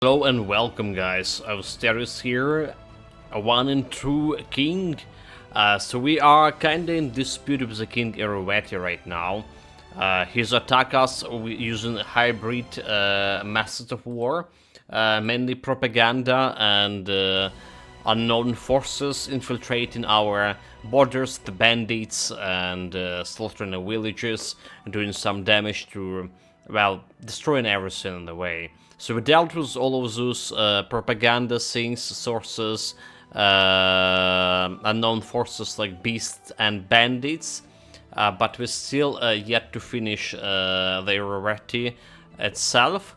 Hello and welcome, guys. Austerius here, a one and true king. So we are kinda in dispute with the king Iruvati right now. He's attack us using hybrid methods of war, mainly propaganda and unknown forces infiltrating our borders, the bandits, and slaughtering the villages and doing some damage to, well, destroying everything in the way. So we dealt with all of those propaganda things, sources, unknown forces like beasts and bandits, but we still yet to finish the Iruvati itself.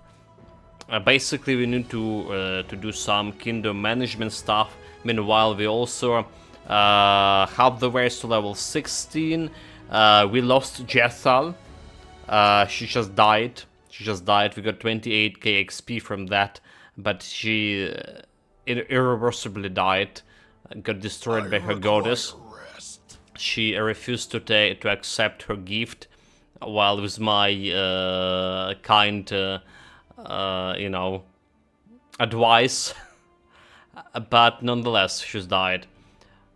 Basically, we need to do some kingdom management stuff. Meanwhile, we also have the race to level 16. We lost Jethal. She just died. We got 28k XP from that, but she irreversibly died. Got destroyed by her goddess. She refused to accept her gift, while with my kind, advice. But nonetheless, she's died.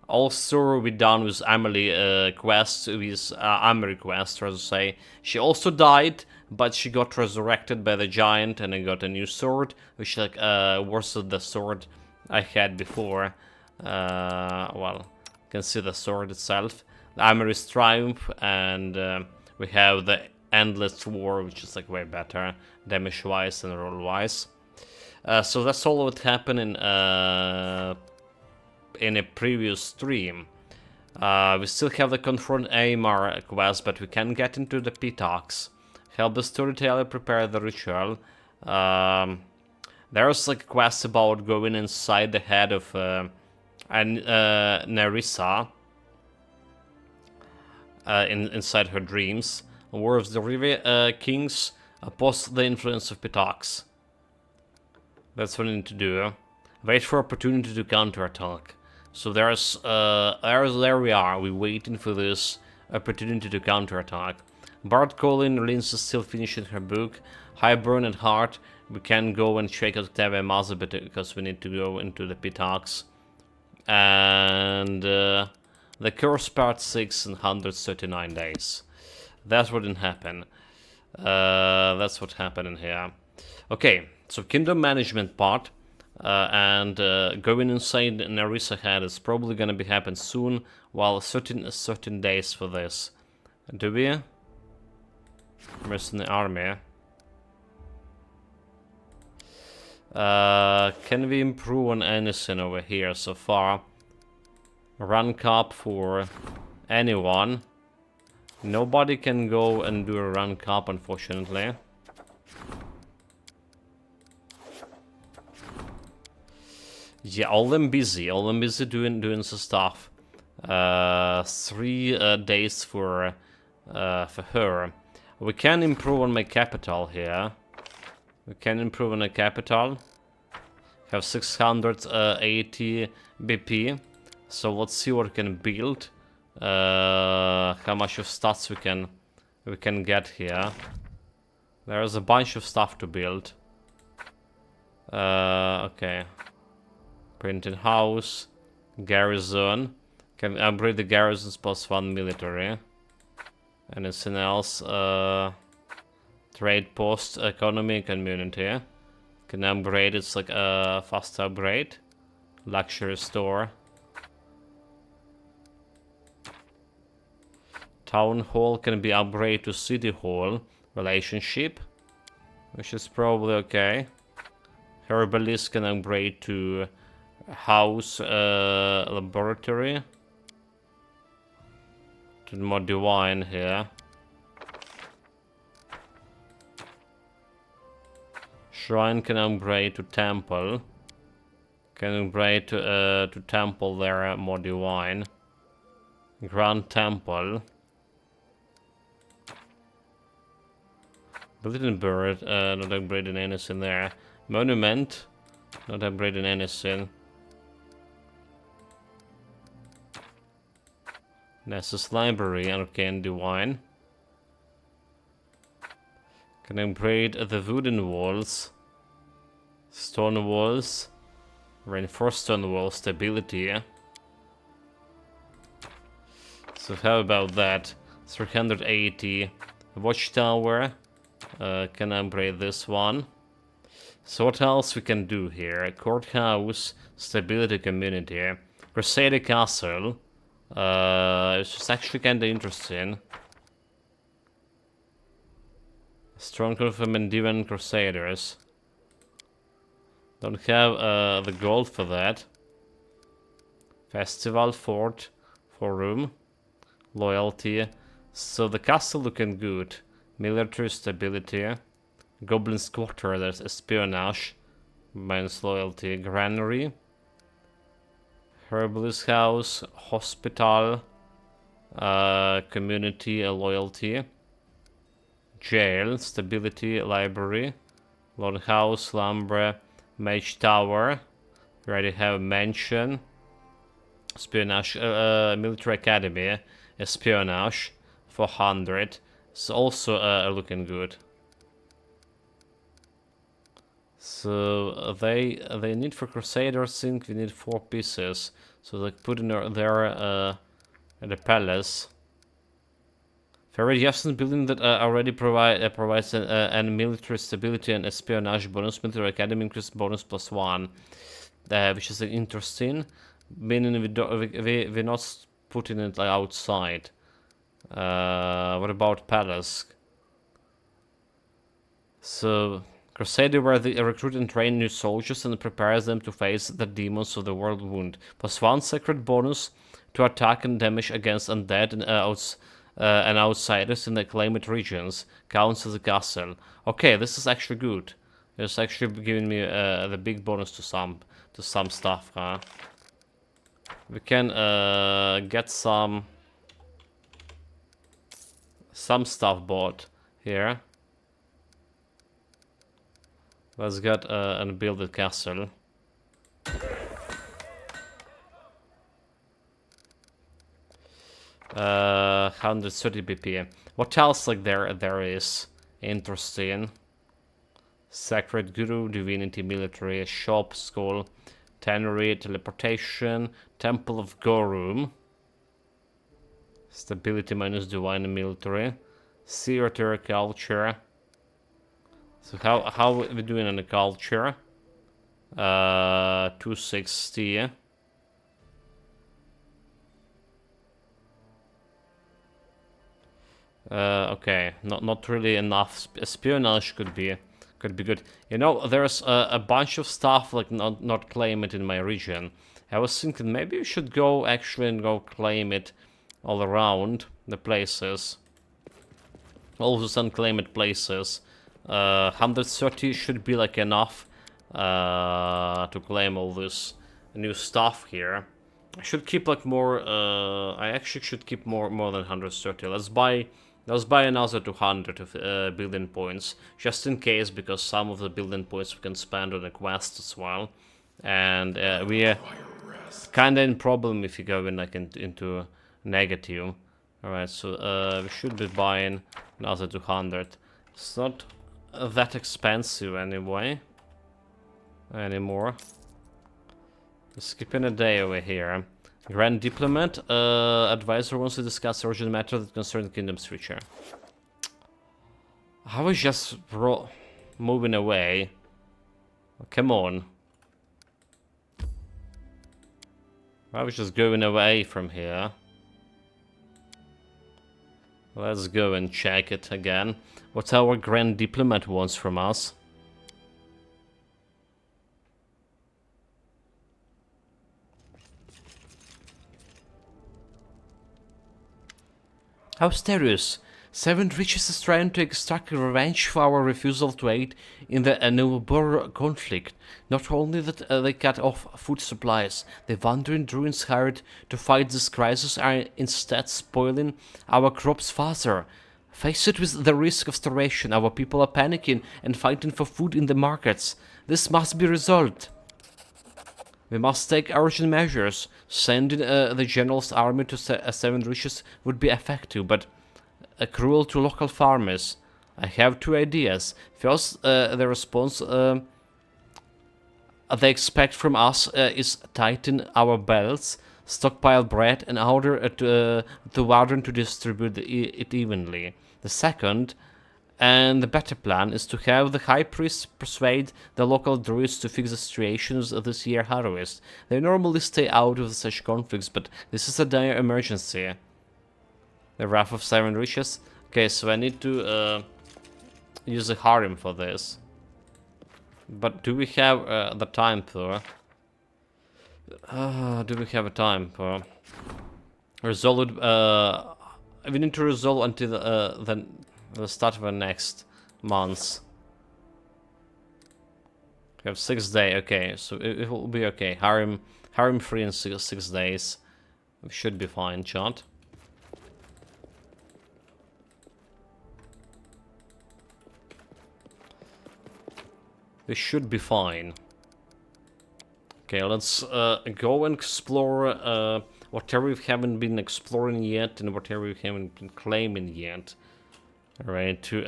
Also, we done with Amelie quest, with Amory quest, as I say. She also died, but she got resurrected by the giant, and I got a new sword, which like worse than the sword I had before. Well, you can see the sword itself. The Amory's Triumph, and we have the Endless War, which is like way better, damage-wise and roll-wise. So that's all what happened in a previous stream. We still have the Confront Aymar quest, but we can get into the Pitox. Help the storyteller prepare the ritual. There's like a quest about going inside the head of Nerissa. Inside her dreams. War of the River Kings oppose the influence of Pitox. That's what we need to do. Wait for opportunity to counterattack. So there we are. We're waiting for this opportunity to counterattack. Bard Colin, Linz is still finishing her book. Highburn and Heart. We can go and check out Octavia Maza because we need to go into the Pitox. And the Curse Part 6 in 139 days. That's what didn't happen. That's what happened in here. Okay, so Kingdom Management part. And going inside Nerissa head is probably gonna be happen soon, while 13 days for this. Do we? Mercenary army. Can we improve on anything over here so far? Rank up for anyone. Nobody can go and do a rank up, unfortunately. Yeah, all them busy doing some stuff. 3 days for her. We can improve on my capital here. Have 680 BP. So let's see what we can build. How much of stats we can get here. There's a bunch of stuff to build. Okay. Printing house, garrison. Can upgrade the garrisons +1 military. Anything else? Trade post, economy, community. Can upgrade. It's like a fast upgrade. Luxury store. Town hall can be upgraded to city hall. Relationship, which is probably okay. Herbalist can upgrade to house laboratory. To more divine here. Shrine can upgrade to temple. Can upgrade to temple there, more divine. Grand temple. Bulletin bird, not upgrading anything there. Monument, not upgrading anything. Nessus Library, Arcane Divine. Can upgrade the wooden walls. Stone walls. Reinforced stone wall stability. So how about that? 380. Watchtower. Can I upgrade this one? So what else we can do here? Courthouse, stability community, Crusader Castle. It's just actually kinda interesting. Stronghold for Mendivan Crusaders. Don't have the gold for that. Festival, fort, forum, loyalty. So the castle looking good. Military stability. Goblin's quarter, there's espionage. Minus loyalty. Granary. Herbalist house. Hospital. Community, loyalty. Jail, stability, library. Lord house, lumber. Mage tower. We already have mansion. Espionage, military academy. Espionage. 400. It's also looking good. So they need for Crusaders. I think we need 4 pieces. So they put in there at the palace. Very Jefferson building that already provides an military stability and espionage bonus. Military academy increase bonus +1, which is interesting. Meaning we're not putting it outside. What about palace? So Crusader where they recruit and train new soldiers and prepares them to face the demons of the world wound. +1 sacred bonus to attack and damage against undead and outsiders in the claimed regions. Counts as a castle. Okay, this is actually good. It's actually giving me the big bonus to some stuff, huh? We can get some stuff bought here. Let's get and build a castle. Uh, 130 BP. What else like there is interesting? Sacred Guru, Divinity, Military, Shop, School, Tannery, Teleportation, Temple of Gorum. Stability minus Divine and Military. Theater, Culture. So how are we doing on the culture? 260. Okay, not really enough. Espionage could be good. You know, there's a bunch of stuff like not claim it in my region. I was thinking maybe we should go actually and go claim it all around the places. All those unclaimed places. 130 should be like enough to claim all this new stuff here. I should keep like more. I actually should keep more than 130. Let's buy another 200 of building points just in case, because some of the building points we can spend on a quest as well, and we are kinda in problem if you go in like into negative. All right, so we should be buying another 200. It's not that expensive anyway anymore. Skipping a day over here. Grand Diplomat advisor wants to discuss urgent matter that concern the kingdom's future. I was just moving away. Come on. I was just going away from here. Let's go and check it again. What our Grand Diplomat wants from us. Austerius, Seven Riches is trying to extract revenge for our refusal to aid in the Anubur conflict. Not only that they cut off food supplies, the wandering druids hired to fight this crisis are instead spoiling our crops further. Faced with the risk of starvation, our people are panicking and fighting for food in the markets. This must be resolved. We must take urgent measures. Sending the general's army to Seven Riches would be effective, but cruel to local farmers. I have 2 ideas. First, the response they expect from us is tighten our belts, stockpile bread, and order the warden to distribute it evenly. The second, and the better plan, is to have the high priest persuade the local druids to fix the situations of this year harvest. They normally stay out of such conflicts, but this is a dire emergency. The Wrath of Seven Riches. Okay, so I need to use a harem for this. But do we have the time for? Do we have a time for? Resolve it. We need to resolve until the start of the next month. We have 6 days. Okay, so it will be okay. Harem free in 6 days. We should be fine, chat. We should be fine. Okay, let's go and explore whatever we haven't been exploring yet and whatever we haven't been claiming yet. Alright, to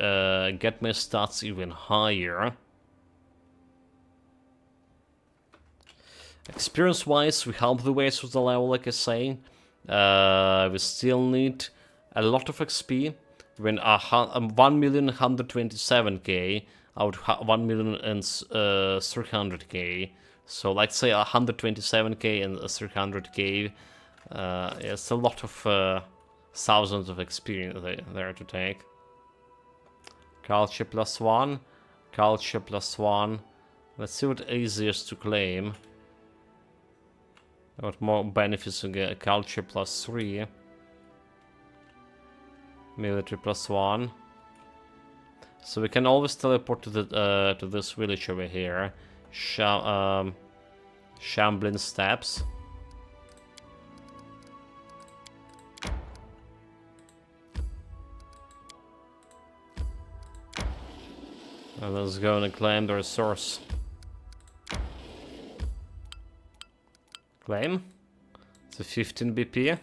get my stats even higher. Experience-wise, we help the ways with the level, like I say. We still need a lot of XP. When 1,127,000 out of 1,300,000. So let's say 127k and 300k. It's a lot of thousands of experience there to take. Culture +1. Culture +1. Let's see what easiest to claim. What more benefits to get? Culture +3. Military +1. So we can always teleport to the to this village over here. Shambling Steps. And let's go and claim the resource. Claim. It's a 15 BP.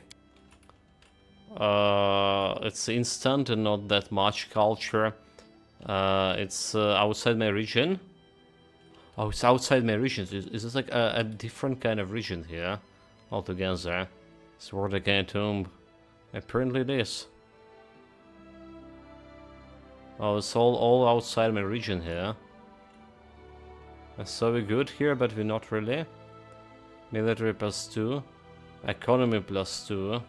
It's instant and not that much culture. It's outside my region. Oh, it's outside my region. Is this like a different kind of region here altogether? Sword again tomb. Apparently it is. Oh, it's all outside my region here. So we're good here, but we're not really. Military +2. Economy +2.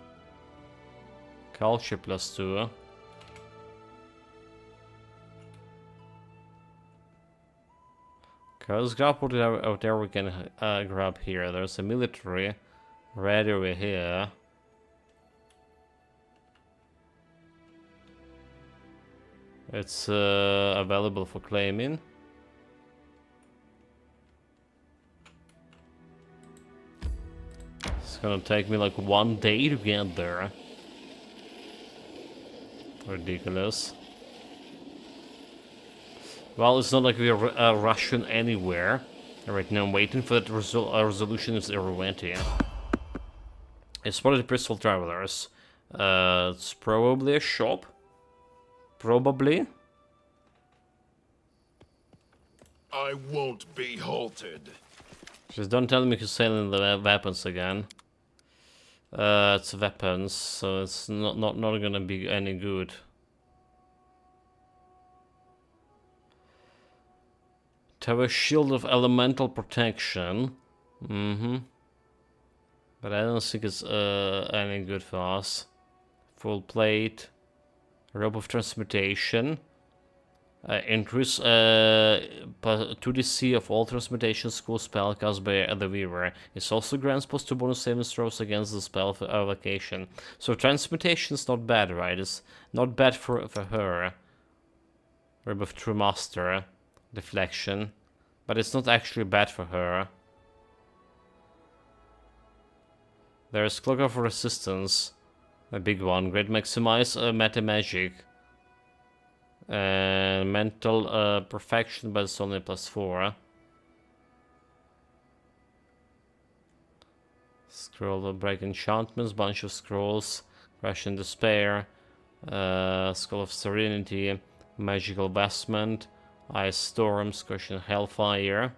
Culture +2. Okay, let's grab whatever we can grab here. There's a military right over here. It's available for claiming. It's gonna take me like 1 day to get there. Ridiculous. Well, it's not like we're rushing anywhere. Right now I'm waiting for that resolution is irrelevant. It's one of the peaceful travelers. It's probably a shop. Probably. I won't be halted. Just don't tell me he's selling the weapons again. It's weapons, so it's not gonna be any good. To have a shield of elemental protection. But I don't think it's any good for us. Full plate. Robe of transmutation. Increase 2dc of all transmutation school spell cast by the weaver. It also grants +2 bonus saving throws against the spell for allocation. So transmutation's not bad, right? It's not bad for her. Robe of True Master. Deflection. But it's not actually bad for her. There's Cloak of Resistance. A big one. Great Maximize Meta Magic. And mental perfection, but it's only +4. Scroll of break enchantments, bunch of scrolls, crash and despair, skull of serenity, magical vestment, ice storm, scorching hellfire.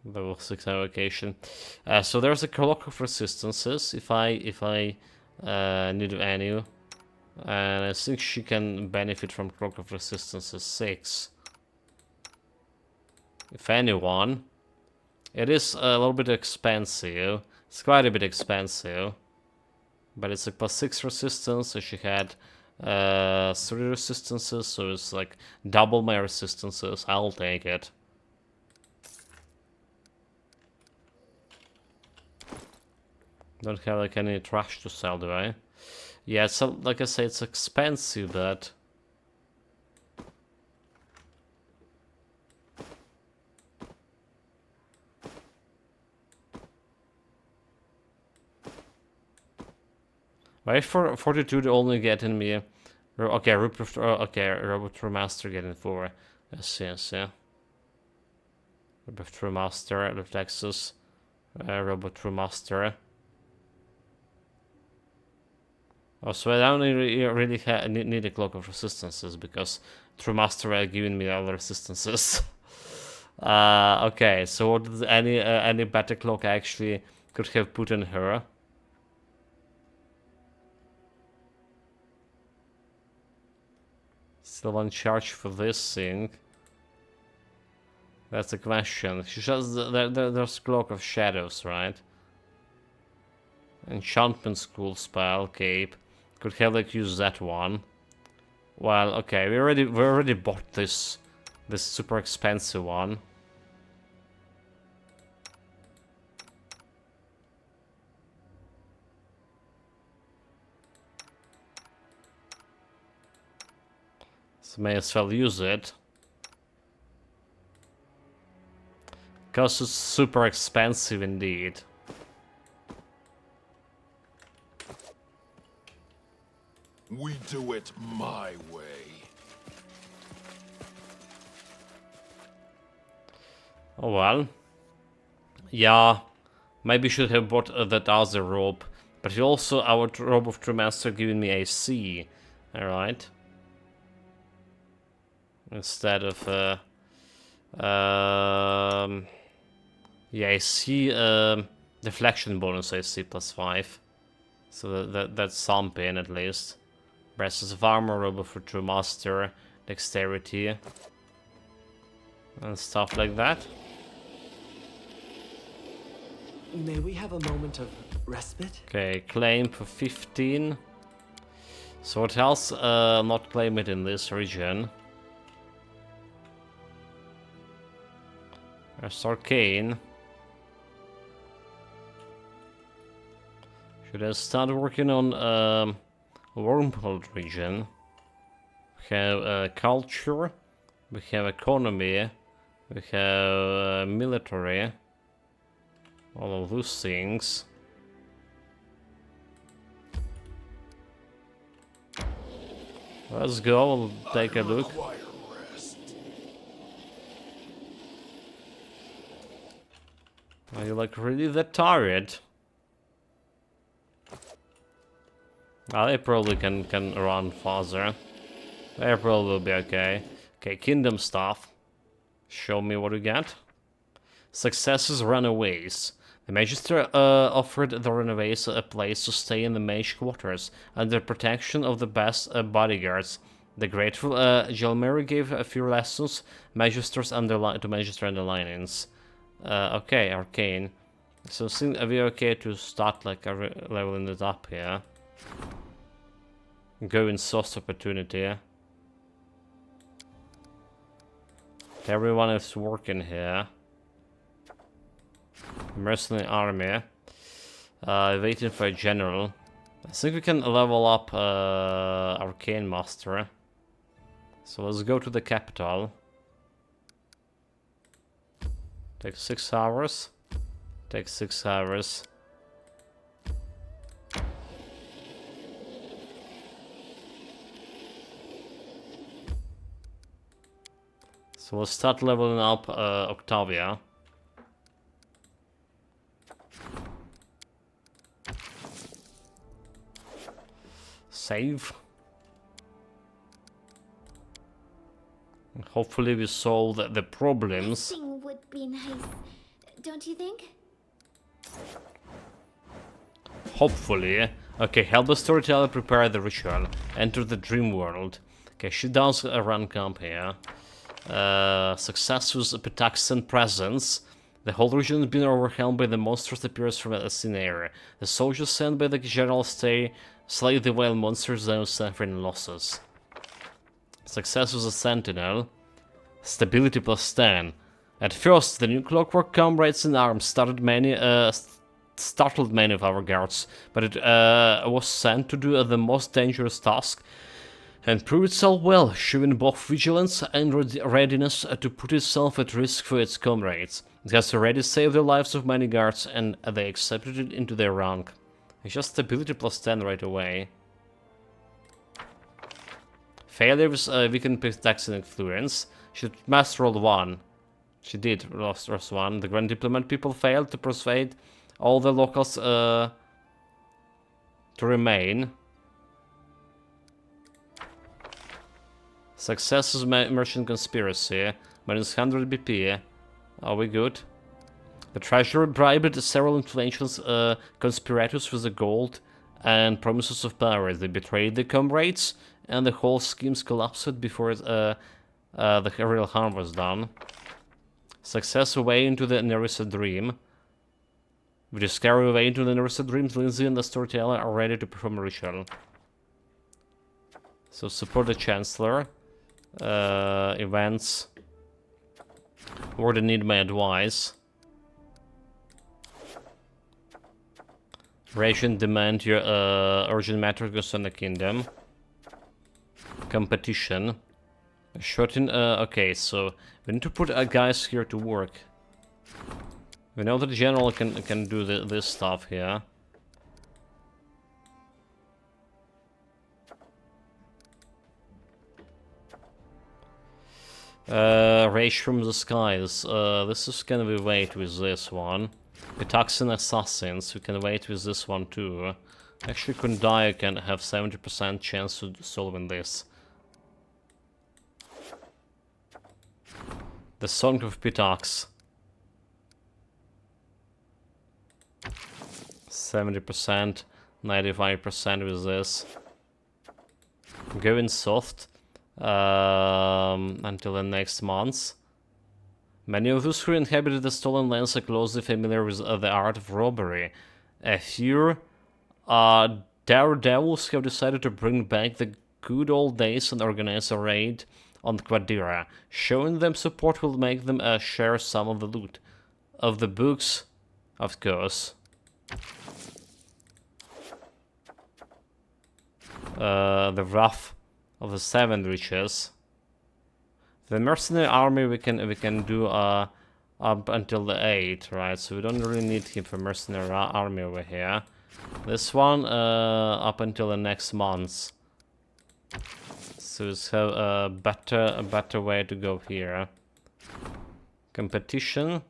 Level 6 avocation. So there's a clock of resistances if I need any. And I think she can benefit from clock of resistances 6. If anyone. It is a little bit expensive. It's quite a bit expensive. But it's a +6 resistance, so she had 3 resistances, so it's like double my resistances. I'll take it. Don't have like any trash to sell, do I? Yeah, so like I say, it's expensive, but why for 42 to only getting me okay, okay, Robot Remaster getting 4. Yes, yeah. Robot Remaster, Reflexus, Robot Remaster. Oh, so I don't really need a clock of resistances because Truemaster are giving me all the resistances. Okay, so what did any better clock I actually could have put in her? Still on charge for this thing. That's the question. She has there's Cloak of Shadows, right? Enchantment School spell, cape. Could have like used that one. Well, okay, we already bought this super expensive one. So may as well use it. Because it's super expensive indeed. We do it my way. Oh well. Yeah, maybe should have bought that other rope. But also our rope of True Master giving me AC. Alright. Instead of yeah, AC deflection bonus AC +5. So that's something at least. Breasts of armor, robe for True Master, dexterity, and stuff like that. May we have a moment of respite? Okay, claim for 15. So what else? Not claim it in this region. There's Arcane. Should I start working on Wormhole region? We have culture, we have economy, we have military, all of those things. Let's go, we'll take a look. Are you like really that tired? They probably can run faster. They probably will be okay. Okay, kingdom stuff. Show me what we got. Successes, runaways. The Magister offered the runaways a place to stay in the mage quarters under protection of the best bodyguards. The grateful Gelmeri gave a few lessons to Magister underlinings. Okay, arcane. So are we okay to start like leveling it up here? Go in source opportunity. Everyone is working here. Mercenary army. Waiting for a general. I think we can level up Arcane Master. So let's go to the capital. Takes 6 hours. Takes 6 hours. So we'll start leveling up Octavia. Save. And hopefully we solve the problems. Blessing would be nice. don't you think? Hopefully. Okay, help the storyteller prepare the ritual. Enter the dream world. Okay, she does a run camp here. Success with Pitaxian presence. The whole region has been overwhelmed by the monsters that appears from a scene area. The soldiers sent by the general slay the wild monsters without suffering losses. Success with a sentinel. Stability plus 10. At first, the new clockwork comrades in arms startled many of our guards, but it was sent to do the most dangerous task and proved itself well, showing both vigilance and readiness to put itself at risk for its comrades. It has already saved the lives of many guards, and they accepted it into their rank. It's just stability plus 10 right away. Failure with weakened Pitaxian influence. She must roll 1. She did lost 1. The Grand Diplomat people failed to persuade all the locals to remain. Success is merchant conspiracy. Minus 100 BP. Are we good? The treasurer bribed several influential conspirators with the gold and promises of power. They betrayed the comrades, and the whole scheme collapsed before the real harm was done. Success away into the Nerissa dream. We just carry away into the Nerissa dreams. Lindsay and the storyteller are ready to perform a ritual. So support the Chancellor. Events. Where they need my advice. Region demand your urgent matter concerning the kingdom. Competition. Shorten. Okay, so we need to put guys here to work. We know that the general can do this stuff here. Rage from the skies. This is gonna be wait with this one. Pitaxian assassins. We can wait with this one too. Actually, Kundai can have 70% chance of solving this. The Song of Pitax. 70%, 95% with this. Going soft until the next month. Many of those who inhabited the stolen lands are closely familiar with the art of robbery. A few daredevils have decided to bring back the good old days and organize a raid on Quadira. Showing them support will make them share some of the loot. Of the books, of course. The Wrath of the Seven Riches. The mercenary army we can do up until the 8, right? So we don't really need him for mercenary army over here. This one up until the next month. So it's a better way to go here. Competition.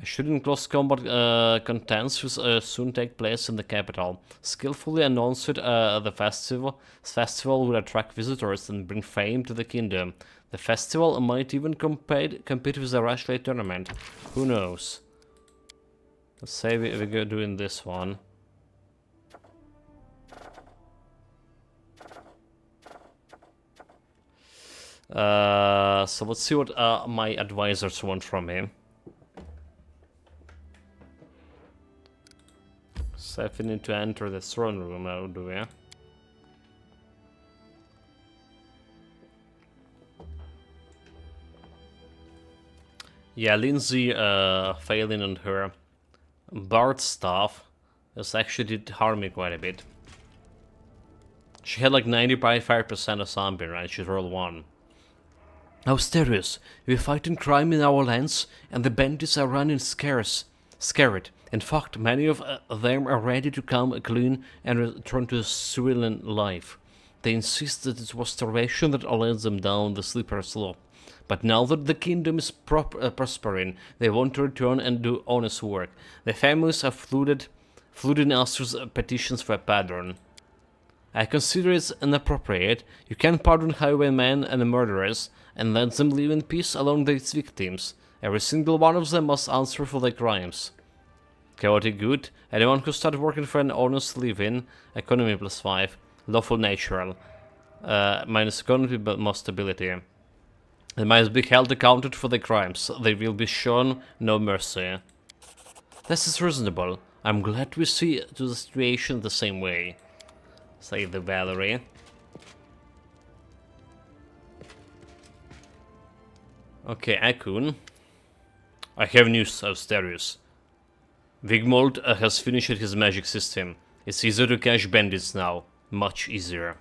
Shooting close combat contents will soon take place in the capital. Skillfully announced the festival will attract visitors and bring fame to the kingdom. The festival might even compete with the Rushley tournament. Who knows? Let's say we go doing this one. So let's see what my advisors want from him. So if we need to enter the throne room, how do we? Yeah, Lindsay failing on her Bard stuff this actually did harm me quite a bit. She had like 95% of zombie, right? She rolled 1. Austerius, we fighting crime in our lands, and the bandits are running scared. In fact, many of them are ready to come clean and return to civilian life. They insist that it was starvation that led them down the slippery slope. But now that the kingdom is prospering, they want to return and do honest work. Their families have flooded us with petitions for a pardon. I consider it inappropriate. You can't pardon highwaymen and murderers and let them live in peace along with its victims. Every single one of them must answer for their crimes. Chaotic good. Anyone who started working for an honest living. Economy +5. Lawful natural. Minus economy but more stability. They must be held accounted for their crimes. They will be shown no mercy. This is reasonable. I'm glad we see to the situation the same way. Say the Valerie. Okay, Akun. I have news, Asterius. Wigmold has finished his magic system. It's easier to catch bandits now. Much easier.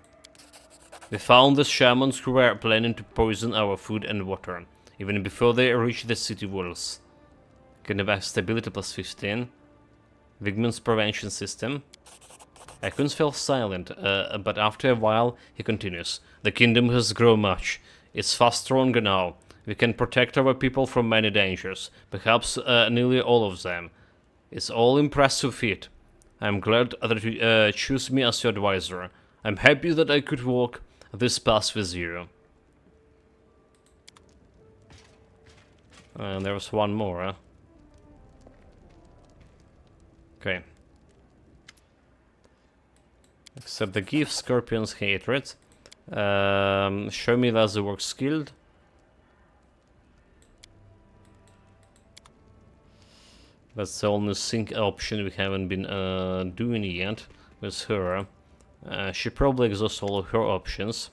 We found the shamans who were planning to poison our food and water, even before they reached the city walls. Can have stability +15. Wigmund's prevention system. Akun fell silent, but after a while he continues. The kingdom has grown much. It's far stronger now. We can protect our people from many dangers, perhaps nearly all of them. It's all impressive feat. I'm glad that you choose me as your advisor. I'm happy that I could walk this path with you. And there was one more. Okay. Accept the gift, Scorpion's hatred. Show me as the work skilled. That's the only sync option we haven't been doing yet with her. She probably exhausts all of her options.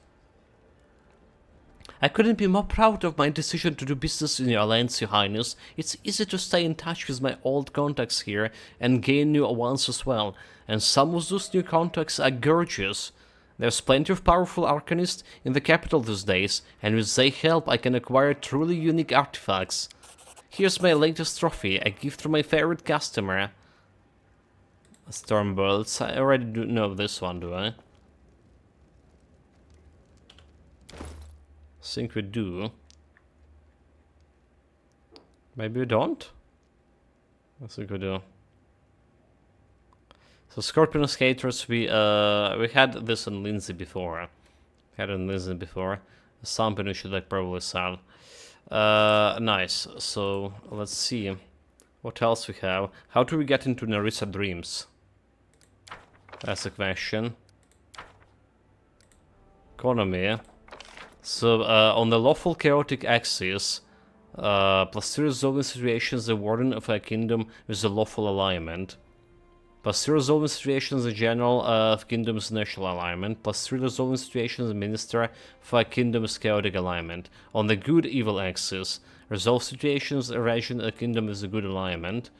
I couldn't be more proud of my decision to do business in your alliance, Your Highness. It's easy to stay in touch with my old contacts here and gain new ones as well. And some of those new contacts are gorgeous. There's plenty of powerful arcanists in the capital these days, and with their help I can acquire truly unique artifacts. Here's my latest trophy, a gift from my favorite customer. Stormbolts. I already do know this one, do I? Think we do. Maybe we don't? I think we do. So Scorpion Skaters, we had this on Lindsay before. Something we should like probably sell. Nice. So let's see what else we have. How do we get into Narissa Dreams? That's a question. Economy. So on the lawful chaotic axis, +3 resolving situations the warden of a kingdom with a lawful alignment. +3 resolving situations the general of kingdom's national alignment. +3 resolving situations the minister for a kingdom's chaotic alignment. On the good evil axis, resolve situations a region a kingdom with a good alignment.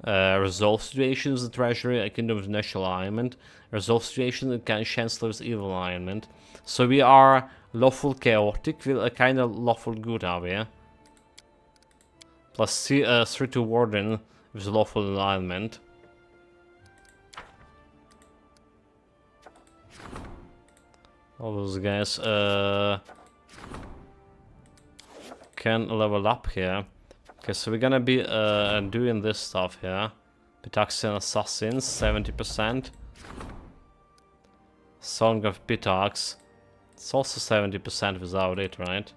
Resolve situations the treasury a kingdom with national alignment. Resolve situations the chancellor's evil alignment. So we are lawful chaotic, we're kind of lawful good, are we? +3 to warden with lawful alignment. All those guys can level up here. Okay, so we're gonna be doing this stuff here. Pitaxian Assassins, 70%. Song of Pitax. It's also 70% without it, right?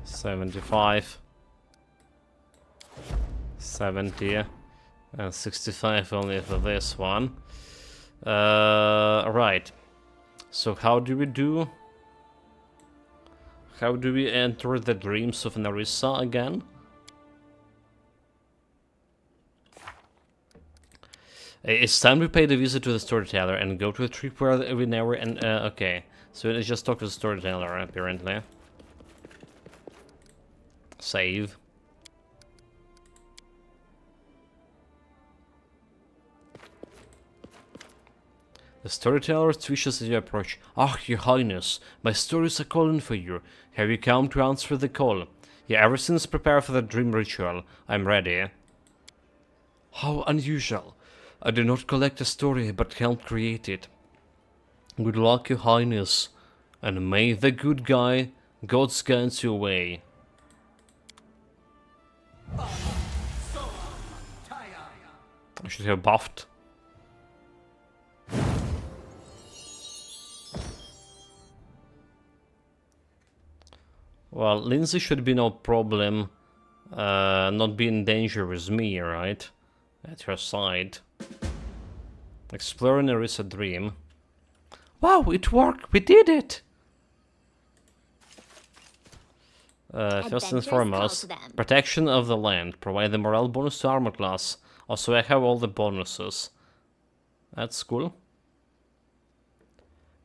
$75. 70. And 65 only for this one. Right. So how do we do? How do we enter the dreams of Narissa again? It's time we pay the visit to the storyteller and go to a trip where we never okay. So let's just talk to the storyteller apparently. Save. The storyteller swishes as you approach. Ah, Your Highness, my stories are calling for you. Have you come to answer the call? Yeah, everything's prepared for the dream ritual. I'm ready. How unusual. I did not collect a story, but help create it. Good luck, Your Highness, and may the good guy, God's guide your way. I should have buffed. Well, Lindsay should be no problem. Not be in danger with me, right? At her side. Exploring is a dream. Wow, it worked! We did it! First and Adventures foremost, call to them. protection of the land. Provide the morale bonus to armor class. Also, I have all the bonuses. That's cool.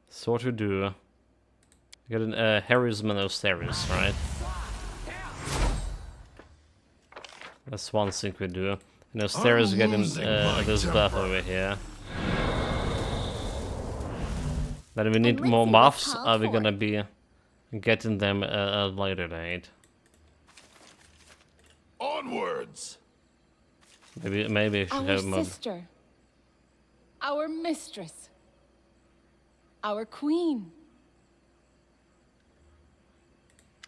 So what we do? Get an Harrisman Austeris, right? That's one thing we do. And Austeris getting this buff over here. Then we need let's more see what's buffs. called Are we for. gonna be getting them at a later date? Onwards! Maybe I should Our have more. sister, our mistress, our queen.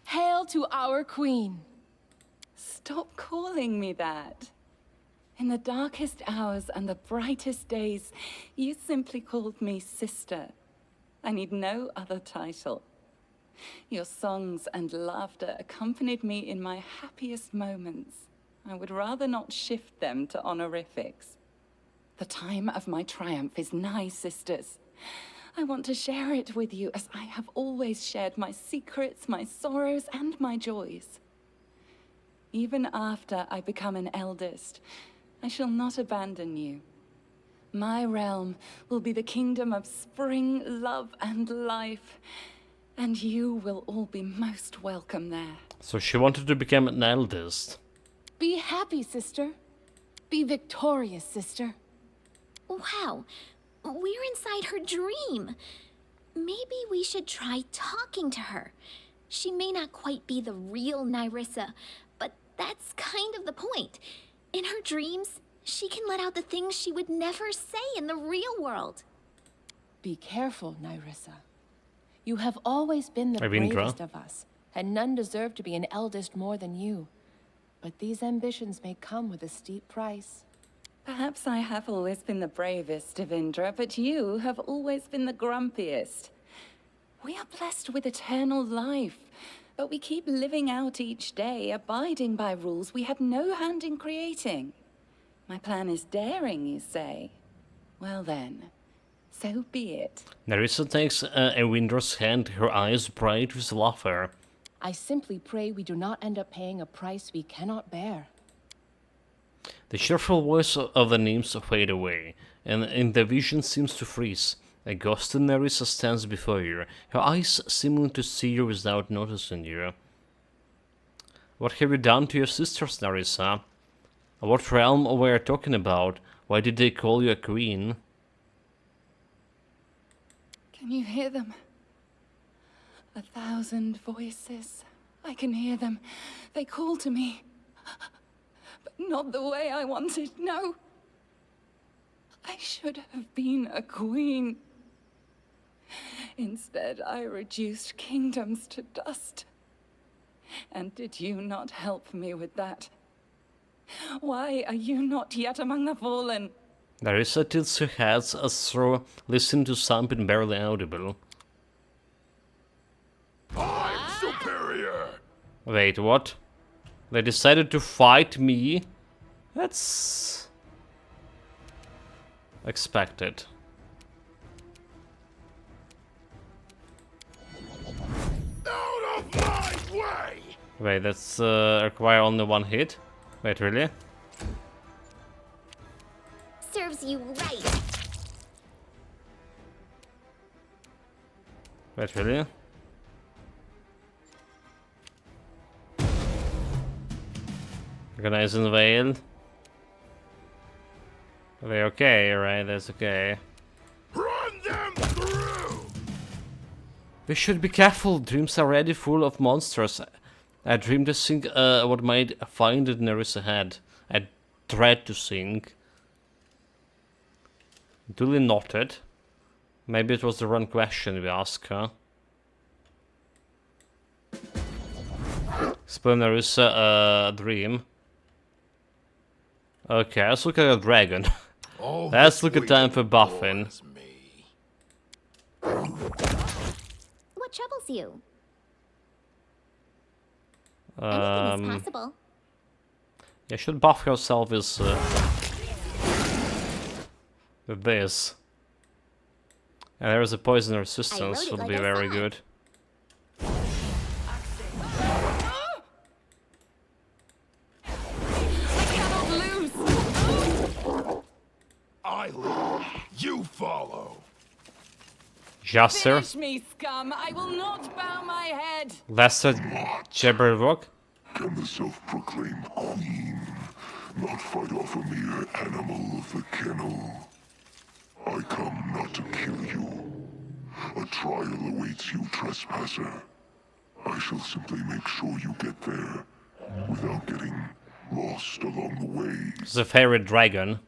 Hail to our queen. Stop calling me that. In the darkest hours and the brightest days, you simply called me sister. I need no other title. Your songs and laughter accompanied me in my happiest moments. I would rather not shift them to honorifics. The time of my triumph is nigh, sisters. I want to share it with you as I have always shared my secrets, my sorrows, and my joys. Even after I become an eldest, I shall not abandon you. My realm will be the kingdom of spring, love, and life, and you will all be most welcome there. So she wanted to become an eldest. Be happy, sister. Be victorious, sister. Wow, we're inside her dream. Maybe we should try talking to her. She may not quite be the real Nyrissa, but that's kind of the point. In her dreams, she can let out the things she would never say in the real world. Be careful, Nyrissa. You have always been the Ravindra. bravest of us, and none deserve to be an eldest more than you. But these ambitions may come with a steep price. Perhaps I have always been the bravest, Devindra, but you have always been the grumpiest. We are blessed with eternal life, but we keep living out each day, abiding by rules we had no hand in creating. My plan is daring, you say? Well then, so be it. Nerissa takes Ewindra's hand, her eyes bright with laughter. I simply pray we do not end up paying a price we cannot bear. The cheerful voice of the nymphs fade away, and the vision seems to freeze. A ghostly Nerissa stands before you, her eyes seeming to see you without noticing you. What have you done to your sisters, Nerissa? What realm were you talking about? Why did they call you a queen? Can you hear them? 1,000 voices. I can hear them. They call to me. But not the way I wanted, no. I should have been a queen. Instead, I reduced kingdoms to dust. And did you not help me with that? Why are you not yet among the fallen? Nerissa tilts her head as though listening to something barely audible. I'm superior! Wait, what? They decided to fight me? That's expected. Out of my way! Wait, that's require only one hit? Wait, really? Serves you right. Wait, really? Recognize and veil. Are they okay, right? That's okay. Run them through! We should be careful. Dreams are already full of monsters. I dream to think what might find it Nerissa had. I dread to think. Duly noted. Maybe it was the wrong question we asked her. Explain Nerissa dream. Okay, let's look at a dragon. All Let's this look at time for waiting buffing. bores me. What troubles you? Anything is possible. You should buff yourself with this. And there is a poison resistance, it will like be I very saw it. good. Cannot lose! I lead. You follow. Jaster, Finish me, scum! I will not bow my head! Lesser Jabberwock. Can the self-proclaimed queen not fight off a mere animal of the kennel? I come not to kill you. A trial awaits you, trespasser. I shall simply make sure you get there without getting lost along the way. It's a favorite dragon.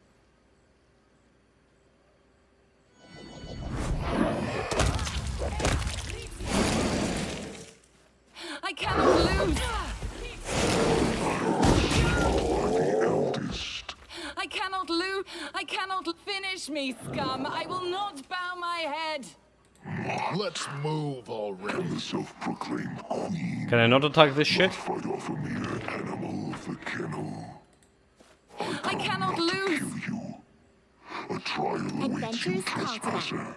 I cannot lose! The eldest. I cannot lose! I cannot finish me, scum! I will not bow my head! Let's move already. The self-proclaimed queen Can I not attack this shit? fight off a mere animal of the kennel. I cannot lose! Kill you. A trial awaits you, Adventures call to that. trespasser.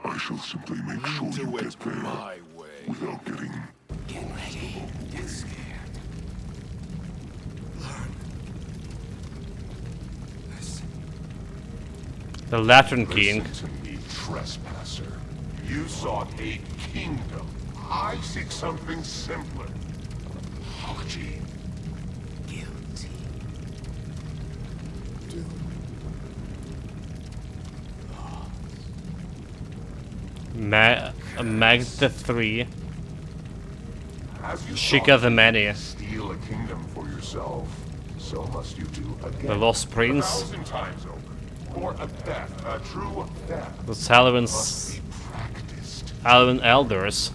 I shall simply make We sure you do get it there my way. without getting Get ready. Get scared. Learn. Listen. The Lantern King. Listen to me, trespasser. You sought a kingdom. I seek something simpler. Apology. Guilty. Do. Magda 3. As you Shika sought the Many. to steal a kingdom for yourself, so must you do again. The Lost Prince. 1,000 times over. For a theft, a true theft, The Salvin's must be practiced. Alvin Elders.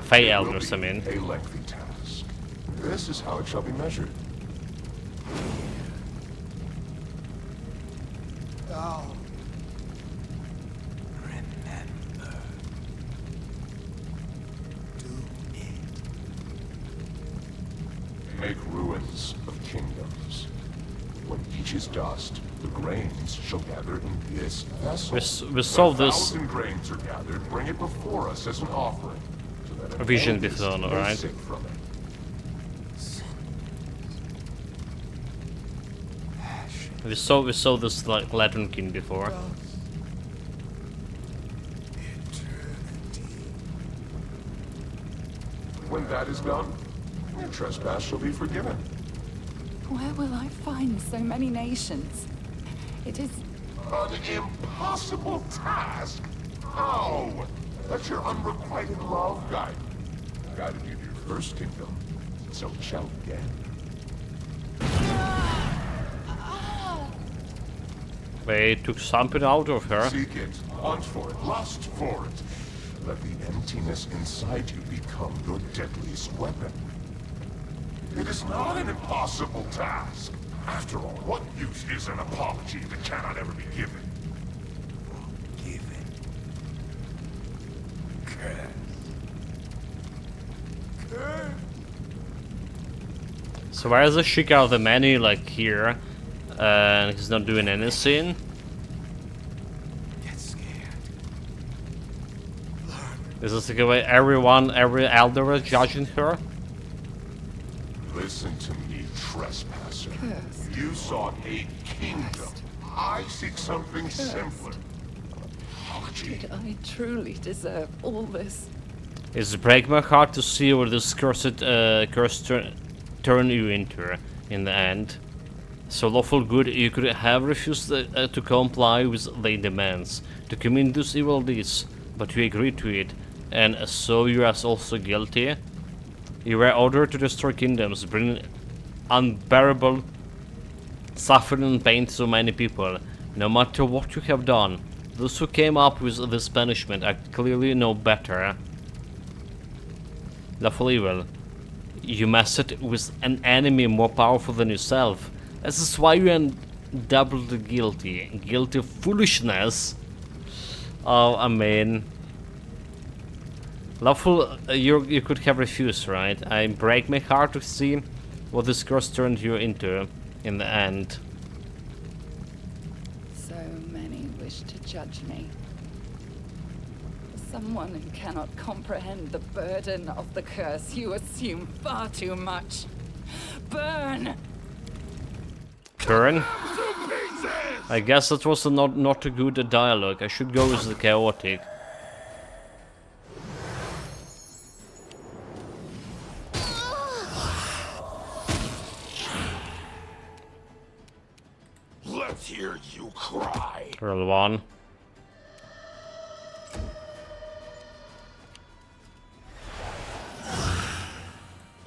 Fey It will Elders, I be mean. a lengthy task. This is how it shall be measured. Oh. Remember. Do it. Make ruins of kingdoms. When each is dust, the grains shall gather in this vessel. We solved When this 1,000 grains are gathered, bring it before us as an offering, so that an vision eldest before, may alright? sing from it. Passion. we saw this like Lantern King before. Eternity. When that is done, your trespass shall be forgiven. Where will I find so many nations? It is... An impossible task? How? Let your unrequited love guide you. Guided you to your first kingdom, so it shall again. They took something out of her. Seek it, hunt for it, lust for it. Let the emptiness inside you become your deadliest weapon. It is not an impossible task. After all, what use is an apology that cannot ever be given? Given. Curse. Curse. So why is the Shika of the Many like here? And he's not doing anything? Get scared. Is this like a way every elder is judging her? Listen to me, trespasser. Cursed. You sought a kingdom. I seek something simpler. Apology. Did I truly deserve all this? It's break my heart to see what this curse turn you into in the end. So lawful good, you could have refused to comply with their demands, to commit those evil deeds, but you agreed to it, and so you are also guilty. You were ordered to destroy kingdoms, bringing unbearable suffering and pain to so many people. No matter what you have done, those who came up with this punishment are clearly no better. Lawful evil, you messed with an enemy more powerful than yourself. This is why you are doubly guilty. Guilty of foolishness. Oh, I mean... Lawful, you could have refused, right? I break my heart to see what this curse turned you into in the end. So many wish to judge me. For someone who cannot comprehend the burden of the curse, you assume far too much. Burn! Turn? I guess that was not a good dialogue. I should go with the chaotic. Let's hear you cry. Roll 1.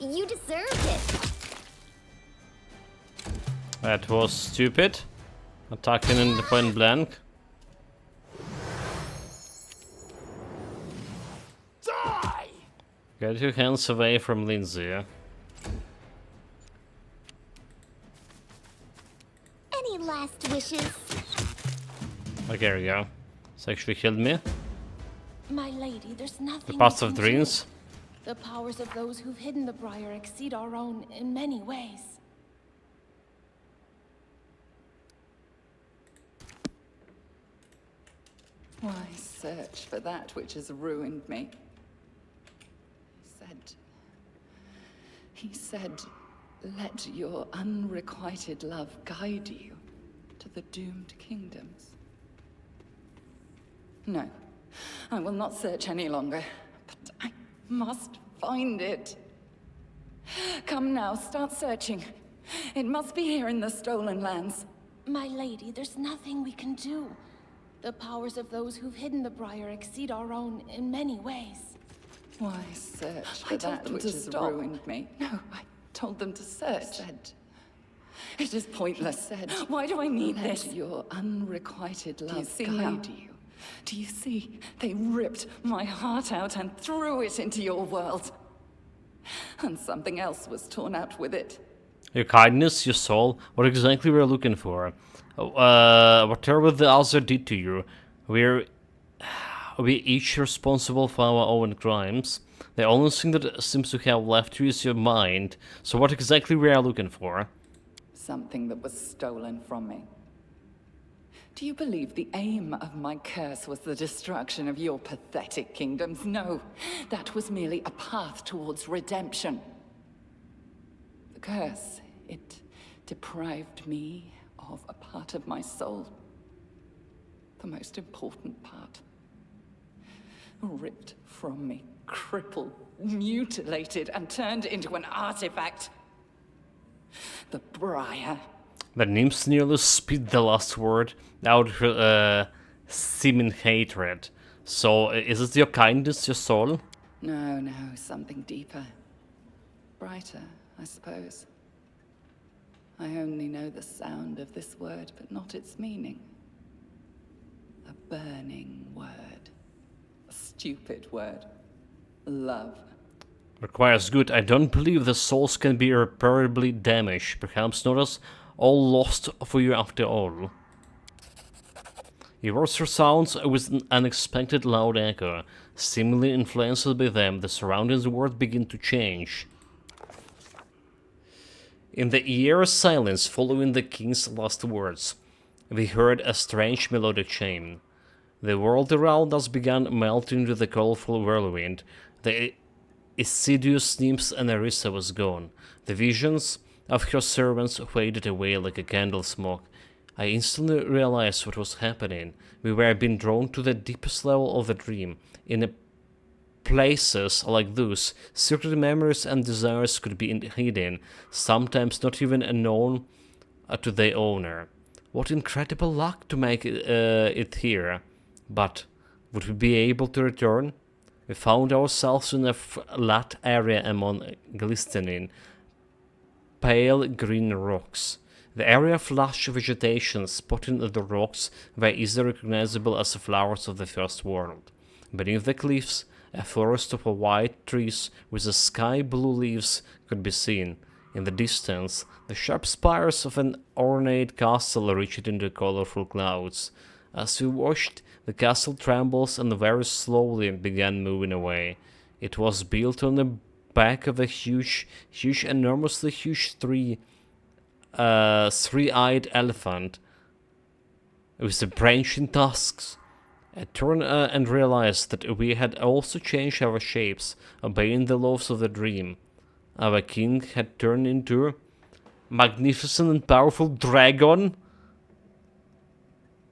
You deserved it. That was stupid. Attacking in the point blank. Die! Get your hands away from Lindsay. Any last wishes? Okay, there we go. It's actually killed me. My lady, there's nothing. The paths we of can dreams. do. The powers of those who've hidden the briar exceed our own in many ways. Why search for that which has ruined me? He said, let your unrequited love guide you to the doomed kingdoms. No, I will not search any longer, but I must find it. Come now, start searching. It must be here in the stolen lands. My lady, there's nothing we can do. The powers of those who've hidden the briar exceed our own in many ways. Why search for that which has ruined me? No, I told them to search. It is pointless. Why do I need this? Your unrequited love guide you. Do you see? They ripped my heart out and threw it into your world. And something else was torn out with it. Your kindness, your soul, what exactly we're looking for. Whatever the other did to you, we each responsible for our own crimes. The only thing that seems to have left you is your mind. So what exactly we are looking for? Something that was stolen from me. Do you believe the aim of my curse was the destruction of your pathetic kingdoms? No, that was merely a path towards redemption. The curse, it deprived me of a part of my soul. The most important part. Ripped from me, crippled, mutilated, and turned into an artifact. The briar. The nymphs nearly spit the last word out her seeming hatred. So, is it your kindness, your soul? No, something deeper. Brighter, I suppose. I only know the sound of this word, but not its meaning. A burning word. A stupid word. Love. Requires good. I don't believe the souls can be irreparably damaged. Perhaps not as all lost for you after all. Your words resounds with an unexpected loud echo. Seemingly influenced by them, the surrounding world begin to change. In the eerie silence following the king's last words, we heard a strange melodic chime. The world around us began melting into the colorful whirlwind. The insidious nymphs and Nerissa was gone. The visions of her servants faded away like a candle smoke. I instantly realized what was happening. We were being drawn to the deepest level of the dream. In places like those, secret memories and desires could be hidden, sometimes not even known to their owner. What incredible luck to make it here. But would we be able to return? We found ourselves in a flat area among glistening, pale green rocks. The area of lush vegetation spotting the rocks were easily recognizable as the flowers of the first world. Beneath the cliffs, a forest of white trees with the sky blue leaves could be seen. In the distance, the sharp spires of an ornate castle reached into colorful clouds. As we watched, the castle trembles and very slowly began moving away. It was built on the back of a enormously huge three-eyed elephant with the branching tusks. I turned and realized that we had also changed our shapes, obeying the laws of the dream. Our king had turned into a magnificent and powerful dragon,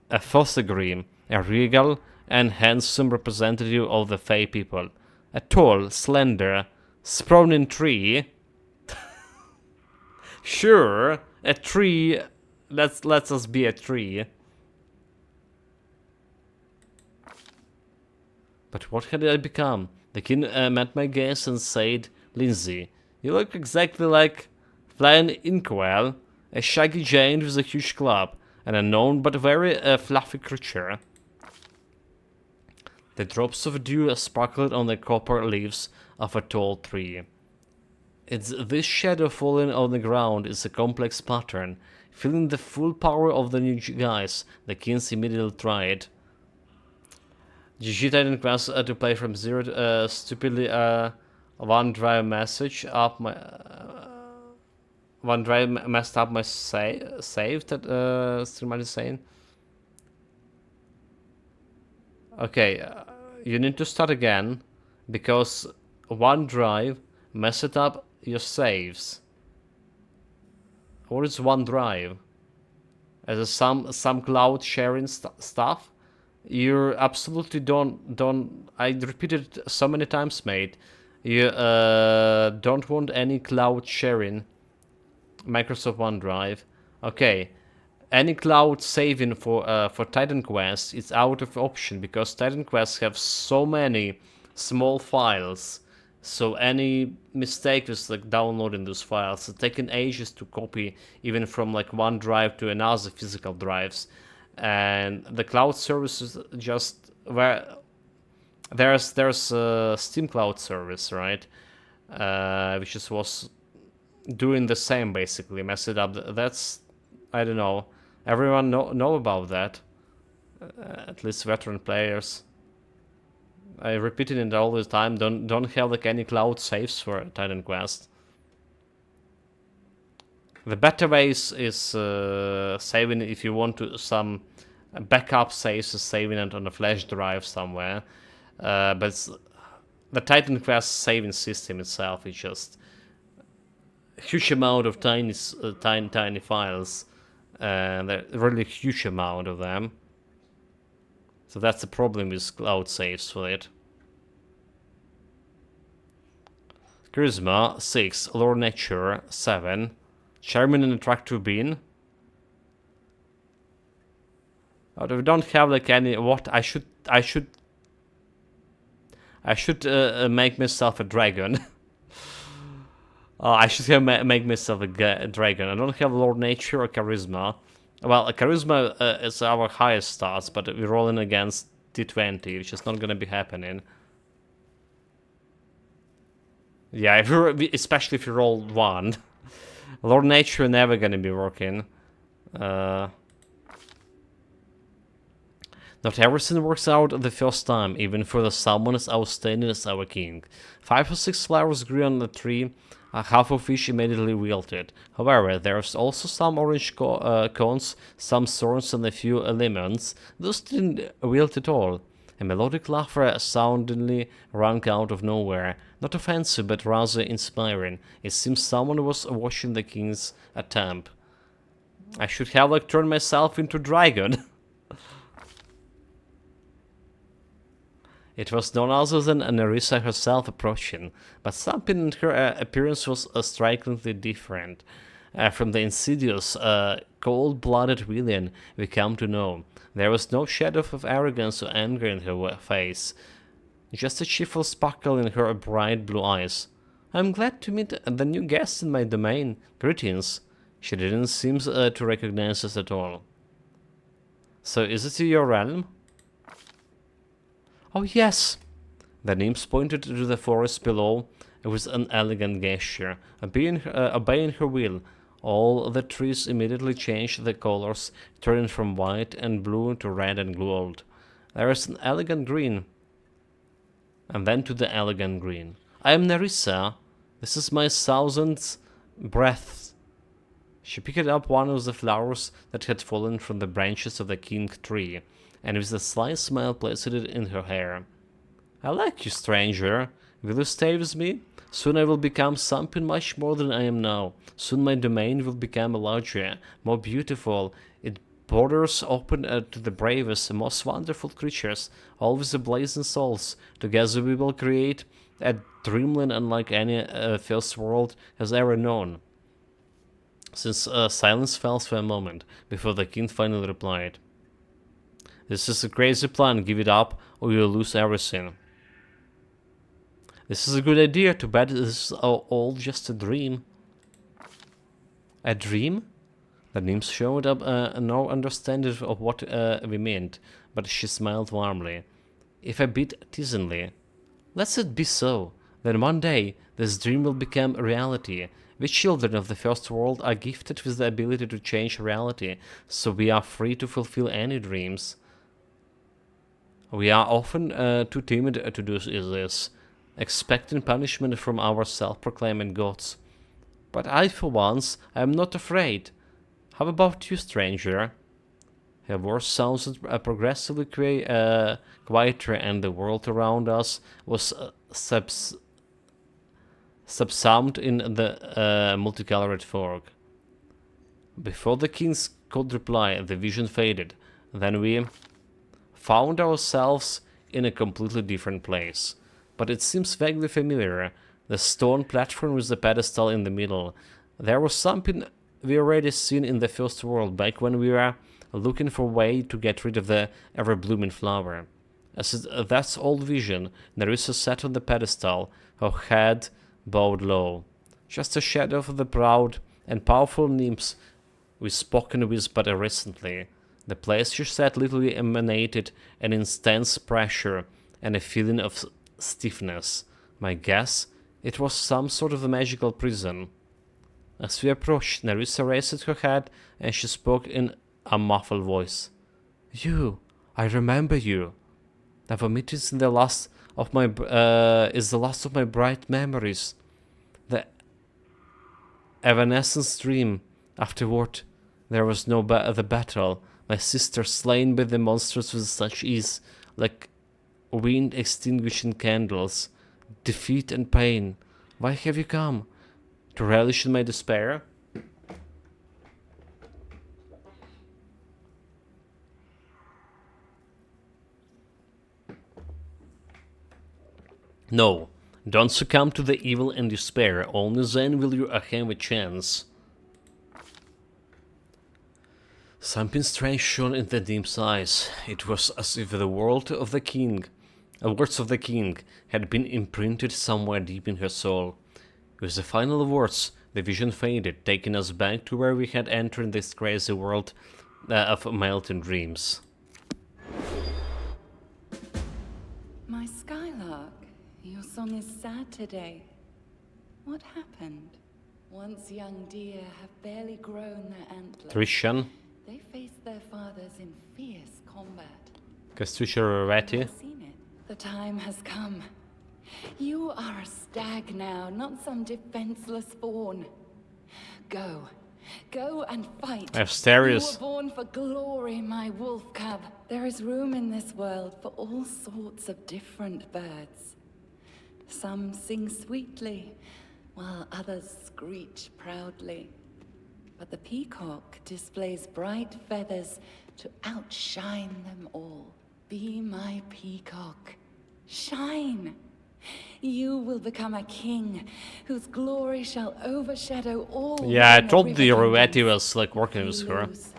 a Fossegrim, a regal and handsome representative of the Fey people, a tall, slender, sprawling tree. Sure, a tree. Let's us be a tree. But what had I become? The king met my gaze and said, "Lindsay, you look exactly like Flying Inkwell, a shaggy giant with a huge club, an unknown but very fluffy creature." The drops of dew sparkled on the copper leaves of a tall tree. It's this shadow falling on the ground is a complex pattern. Feeling the full power of the new guys, the kings immediately tried. GG Titan Quest to play from zero to stupidly OneDrive message up my OneDrive messed up my save that streamer is saying. Okay, you need to start again because OneDrive messed up your saves. What is OneDrive? As a some cloud sharing stuff? You absolutely don't. I repeated it so many times, mate. You don't want any cloud sharing. Microsoft OneDrive. Okay. Any cloud saving for Titan Quest is out of option because Titan Quests have so many small files. So any mistake with like downloading those files, it's taking ages to copy even from like one drive to another physical drives. And the cloud services just where there's a Steam Cloud service, right? Which just was doing the same basically, mess it up. That's, I don't know. Everyone know about that. At least veteran players. I repeated it all the time. Don't have like any cloud saves for Titan Quest. The better way is saving if you want to some backup saves, saving it on a flash drive somewhere. But the Titan Quest saving system itself is just a huge amount of tiny files, and a really huge amount of them. So that's the problem with cloud saves for it. Charisma 6, Lore Nature 7, Charming and Attractive Being. Oh, we don't have like any. What I should make myself a dragon. I should have make myself a dragon. I don't have Lord Nature or Charisma. Well, Charisma is our highest stats, but we're rolling against D20, which is not gonna be happening. Yeah, especially if you roll 1. Lord Nature never gonna be working. Not everything works out the first time, even for someone as outstanding as our king. 5 or 6 flowers grew on the tree, half of which immediately wilted. However, there's also some orange cones, some thorns, and a few lemons. Those didn't wilt at all. A melodic laughter soundingly rang out of nowhere. Not offensive, but rather inspiring. It seems someone was watching the king's attempt. I should have like turned myself into dragon. It was none other than Nerissa herself approaching, but something in her appearance was strikingly different from the insidious, cold-blooded villain we come to know. There was no shadow of arrogance or anger in her face, just a cheerful sparkle in her bright blue eyes. "I'm glad to meet the new guest in my domain. Greetings." She didn't seem to recognize us at all. "So is it your realm?" "Oh yes." The nymphs pointed to the forest below with an elegant gesture. Obeying her will, all the trees immediately changed their colors, turning from white and blue to red and gold. There is an elegant green and then to the elegant green. I am Nerissa. This is my 1000th breath. She picked up one of the flowers that had fallen from the branches of the king tree, and with a sly smile placed it in her hair. I like you, stranger. Will you stay with me? Soon I will become something much more than I am now. Soon my domain will become larger, more beautiful. Its borders open to the bravest and most wonderful creatures, all with the blazing souls. Together we will create a dreamland unlike any first world has ever known. Since silence fell for a moment before the king finally replied, "This is a crazy plan. Give it up, or you'll lose everything." "This is a good idea. Too bad this is all just a dream." "A dream?" The nymph showed up no understanding of what we meant, but she smiled warmly, if a bit teasingly. "Let it be so. Then one day this dream will become a reality. We children of the first world are gifted with the ability to change reality, so we are free to fulfill any dreams. We are often too timid to do this, expecting punishment from our self-proclaimed gods. But I, for once, am not afraid. How about you, stranger?" Her voice sounded progressively quieter, and the world around us was subsumed in the multicolored fog. Before the kings could reply, the vision faded. Then we found ourselves in a completely different place. But it seems vaguely familiar. The stone platform with the pedestal in the middle. There was something we already seen in the first world, back when we were looking for a way to get rid of the ever-blooming flower. As that old vision, Nerissa sat on the pedestal, her head bowed low. Just a shadow of the proud and powerful nymphs we spoken with but recently. The place she sat literally emanated an intense pressure and a feeling of stiffness. My guess, it was some sort of a magical prison. As we approached, Nerissa raised her head and she spoke in a muffled voice. "You, I remember you. Our meetings in the last of my is the last of my bright memories. The evanescence dream. Afterward, there was no the battle. My sister slain by the monsters with such ease, like wind extinguishing candles. Defeat and pain. Why have you come? To relish in my despair?" "No, don't succumb to the evil and despair. Only then will you have a chance." Something strange shone in the nymph's eyes. It was as if the words of the king had been imprinted somewhere deep in her soul. With the final words, the vision faded, taking us back to where we had entered this crazy world of melting dreams. My Skylark, your song is sad today. What happened? Once young deer have barely grown their antlers. Christian, They faced their fathers in fierce combat. Castuccio Rovetti. I've seen it. The time has come. You are a stag now, not some defenseless fawn. Go. Go and fight. Asterius. You were born for glory, my wolf cub. There is room in this world for all sorts of different birds. Some sing sweetly, while others screech proudly. But the peacock displays bright feathers to outshine them all. Be my peacock. Shine. You will become a king whose glory shall overshadow all. Yeah, I men told of the river Rovetti kingdoms. was like working with You her. lose.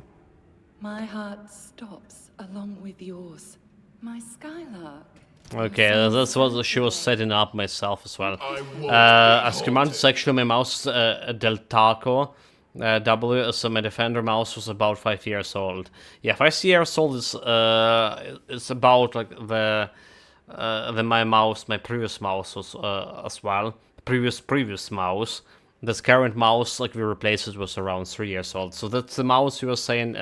My heart stops along with yours. My Skylark. Okay, that's what she was setting up myself as well. I won't As be command haunted. section, my mouse Del Taco. W, so my defender mouse was about 5 years old. Yeah, 5 years old is about like the my previous mouse was as well. Previous mouse. This current mouse, like we replaced it, was around 3 years old. So that's the mouse you were saying,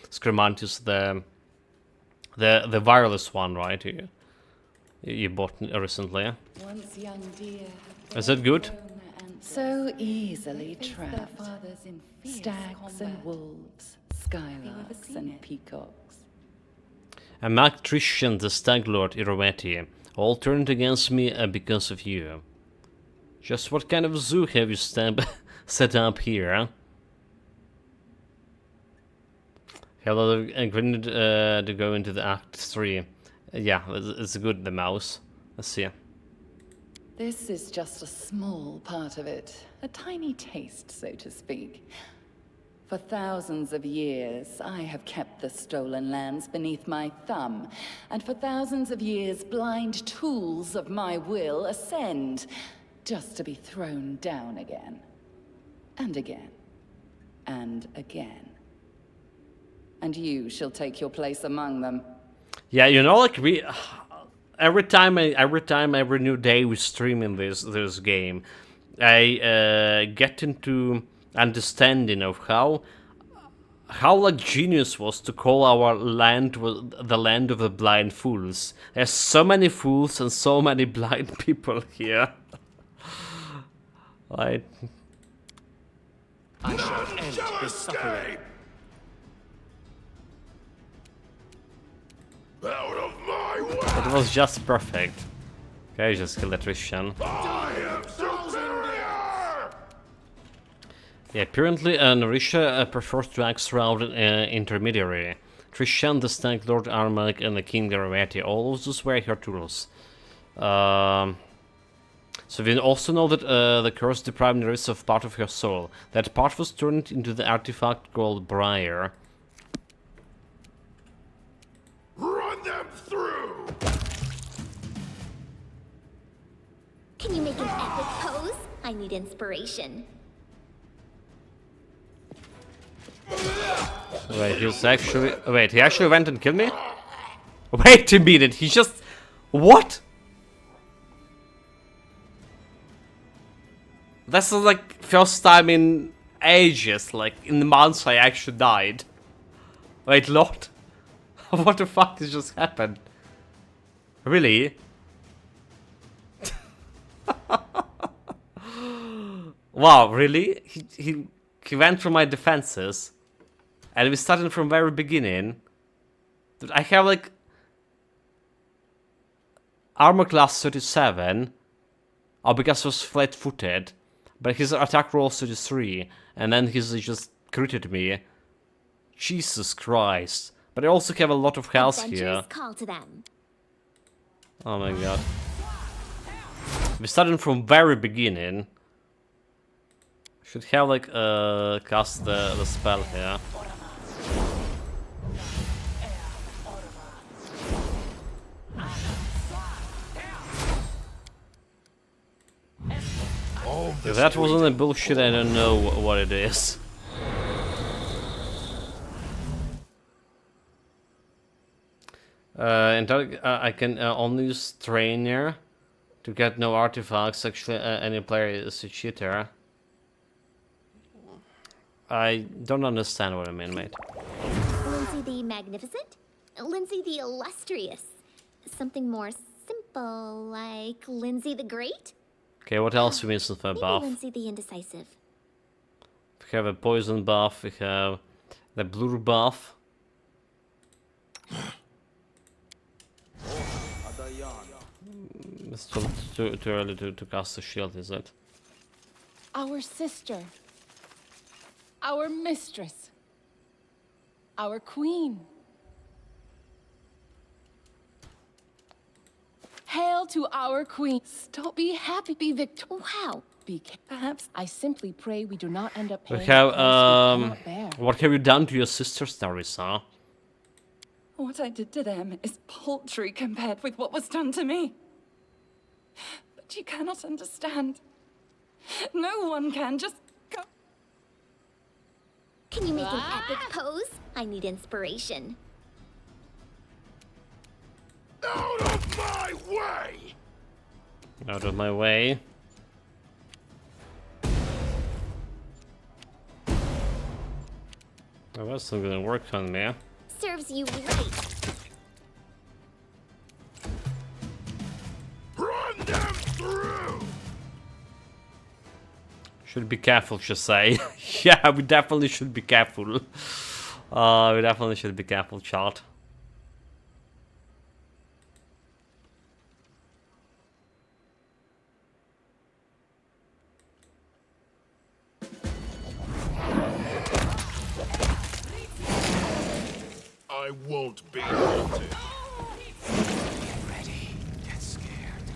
Scremantis, the wireless one, right? you bought recently. Once young deer. Is it good? So easily trapped. Stags and wolves, skylarks and peacocks. And Mark Trishan, the Stag Lord Iroveti, all turned against me because of you. Just what kind of zoo have you set up here? Huh? Hello, agreed to go into the Act 3. Yeah, it's good, the mouse. Let's see. This is just a small part of it. A tiny taste, so to speak. For thousands of years, I have kept the stolen lands beneath my thumb. And for thousands of years, blind tools of my will ascend, just to be thrown down again. And again. And again. And you shall take your place among them. Yeah, you know, like every new day we stream in this game, I get into understanding of how like genius was to call our land the land of the blind fools. There's so many fools and so many blind people here. Like, I shall end this suffering. Out of my way! it was just perfect. Okay, just kill the Trishan. I am superior! Yeah, apparently Narisha prefers to act throughout intermediary. Trishan, the Stag Lord Armak, and the King Garavati, all of those were her tools. So we also know that the curse deprived Nerissa of part of her soul. That part was turned into the artifact called Briar. Run them through! Can you make an epic pose? I need inspiration. Wait, he actually went and killed me? Wait a minute, he just... What? That's like first time in ages, like in months I actually died. Wait, Lord? What the fuck has just happened? Really? Wow, really? He went through my defenses. And we started from very beginning. Dude, I have like armor class 37. Oh, because I was flat-footed. But his attack roll 33. And then he's just critted me. Jesus Christ. But I also have a lot of health here. Call to them. Oh my god. We started from very beginning. Should have like cast the spell here. If that wasn't a bullshit, I don't know what it is. And I can only use trainer to get no artifacts. Actually, any player is a cheater. I don't understand what I mean, mate. Lindsay the Magnificent? Lindsay the Illustrious? Something more simple, like Lindsay the Great? Okay, what else we missing for a Maybe buff? Lindsay the Indecisive. We have a poison buff, we have the blue buff. It's too early to cast the shield, is it? Our sister. Our mistress. Our queen. Hail to our queen. Stop, be happy, be victorious. Wow. Perhaps I simply pray we do not end up paying We have, the price we cannot bear. what have you done to your sisters, Narissa? What I did to them is paltry compared with what was done to me. But you cannot understand. No one can. Just go. Can you make an epic pose? I need inspiration. Out of my way! Out of my way. Oh, that's not gonna work on me. Serves you right. Should be careful, should say. Yeah, we definitely should be careful. We definitely should be careful, child. I won't be haunted. Get ready. Get scared.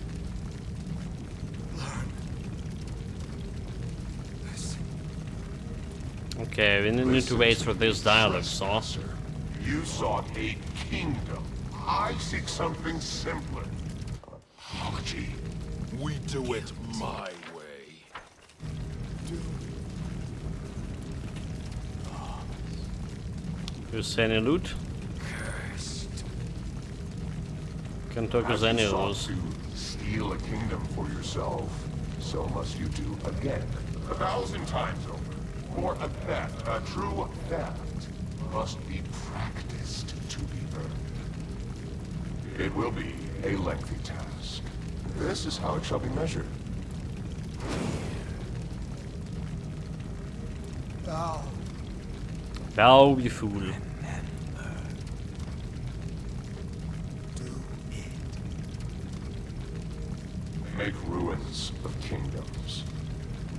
Learn. Listen. Okay, we need to wait for this dialogue, so. You sought a kingdom. I seek something simpler. Apology. We do it my way. You see any loot? Cursed. Can talk As as any you of sought those. to steal a kingdom for yourself, so must you do again. 1,000 times over. For a theft, a true theft, must be practiced to be earned. It will be a lengthy task. This is how it shall be measured. Bow. Bow, you fool. Remember. Do it. Make ruins of kingdoms.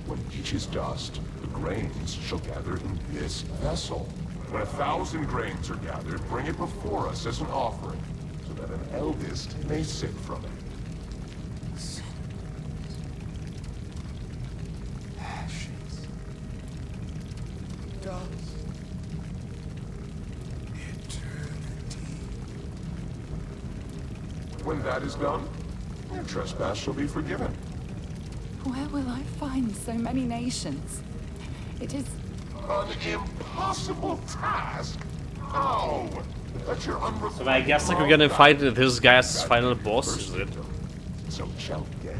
When each is dust, the grains shall gather in this vessel. When 1,000 grains are gathered, bring it before us as an offering, so that an eldest may sip from it. Ashes. Dust. Eternity. When that is done, your trespass shall be forgiven. Where will I find so many nations? It is... An impossible task? How? Let your unrequited So I guess like we're gonna fight this guy's final boss, is it? So it shall get.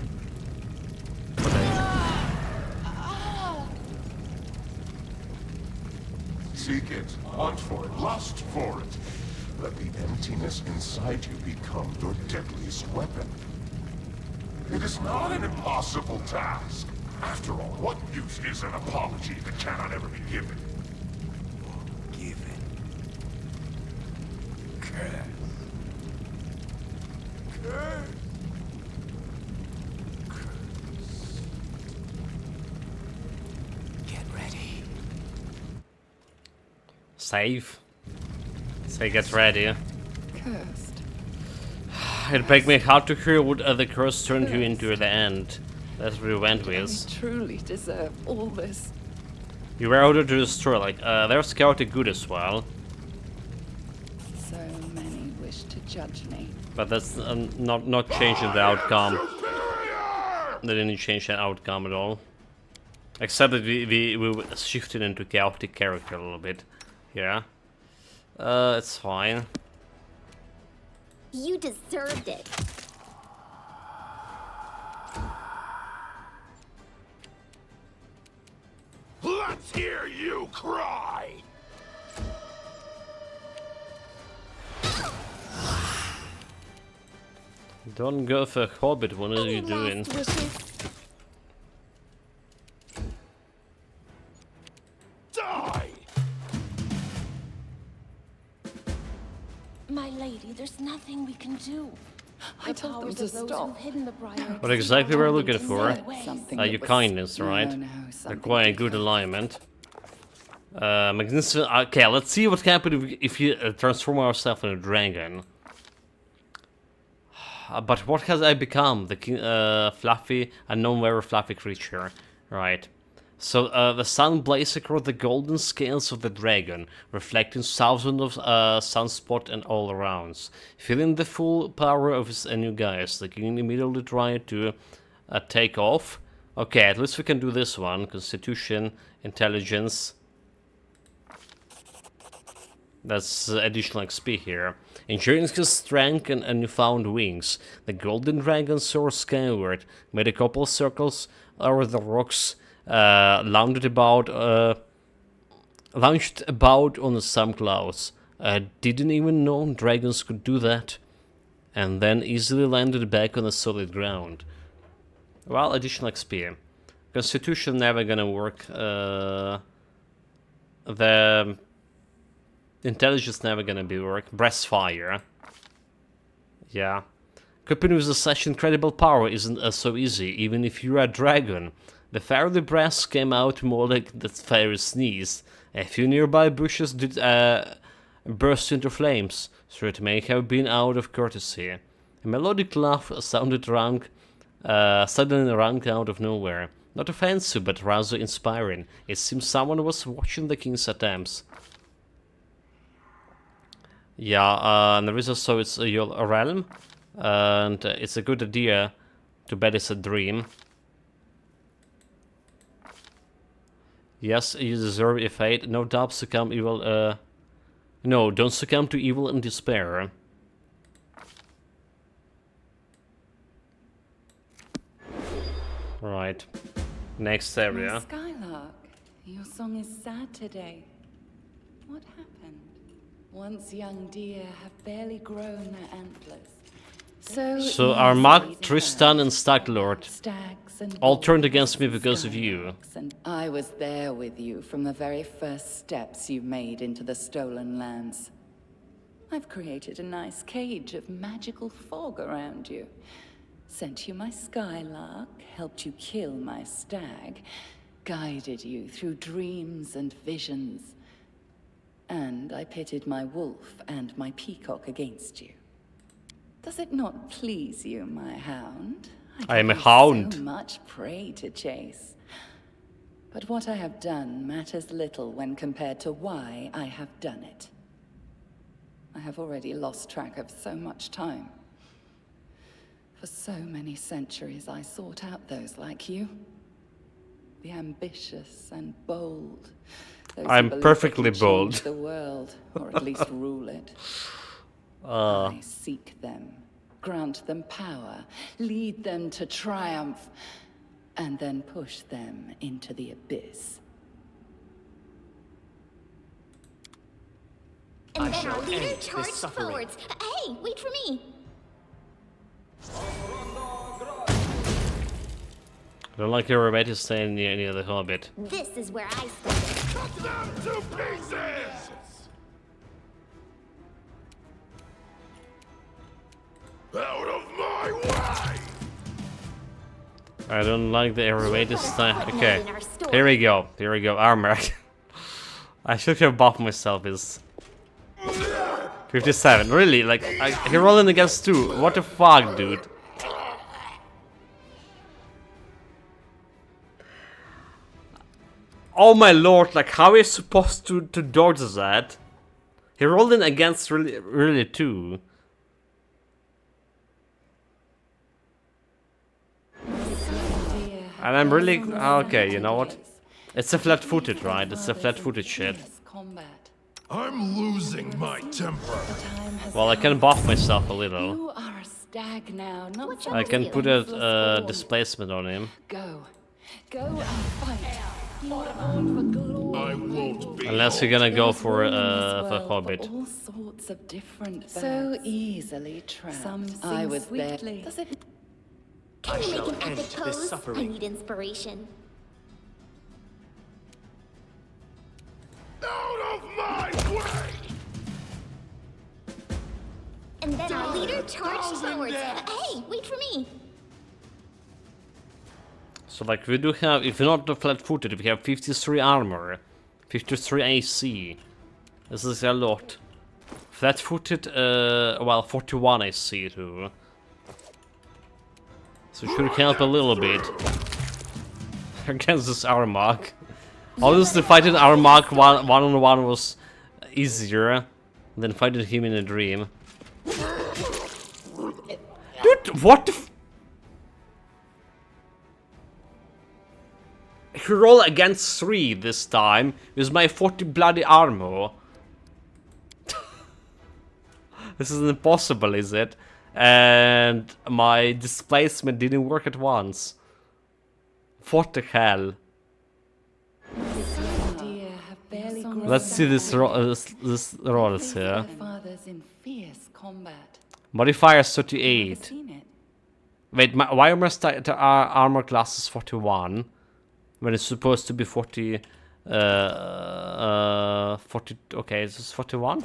Seek it, hunt for it, lust for it. Let the emptiness inside you become your deadliest weapon. It is not an impossible task. After all, what use is an apology that cannot ever be given? Given. Curse. Curse. Curse. Get ready. Save. Say get ready. cursed. It begged me how to hear what the curse turned you into at the end. That's what we went We with. truly deserve all this. You were ordered to destroy, like, there's chaotic good as well. So many wish to judge me. But that's not changing the outcome. They didn't change the outcome at all. Except that we shifted into chaotic character a little bit. Yeah. It's fine. You deserved it. Let's hear you cry! Don't go for a hobbit, what are you doing? Last wishes? Die! My lady, there's nothing we can do. I told them powers to of those stop. who've hidden the briar What exceed exactly our we're own looking in for? many ways. Something Your that was- kindness, right? No, They're something quite a good different. alignment. Magnificent. Okay, let's see what happens if you transform ourselves into a dragon. But what has I become? The fluffy, unknown, very fluffy creature, right? So the sun blazes across the golden scales of the dragon, reflecting thousands of sunspots and all arounds. Feeling the full power of his new guise, the king immediately tried to take off. Okay, at least we can do this one. Constitution, intelligence. That's additional XP here. Enjoying his strength and newfound wings, the golden dragon soared skyward, made a couple circles over the rocks, launched about on the sun clouds. Didn't even know dragons could do that, and then easily landed back on the solid ground. Well, additional XP. Constitution never gonna work. The intelligence never gonna be work. Breastfire. Yeah. Coping with such incredible power isn't so easy, even if you're a dragon. The fairy breath came out more like the fairy sneeze. A few nearby bushes did burst into flames, so it may have been out of courtesy. A melodic laugh sounded suddenly rang out of nowhere. Not offensive, but rather inspiring. It seems someone was watching the king's attempts. Yeah, Nerissa, so it's your realm, and it's a good idea to bet it's a dream. Yes, you deserve a fate. No doubt succumb evil, no, don't succumb to evil and despair. Right. Next area. Skylark, your song is sad today. What happened? Once young deer have barely grown their antlers. So Armagh, Tristan, and Staglord Stags and all turned against me because of you. And I was there with you from the very first steps you made into the stolen lands. I've created a nice cage of magical fog around you. Sent you my skylark, helped you kill my stag, guided you through dreams and visions. And I pitted my wolf and my peacock against you. Does it not please you, my hound? I am a give you hound. So much prey to chase. But what I have done matters little when compared to why I have done it. I have already lost track of so much time. For so many centuries I sought out those like you. The ambitious and bold. Those who I'm believe they perfectly can bold. change the world, or at least rule it. I seek them, grant them power, lead them to triumph, and then push them into the abyss. And then our leader charged forwards. Hey, wait for me. I don't like your roommate is staying near the hobbit. This is where I started. Cut them to pieces! Out of my way! I don't like the roommate is staying. Okay, here we go. Here we go. Armor. I should have buffed myself. Is 57. Really? Like he rolling against 2. What the fuck, dude? Oh my lord, like how are you supposed to dodge that? He rolled in against really 2. And I'm really okay, you know what? It's a flat-footed, right? It's a flat-footed shit. I'm losing my temper. Well, I can buff myself a little. You are a stag now, not I can put a displacement on him. Go and fight. You are born for glory. I won't be. Unless you're gonna go for Hobbit. All sorts of different so easily trapped. Some I was there. sweetly. Does it? Can you make an end epic this pose? I suffering. need inspiration. Out of my way! And then our leader charged forwards. Hey, wait for me. So like we do have, if you're not flat-footed, we have 53 armor, 53 AC. This is a lot. Flat-footed, well, 41 AC too. So it should help a little bit against this Armagh. Obviously, fighting Armagh one-on-one was easier than fighting him in a dream. Dude, what the f— He rolled against 3 this time with my 40 bloody armor. This is impossible, is it? And my displacement didn't work at once. What the hell? Let's see this rolls here. Fathers in fierce combat. Modifier 38. Seen it? Wait, why are my armor class is 41? When it's supposed to be 40... 40... Okay, is this 41?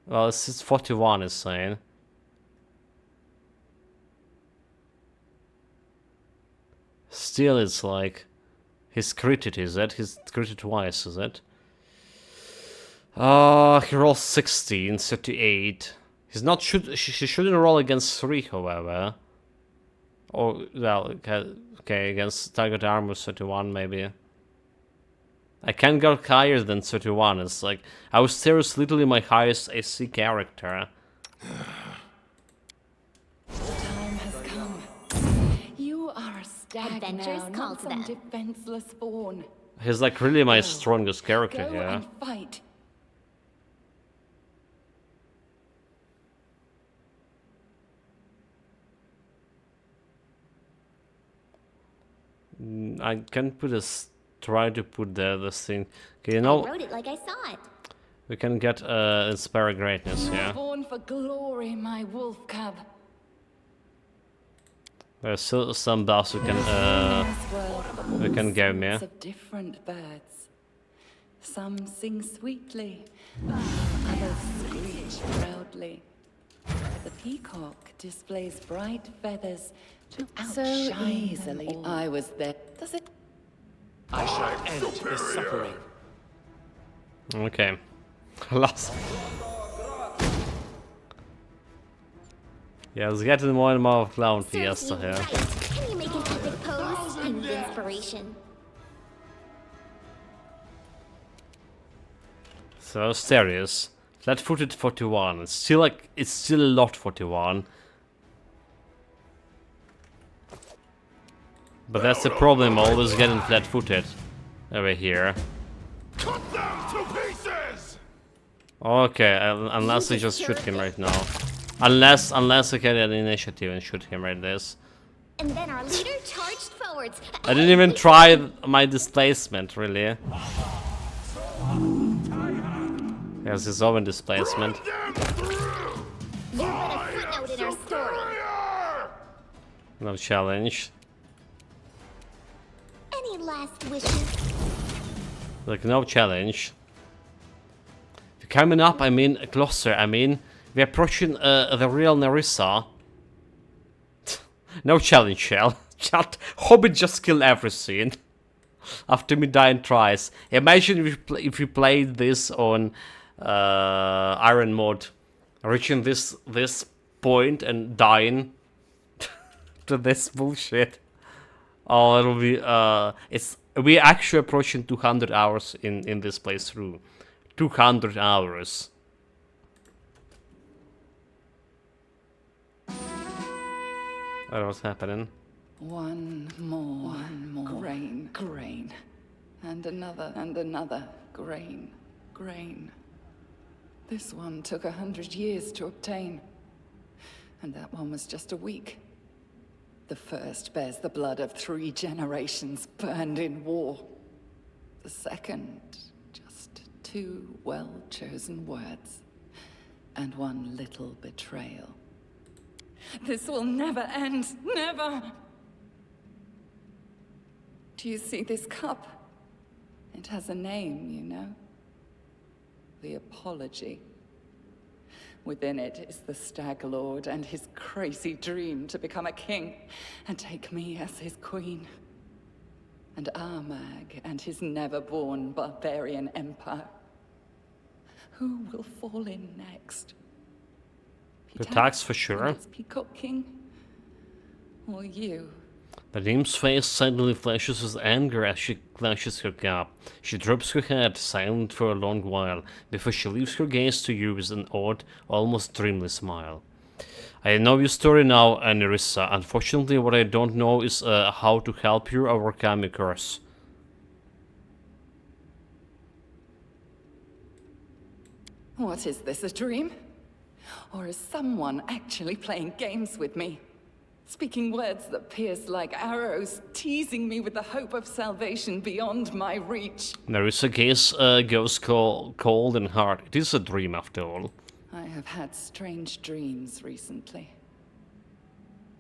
Well, it's 41 is saying. Still, it's like... He's critted, is it? He's critted twice, is it? He rolls 16, 38. He's not she shouldn't roll against 3, however. Or, well, okay, against target armor 31, maybe. I can't go higher than 31. It's like, Austeros literally my highest AC character. Time has come. You are a stag Adventurous now, call not to some that. defenseless fawn. He's like really my strongest character Go here. and fight. I can put this, try to put this thing. Okay, you know, I wrote it like I saw it. we can get Inspire Greatness here. Born for glory, my wolf cub. There's still some buffs we can give me. Of different birds. Some sing sweetly, others screech proudly. The peacock displays bright feathers to outshine easily. Them all. I was there. Does it? I shall end this suffering. Okay. Last. Yeah, it's getting more and more of Clown Serves Fiesta you here. right. Can you make an epic pose? I need inspiration. So Asterius, flat-footed 41. It's still like a lot 41. But that's the problem, always getting flat-footed over here. Cut them to pieces! Okay, unless I just shoot him right now. Unless I get an initiative and shoot him right this. And then our leader charged forwards. I didn't even try my displacement, really. There's his own displacement. You're but a footnote in our story. No challenge. Any last wishes? Like, no challenge. Coming up, I mean, closer, I mean, we're approaching the real Nerissa. No challenge, Shell. Hobbit just kill everything. After me dying twice. Imagine if you played this on Iron mode. Reaching this point and dying to this bullshit. Oh, it'll be, we're actually approaching 200 hours in this playthrough. 200 hours. What's happening? One more grain. And another grain. This one took 100 years to obtain. And that one was just a week. The first bears the blood of 3 generations burned in war. The second, just 2 well-chosen words. And 1 little betrayal. This will never end, never! Do you see this cup? It has a name, you know. The Apology. Within it is the Stag Lord and his crazy dream to become a king and take me as his queen. And Armag and his never-born barbarian empire. Who will fall in next? The tax for sure. And his Peacock King? Or you? The nymph's face suddenly flashes with anger as she clenches her cup. She drops her head, silent for a long while, before she lifts her gaze to you with an odd, almost dreamless smile. I know your story now, Nerissa. Unfortunately, what I don't know is how to help you overcome your curse. What is this, a dream? Or is someone actually playing games with me? Speaking words that pierce like arrows, teasing me with the hope of salvation beyond my reach. Nerissa gaze goes cold and hard. It is a dream after all. I have had strange dreams recently.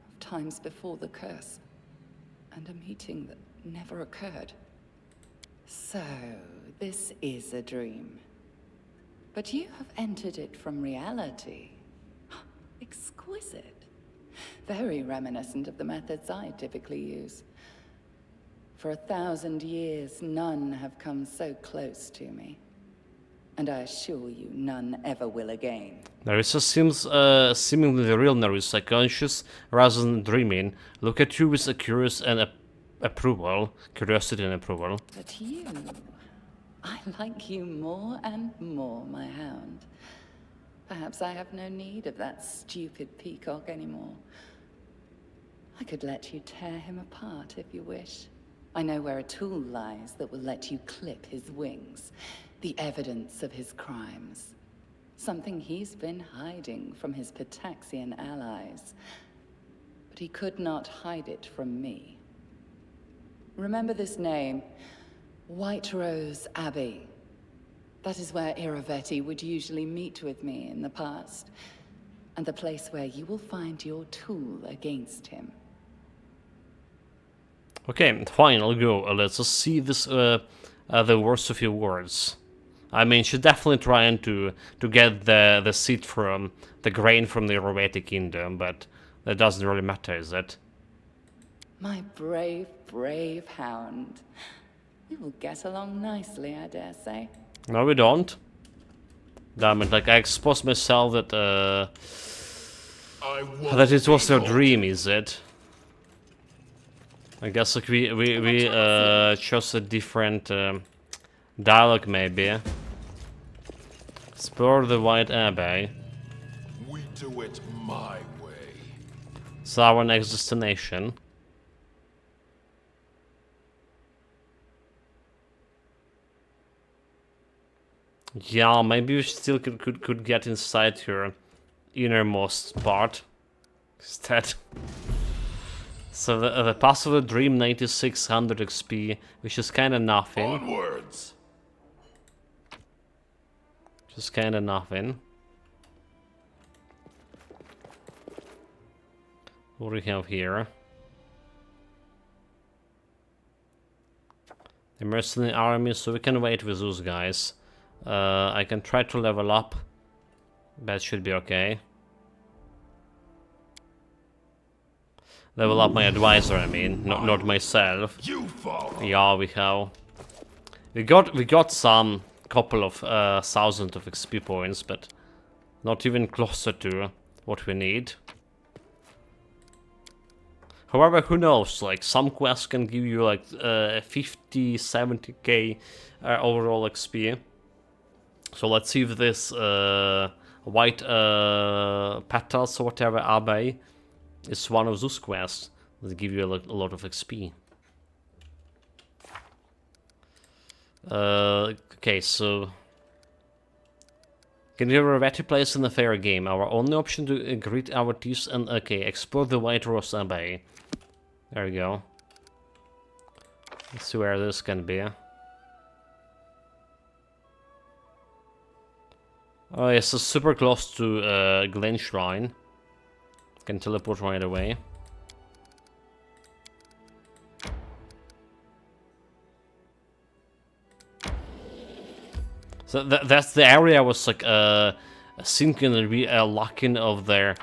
Of times before the curse. and a meeting that never occurred. So, this is a dream. But you have entered it from reality. Exquisite. Very reminiscent of the methods I typically use. For 1,000 years, none have come so close to me. And I assure you, none ever will again. Narissa seems seemingly the real Narissa, conscious rather than dreaming. Look at you with a curious and curiosity and approval. But you, I like you more and more, my hound. Perhaps I have no need of that stupid peacock anymore. I could let you tear him apart if you wish. I know where a tool lies that will let you clip his wings. The evidence of his crimes. Something he's been hiding from his Pitaxian allies. But he could not hide it from me. Remember this name, White Rose Abbey. That is where Iravetti would usually meet with me in the past. And the place where you will find your tool against him. Okay, fine, I'll go. Let's just see this, the worst of your words. I mean, she's definitely trying to get the seed from, the grain from the Iravetti kingdom, but that doesn't really matter, is it? My brave, brave hound. We will get along nicely, I dare say. No, we don't. Damn it, like, I exposed myself that, that it was a dream, is it? I guess, like, we chose a different, dialogue, maybe. Explore the White Abbey. We do it my way. It's our next destination. Yeah, maybe we still could get inside her innermost part instead. So the pass of the dream 9600 XP, which is kind of nothing. Onwards. Just kind of nothing. What do we have here? The mercenary army, so we can wait with those guys. I can try to level up. That should be okay. Level up my advisor, I mean, not myself. You follow. Yeah, we have. We got some couple of thousand of XP points, but not even closer to what we need. However, who knows? Like, some quests can give you like 50, 70k overall XP. So let's see if this white petals or whatever abbey is one of those quests that give you a lot of XP. Okay, so can we have a Iravetti place in the fair game? Our only option to grit our teeth and explore the White Rose Abbey. There we go. Let's see where this can be. Oh, yes, it's super close to Glen Shrine. Can teleport right away. So that's the area I was like thinking that we are lacking of their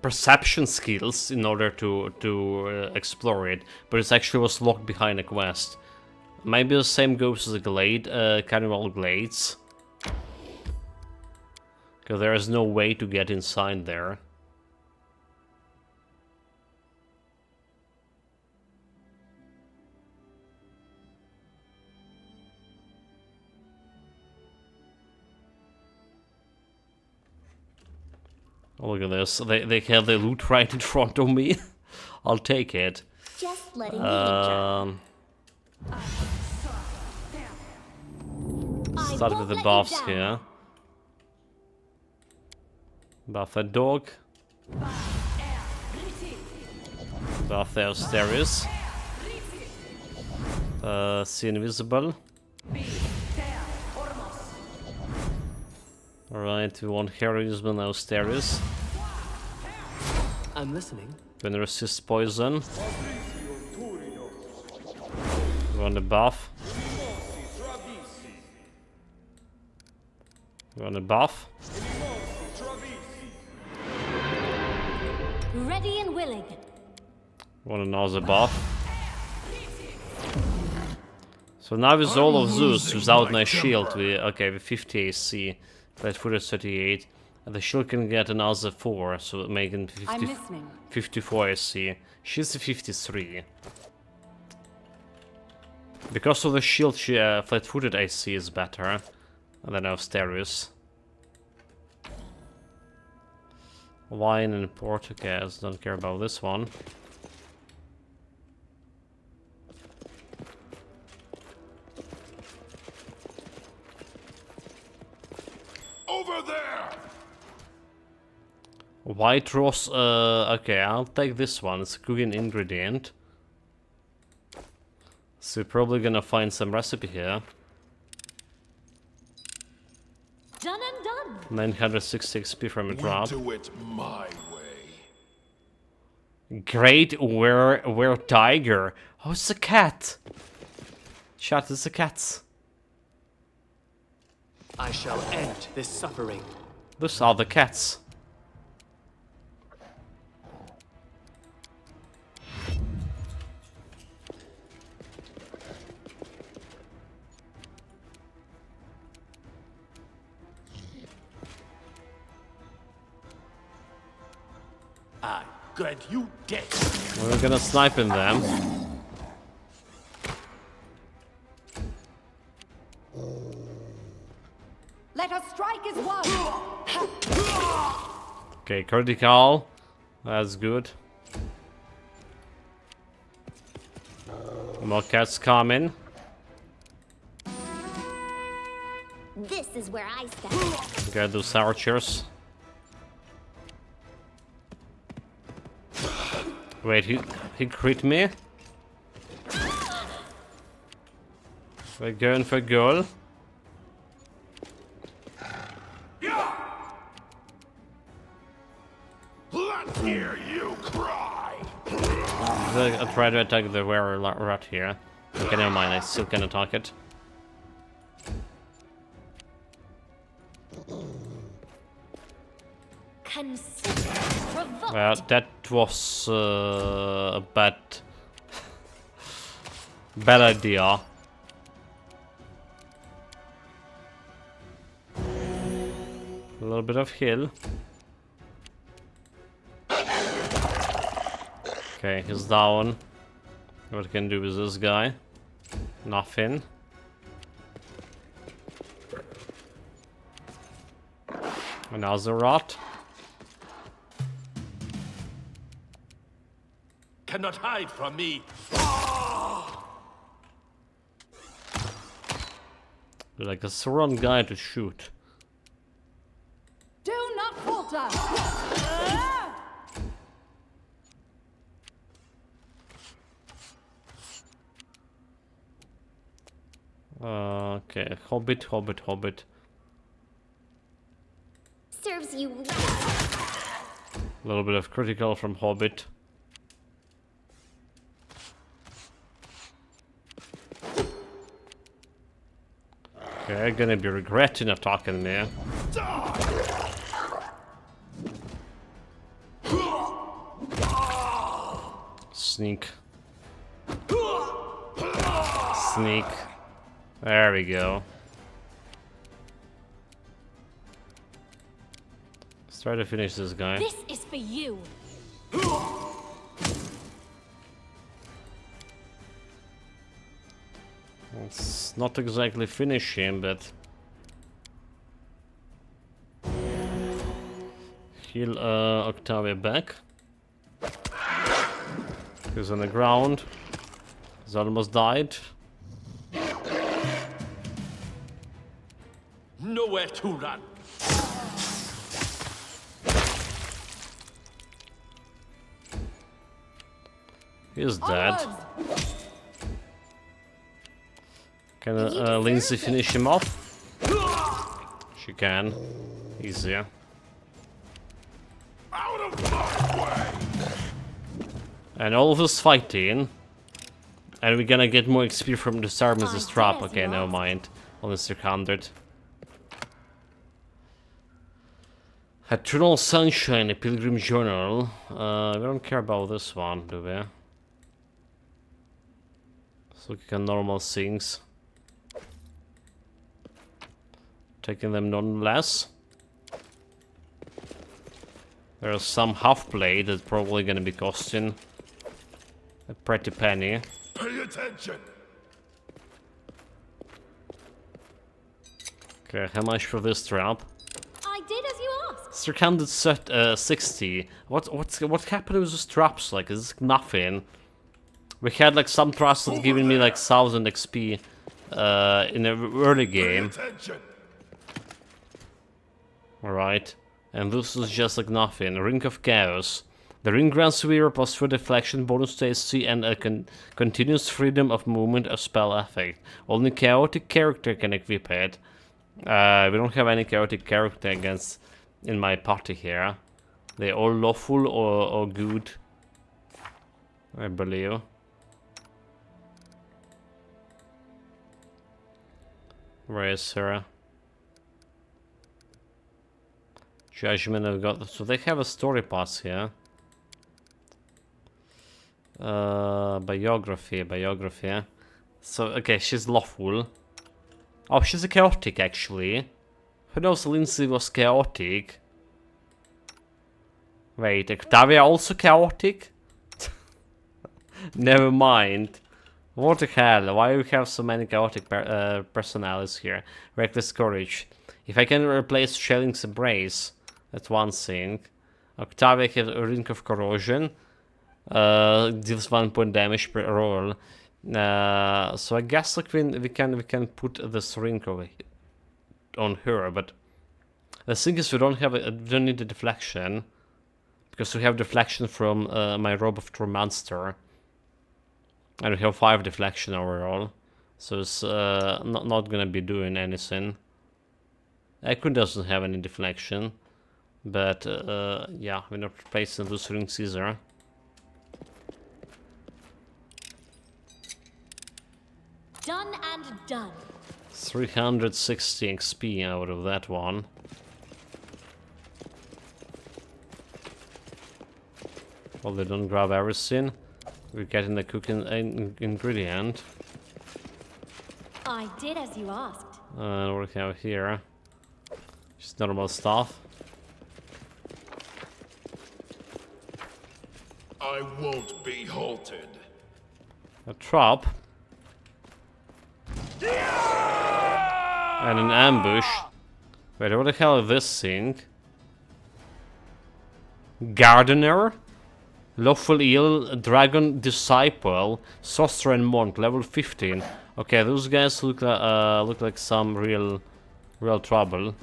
perception skills in order to explore it, but it actually was locked behind a quest. Maybe the same goes as the Glade, Carnival Glades. Because there is no way to get inside there. Oh, look at this. They have the loot right in front of me. I'll take it. Just letting me injure. Start with the buffs here. Buff a dog. Buff the Asterius. See invisible. Alright, we want heroism and Asterius. I'm listening. Can resist poison. Go on the buff. Go on the buff. Ready and willing. Go on another buff. So now with all of Zeus without my shield, we with 50 AC, flat-footed 38, and the shield can get another 4, so making 54 AC. She's a 53. Because of the shield, she flat-footed AC is better than Asterius. Wine and Portuguese, don't care about this one. Over there! White Rose, okay, I'll take this one. It's a cooking ingredient. So we're probably gonna find some recipe here. Done and done. 960 XP from a drop. We do it my way. Great were tiger. Oh, it's a cat. Chat, it's a cat. I shall end this suffering. Those are the cats. I grant you death. We're gonna snipe in them. Let us strike as one. Okay, critical. That's good. More cats coming. This is where I stand. Gotta do archers. Wait, he crit me? We're going for goal. Let's hear you cry! I'll try to attack the rat here. Okay, never mind, I still can attack it. Well, that was a bad idea. A little bit of heal. Okay, he's down. What can do with this guy? Nothing. Another rot. Cannot hide from me. Like a wrong guy to shoot. Do not falter. Okay, Hobbit. Serves you right. A little bit of critical from Hobbit. Okay, I'm gonna be regretting attacking me. Sneak. Sneak. There we go. Let's try to finish this guy. This is for you. It's not exactly finish him, but heal Octavia back. He's on the ground. He's almost died. Nowhere to run. He's dead. Onwards. Can Lindsay finish him off? She can. Easier. Out of my way! And all of us fighting. And we're gonna get more XP from disarming this trap. Okay, never mind. Only 600. Eternal Sunshine, a Pilgrim Journal. We don't care about this one, do we? So we can normal things. Taking them nonetheless. There's some half plate that's probably gonna be costing a pretty penny. Pay attention. Okay, how much for this trap? I did as you asked. 360. What happened with those traps? Like, is nothing? We had like some traps that giving me like 1000 XP in the early game. Alright. And this is just like nothing. Ring of Chaos. The ring grants wearer plus 3 deflection, bonus to AC, and a continuous freedom of movement of spell effect. Only chaotic character can equip it. We don't have any chaotic character against in my party here. They're all lawful or good, I believe. Where is her? Judgment I've got. So they have a story pass here. Biography. So, okay, she's lawful. Oh, she's a chaotic, actually. Who knows Lindsay was chaotic? Wait, Octavia also chaotic? Never mind. What the hell? Why do we have so many chaotic personalities here? Reckless Courage. If I can replace Shelling's Embrace, that's one thing. Octavia has a Ring of Corrosion. Deals 1 point damage per roll. So I guess like we can put this ring over on her, but the thing is we don't need the deflection because we have deflection from my Robe of True Monster, and we have 5 deflection overall, so it's not gonna be doing anything. Ekun doesn't have any deflection, but yeah, we're not replacing this ring Caesar. Done and done. 360 XP out of that one. Well, they don't grab everything. We're getting the cooking ingredient. I did as you asked. And what do we have here? Just normal stuff. I won't be halted. A trap. And an ambush. Wait, what the hell is this thing? Gardener? Lawful Eel, Dragon Disciple, Sorcerer and Monk, level 15. Okay, those guys look like some real trouble.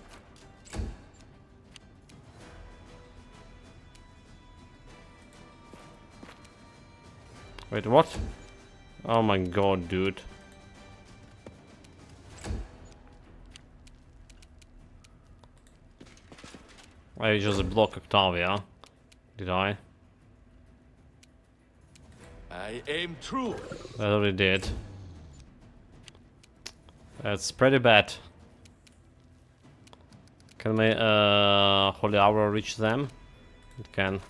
Wait, what? Oh my god, dude. I just blocked Octavia. Did I? I aim true. I already did. That's pretty bad. Can my Holy Hour reach them? It can.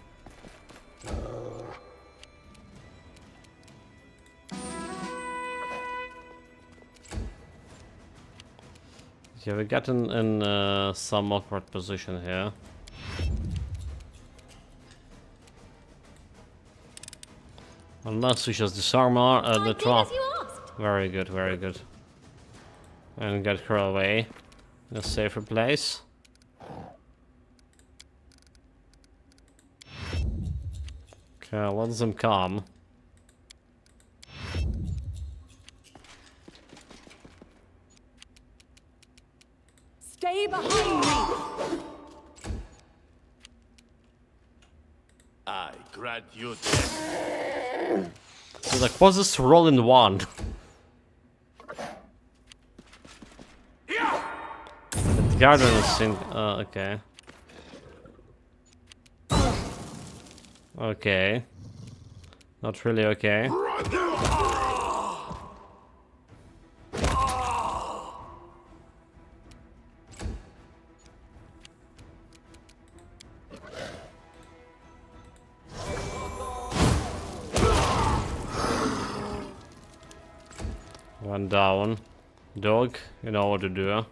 Yeah, we got in some awkward position here. Unless we just disarm the trap. Very good, very good. And get her away in a safer place. Okay, let them come. Stay behind me. I grant you death. So like, what's this roll in one? The garden is in. Okay. Okay. Not really okay. One down. Dog, you know what to do.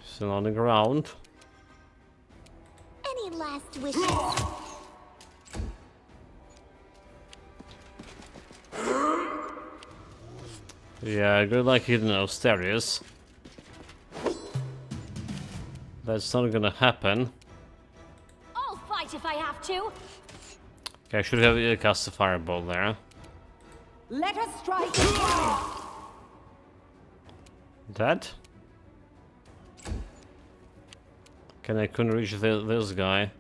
Still on the ground. Any last wishes? Yeah, good luck hitting those stairs. That's not gonna happen. I'll fight if I have to. Okay, I should have cast a fireball there. Let us strike. Dead? Can I couldn't reach this guy?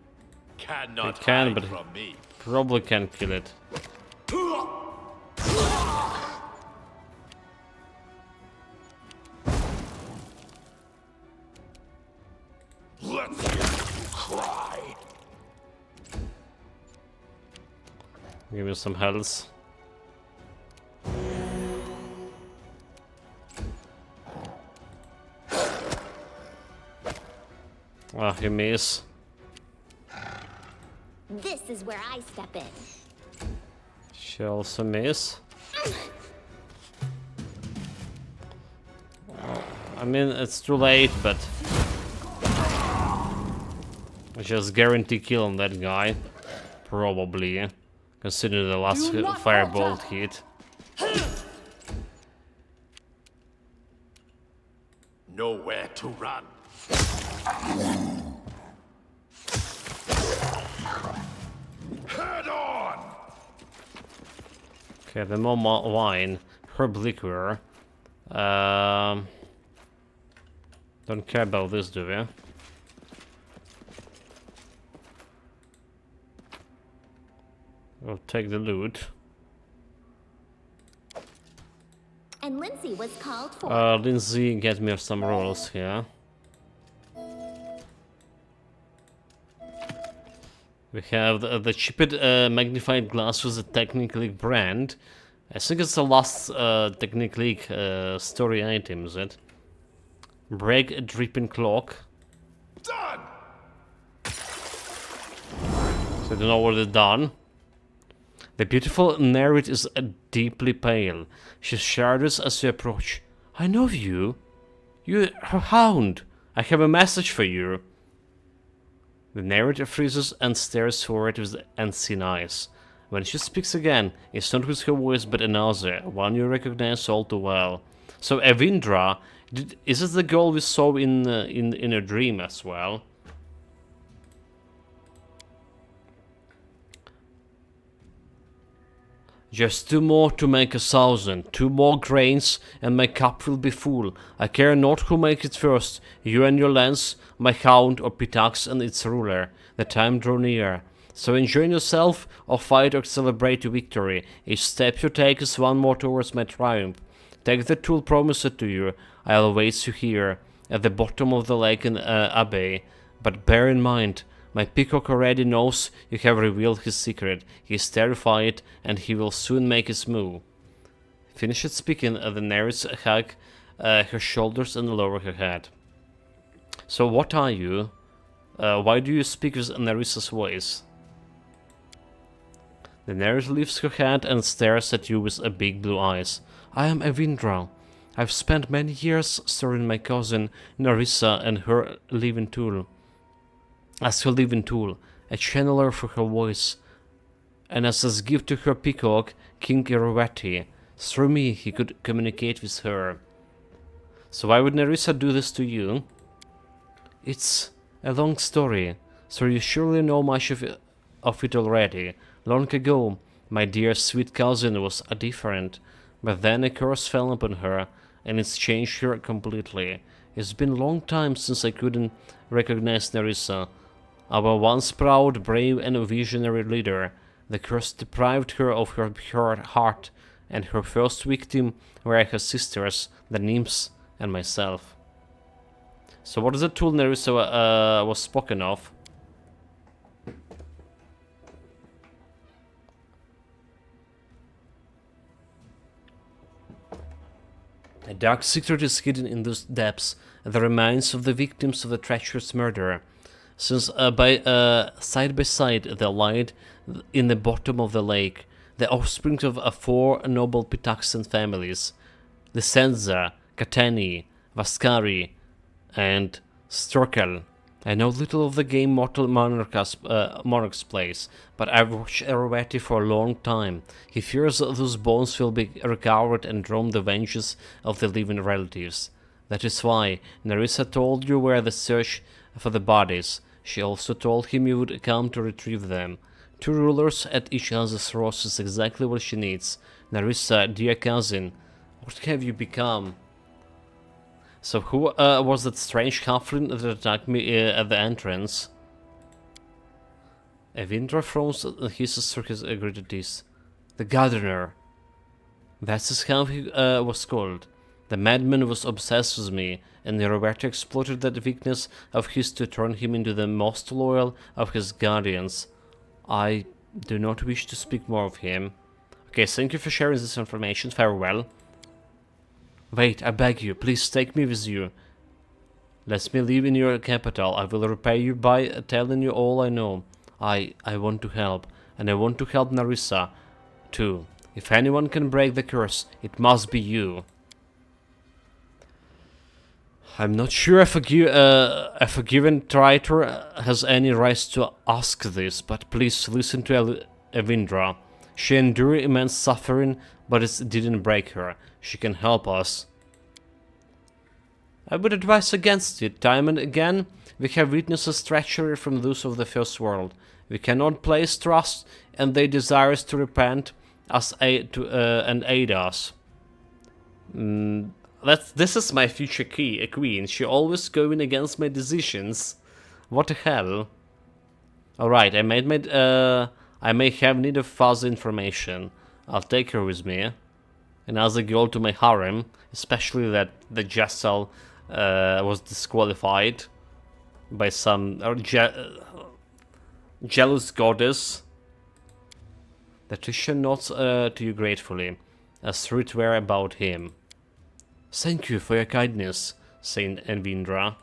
Cannot He can, hide but from me. probably can't kill it. Let's hear you cry. Give me some health. Ah, he miss. This is where I step in. She also miss. I mean, it's too late, but I just guarantee kill on that guy. Probably. Consider the last firebolt hit. Nowhere to run. Head on! Okay, the more wine. Herb liquor. Don't care about this, do we? We'll take the loot. And Lindsay was called for. Lindsay, get me some rolls here. We have the cheapest magnified glass with a Technical brand. I think it's the last Technical story item, is it? Break a dripping clock. Done! So I don't know what it's done. The beautiful Nerit is deeply pale. She shudders as you approach. I know you. You're her hound. I have a message for you. The narrator freezes and stares forward with unseen eyes. When she speaks again, it's not with her voice but another, one you recognize all too well. So Evindra, is it the girl we saw in a dream as well? Just 2 more to make 1,000, 2 more grains, and my cup will be full. I care not who makes it first, you and your lance, my hound, or Pitax and its ruler. The time draw near. So enjoy yourself, or fight or celebrate your victory. Each step you take is one more towards my triumph. Take the tool promised to you, I'll await you here, at the bottom of the lake in Abbey. But bear in mind, my peacock already knows you have revealed his secret. He is terrified, and he will soon make his move. Finished speaking, the narrates hug her shoulders and lower her head. So what are you? Why do you speak with Nerissa's voice? The narrator lifts her head and stares at you with big blue eyes. I am Evindra. I've spent many years serving my cousin Nerissa and her living tool. As her living tool, a channeler for her voice, and as a gift to her peacock, King Irwati. Through me, he could communicate with her. So why would Nerissa do this to you? It's a long story, so you surely know much of it already. Long ago, my dear sweet cousin was different, but then a curse fell upon her, and it's changed her completely. It's been a long time since I couldn't recognize Nerissa, our once proud, brave, and visionary leader. The curse deprived her of her pure heart, and her first victim were her sisters, the nymphs, and myself. So what is the tool Nerissa was spoken of? dark secret is hidden in those depths, the remains of the victims of the treacherous murder. Since side by side they lied in the bottom of the lake, the offspring of 4 noble Pitaxian families, Licenza, Cateni, Vascari, and Storkel. I know little of the game Mortal Monarchs plays, but I've watched Erovati for a long time. He fears those bones will be recovered and drawn the vengeance of the living relatives. That is why Nerissa told you where the search for the bodies. She also told him you would come to retrieve them. 2 rulers at each other's throats is exactly what she needs. Nerissa, dear cousin, what have you become? So who was that strange halfling that attacked me at the entrance? Evindra frowns and hisses through his gritted teeth. The gardener. That's how he was called. The madman was obsessed with me, and Roberto exploited that weakness of his to turn him into the most loyal of his guardians. I do not wish to speak more of him. Okay, thank you for sharing this information. Farewell. Wait, I beg you, please take me with you. Let me live in your capital. I will repay you by telling you all I know. I want to help, and I want to help Nerissa, too. If anyone can break the curse, it must be you. I'm not sure if a forgiven traitor has any right to ask this, but please listen to Evindra. She endured immense suffering, but it didn't break her. She can help us. I would advise against it. Time and again, we have witnessed treachery from those of the First World. We cannot place trust, and they desire us to repent and aid us. This is my future queen. She always going against my decisions. What the hell? Alright, I may have need of further information. I'll take her with me. And as a girl to my harem, especially that the Jessel was disqualified by some jealous goddess. Laetitia nods to you gratefully, as through it were about him. Thank you for your kindness, Saint Evindra.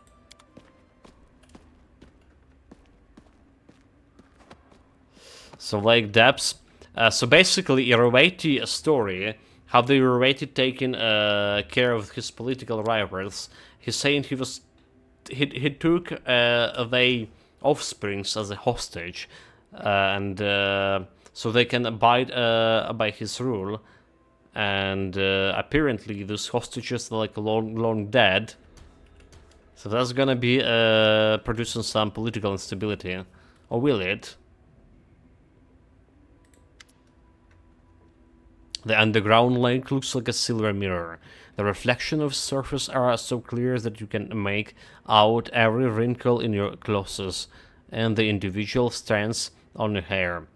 So Lake Depths. So basically, Iroati story, how the Iroati taking care of his political rivals. He's saying he took their offsprings as a hostage, and so they can abide by his rule. And apparently those hostages are like long dead. So that's gonna be producing some political instability. Or will it? The underground lake looks like a silver mirror. The reflection of surface are so clear that you can make out every wrinkle in your clothes and the individual strands on your hair.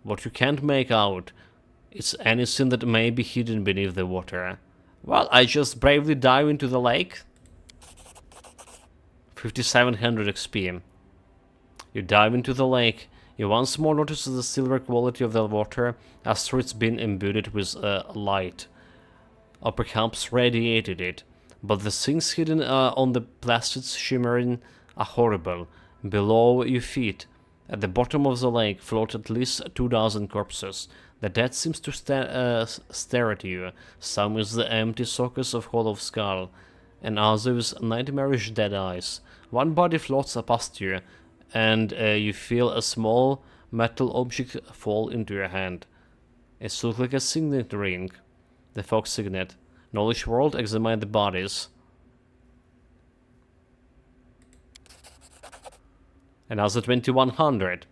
What you can't make out is anything that may be hidden beneath the water. Well, I just bravely dive into the lake. 5700 XP. You dive into the lake. You once more notice the silver quality of the water as though it's been imbued with light, or perhaps radiated it. But the things hidden on the placid shimmering are horrible. Below your feet, at the bottom of the lake, float at least 2,000 corpses. The dead seems to stare at you, some with the empty sockets of hollow skull, and others with nightmarish dead eyes. One body floats past you, and you feel a small metal object fall into your hand. It looks like a signet ring. The Fox signet. Knowledge World, examine the bodies. Another 2100.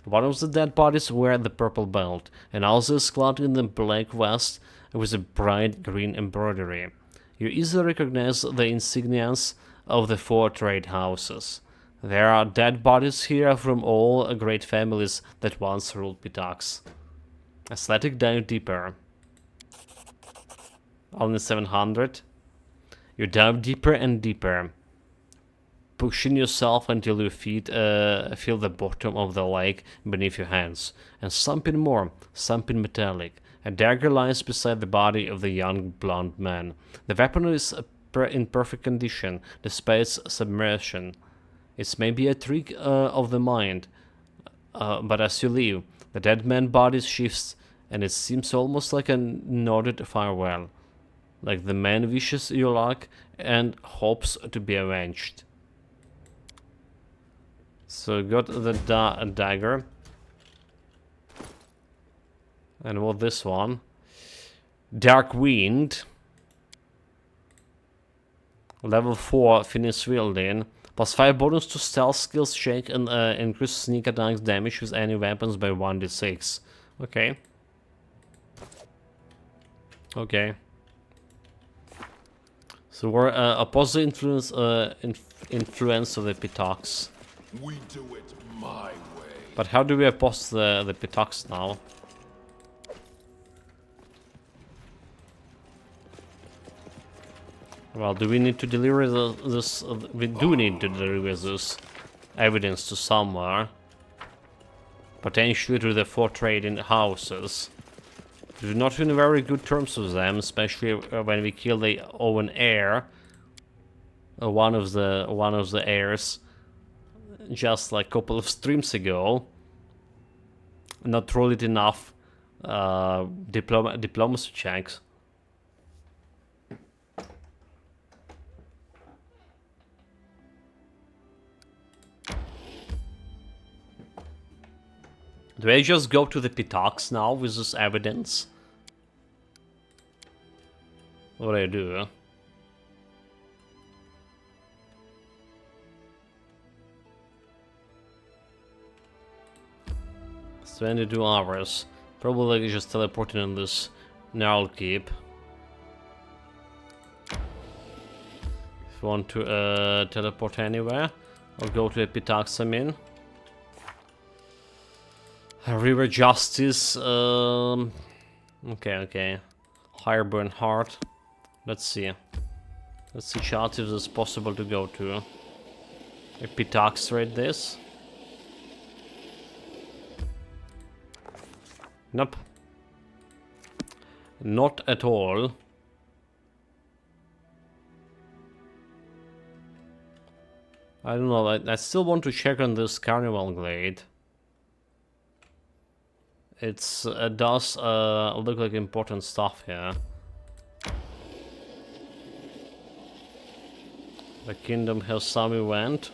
One of the dead bodies wear the purple belt, and also is clad in the black vest with a bright green embroidery. You easily recognize the insignias of the 4 trade houses. There are dead bodies here from all great families that once ruled Pitax. Athletic dive deeper. Only 700. You dive deeper and deeper, pushing yourself until your feet feel the bottom of the lake beneath your hands, and something more, something metallic, A dagger lies beside the body of the young blonde man. The weapon is in perfect condition, despite its submersion. It's maybe a trick of the mind, but as you leave, the dead man's body shifts, and it seems almost like a nodded farewell. Like the man wishes you luck and hopes to be avenged. So got the dagger. And what this one? Dark Wind. Level 4 finish wielding. Plus 5 bonus to stealth skills check and increase sneak attack damage with any weapons by 1d6. Okay. Okay. So we're oppose the influence of the Pitox. We do it my way. But how do we oppose the Pitox now? Well, do we need to deliver this? We do need to deliver this evidence to somewhere. Potentially to the 4 trading houses. We're not in very good terms with them, especially when we kill the own heir. One of the heirs. Just like a couple of streams ago. Not rolled enough diplomacy checks. Do I just go to the Pitox now with this evidence? What do I do? It's 22 hours. Probably just teleporting in this Gnarl Keep. If you want to teleport anywhere, or go to a Pitox, I mean. River Justice, okay. Hireburn Heart. Let's see. Let's see chat if it's possible to go to. A Pitox right this. Nope. Not at all. I don't know, I still want to check on this Carnival Glade. It does look like important stuff here. The kingdom has some event.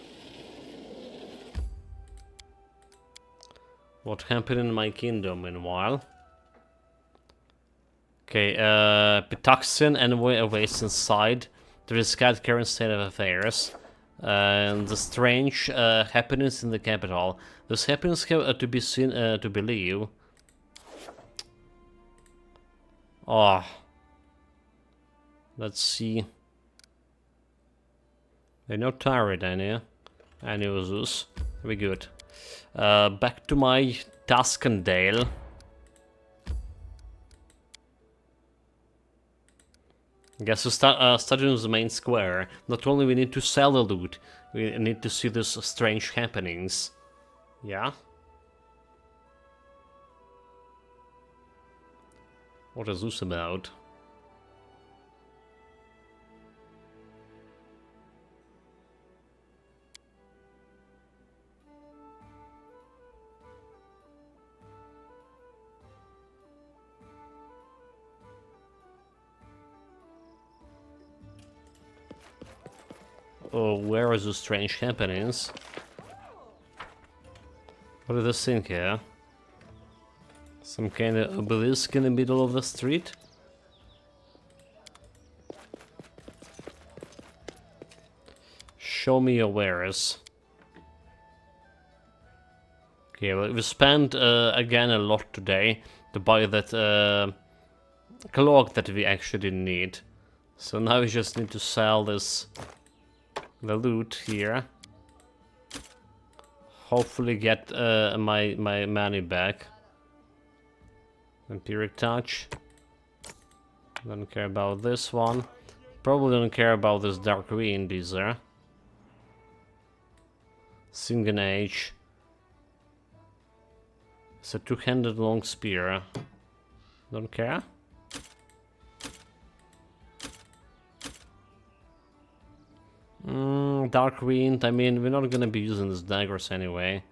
What happened in my kingdom meanwhile? Okay, Pitaxian envoy awaits inside. There is scat current state of affairs. And the strange happenings in the capital. Those happenings have to be seen to believe. Oh. Let's see. They're not tired, any of those. Very good. Back to my Taskendale. Guess we start in the main square. Not only we need to sell the loot, we need to see these strange happenings. Yeah? What is this about? Oh, where are the strange happenings? What is this thing here? Some kind of obelisk in the middle of the street? Show me your wares. Okay, well, we spent again a lot today to buy that cloak that we actually didn't need. So now we just need to sell the loot here. Hopefully get my money back. Empiric Touch. Don't care about this one. Probably don't care about this Dark Wind either. Singen Age. It's a two-handed long spear. Don't care. Dark Wind, I mean, we're not gonna be using these daggers anyway.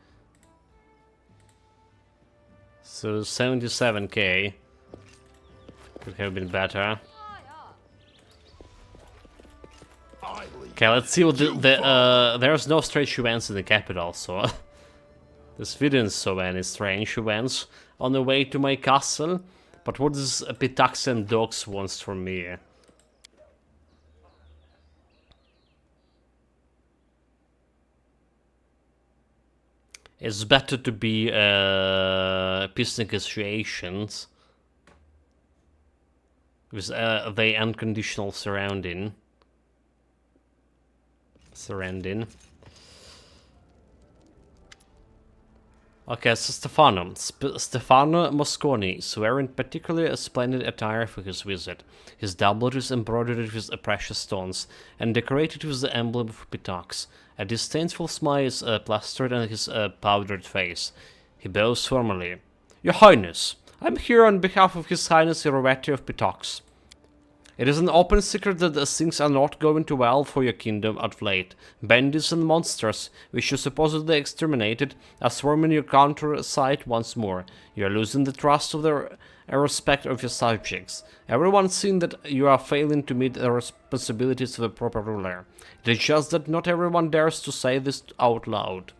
So 77k. Could have been better. Okay, let's see what there's no strange events in the capital, so this video didn't so many strange events on the way to my castle. But what does Pitaxian Dogs wants from me? It's better to be peace negotiations with the unconditional surrounding. Okay, so Stefano Mosconi is wearing particularly a splendid attire for his visit. His doublet is embroidered with precious stones and decorated with the emblem of Pitax. A disdainful smile is plastered on his powdered face. He bows formally. Your Highness, I'm here on behalf of His Highness Irovetti of Pitax. It is an open secret that things are not going too well for your kingdom of late. Bandits and monsters, which you supposedly exterminated, are swarming your countryside once more. You are losing the trust of the respect of your subjects. Everyone's seen that you are failing to meet the responsibilities of a proper ruler. It is just that not everyone dares to say this out loud.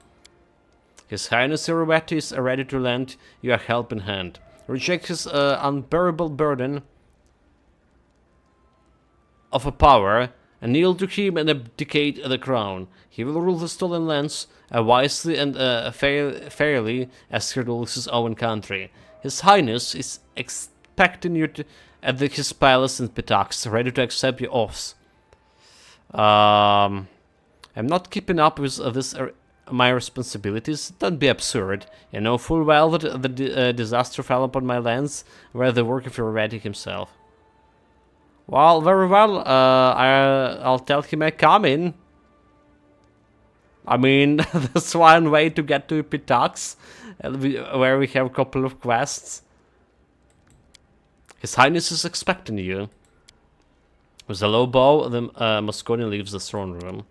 His Highness Irovetti is ready to lend you a helping hand. Reject his unbearable burden of a power, and kneel to him and abdicate the crown. He will rule the stolen lands wisely and fairly as he rules his own country. His Highness is expecting you at his palace in Pitax, ready to accept your oaths. I'm not keeping up with my responsibilities. Don't be absurd. You know full well that the disaster fell upon my lands were the work of Irovetti himself. Well, very well. I'll tell him I come in. I mean, that's one way to get to Pitax, where we have a couple of quests. His Highness is expecting you. With a low bow, the Mosconi leaves the throne room.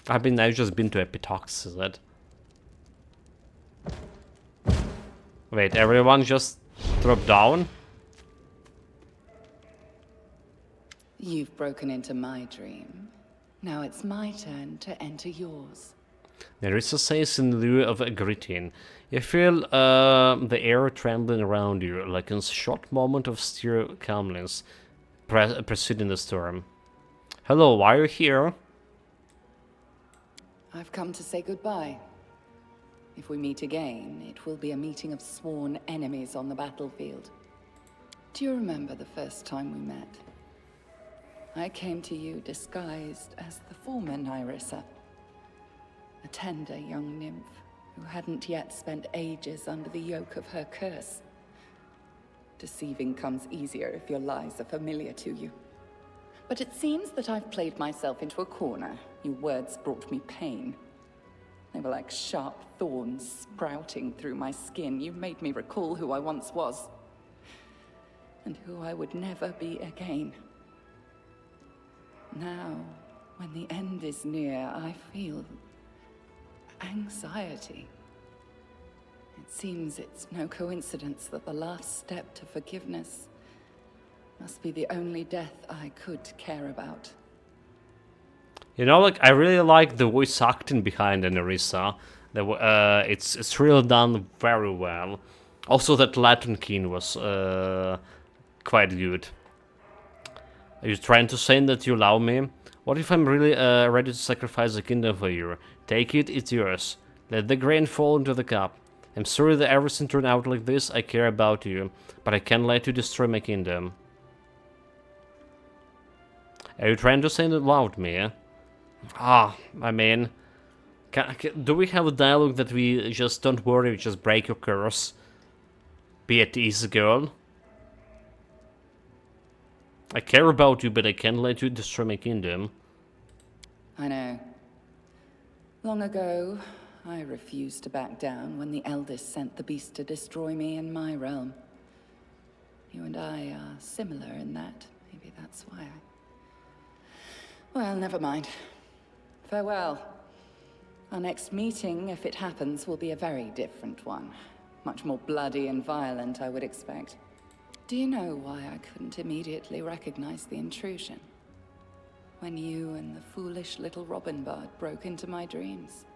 I've just been to a Pitax, is it? Wait, everyone just dropped down? You've broken into my dream. Now it's my turn to enter yours. Nerissa says in lieu of a greeting. You feel the air trembling around you, like in a short moment of steer calmness preceding the storm. Hello, why are you here? I've come to say goodbye. If we meet again, it will be a meeting of sworn enemies on the battlefield. Do you remember the first time we met? I came to you disguised as the former Nerissa, a tender young nymph who hadn't yet spent ages under the yoke of her curse. Deceiving comes easier if your lies are familiar to you. But it seems that I've played myself into a corner. Your words brought me pain. They were like sharp thorns sprouting through my skin. You made me recall who I once was, and who I would never be again. Now, when the end is near, I feel anxiety. It seems it's no coincidence that the last step to forgiveness must be the only death I could care about. You know, like, I really like the voice acting behind Nerissa. It's really done very well. Also, that Latin King was quite good. Are you trying to say that you love me? What if I'm really ready to sacrifice the kingdom for you? Take it, it's yours. Let the grain fall into the cup. I'm sorry that everything turned out like this. I care about you, but I can't let you destroy my kingdom. Are you trying to say that about me? I mean, do we have a dialogue that we just don't worry, we just break your curse? Be at ease, girl. I care about you, but I can't let you destroy my kingdom. I know. Long ago, I refused to back down when the eldest sent the beast to destroy me in my realm. You and I are similar in that. Maybe that's why I... Well, never mind. Farewell. Our next meeting, if it happens, will be a very different one. Much more bloody and violent, I would expect. Do you know why I couldn't immediately recognize the intrusion? When you and the foolish little robin bard broke into my dreams.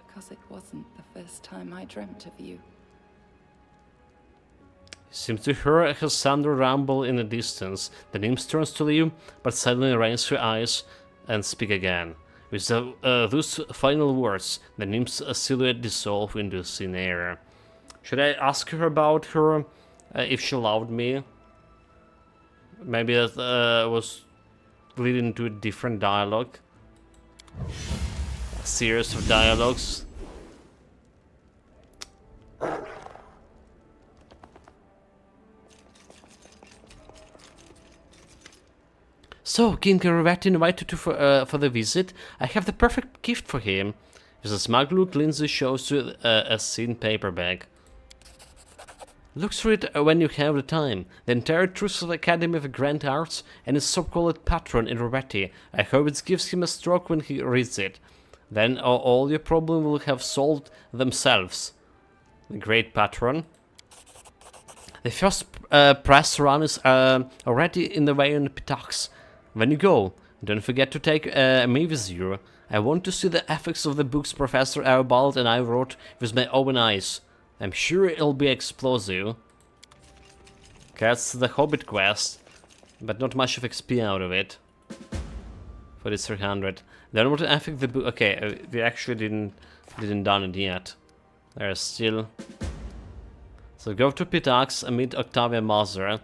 Because it wasn't the first time I dreamt of you. Seems to hear a thunder rumble in the distance. The nymph turns to leave, but suddenly raises her eyes and speak again. With those final words, the nymph's silhouette dissolves into thin air. Should I ask her about her, if she loved me? Maybe that was leading to a different dialogue. A series of dialogues. So, King Revetti invited you for the visit. I have the perfect gift for him. With a smug look, Lindsay shows you a thin paper bag. Look through it when you have the time. The entire Truthful Academy of Grand Arts and his so-called patron in Revetti. I hope it gives him a stroke when he reads it. Then all your problems will have solved themselves. The great patron. The first press run is already in the way on the Pitax. When you go, don't forget to take me with you. I want to see the effects of the books Professor Arabald and I wrote with my own eyes. I'm sure it'll be explosive. Okay, that's the Hobbit quest, but not much of XP out of it. For this 300. Then what to affect the book? Okay, we actually didn't done it yet. There's still. So go to Pitax and meet Octavia Mazur.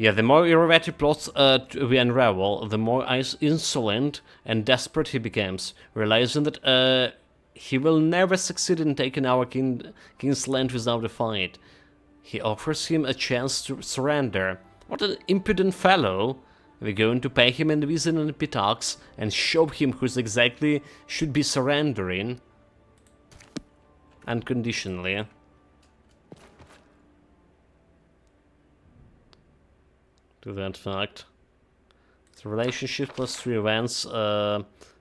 Yeah, the more Revetti plots we unravel, the more insolent and desperate he becomes, realizing that he will never succeed in taking our king's land without a fight. He offers him a chance to surrender. What an impudent fellow! We're going to pay him a visit on the Pitax and show him who's exactly should be surrendering. Unconditionally. To that fact. The relationship plus 3 events,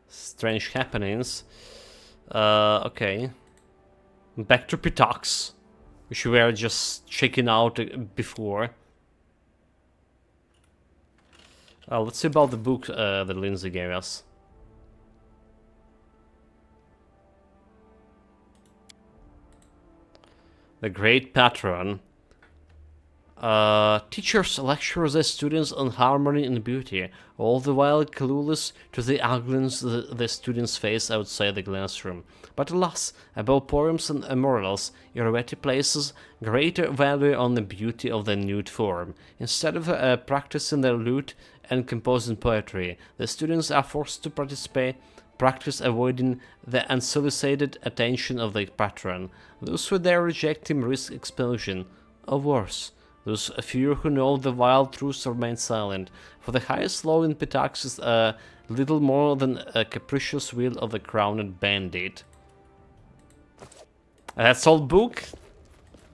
strange happenings. Okay. Back to Pitax, which we were just checking out before. Let's see about the book that Lindsay gave us. The Great Patron. Teachers lecture their students on harmony and beauty, all the while clueless to the ugliness the students face outside the classroom. But alas, above poems and morals, Revetti places greater value on the beauty of the nude form. Instead of practicing their lute and composing poetry, the students are forced to practice avoiding the unsolicited attention of the patron. Those who dare reject him risk expulsion, or worse. Those few who know the wild truths remain silent, for the highest law in Pitax is little more than a capricious will of the crowned bandit. That's all book?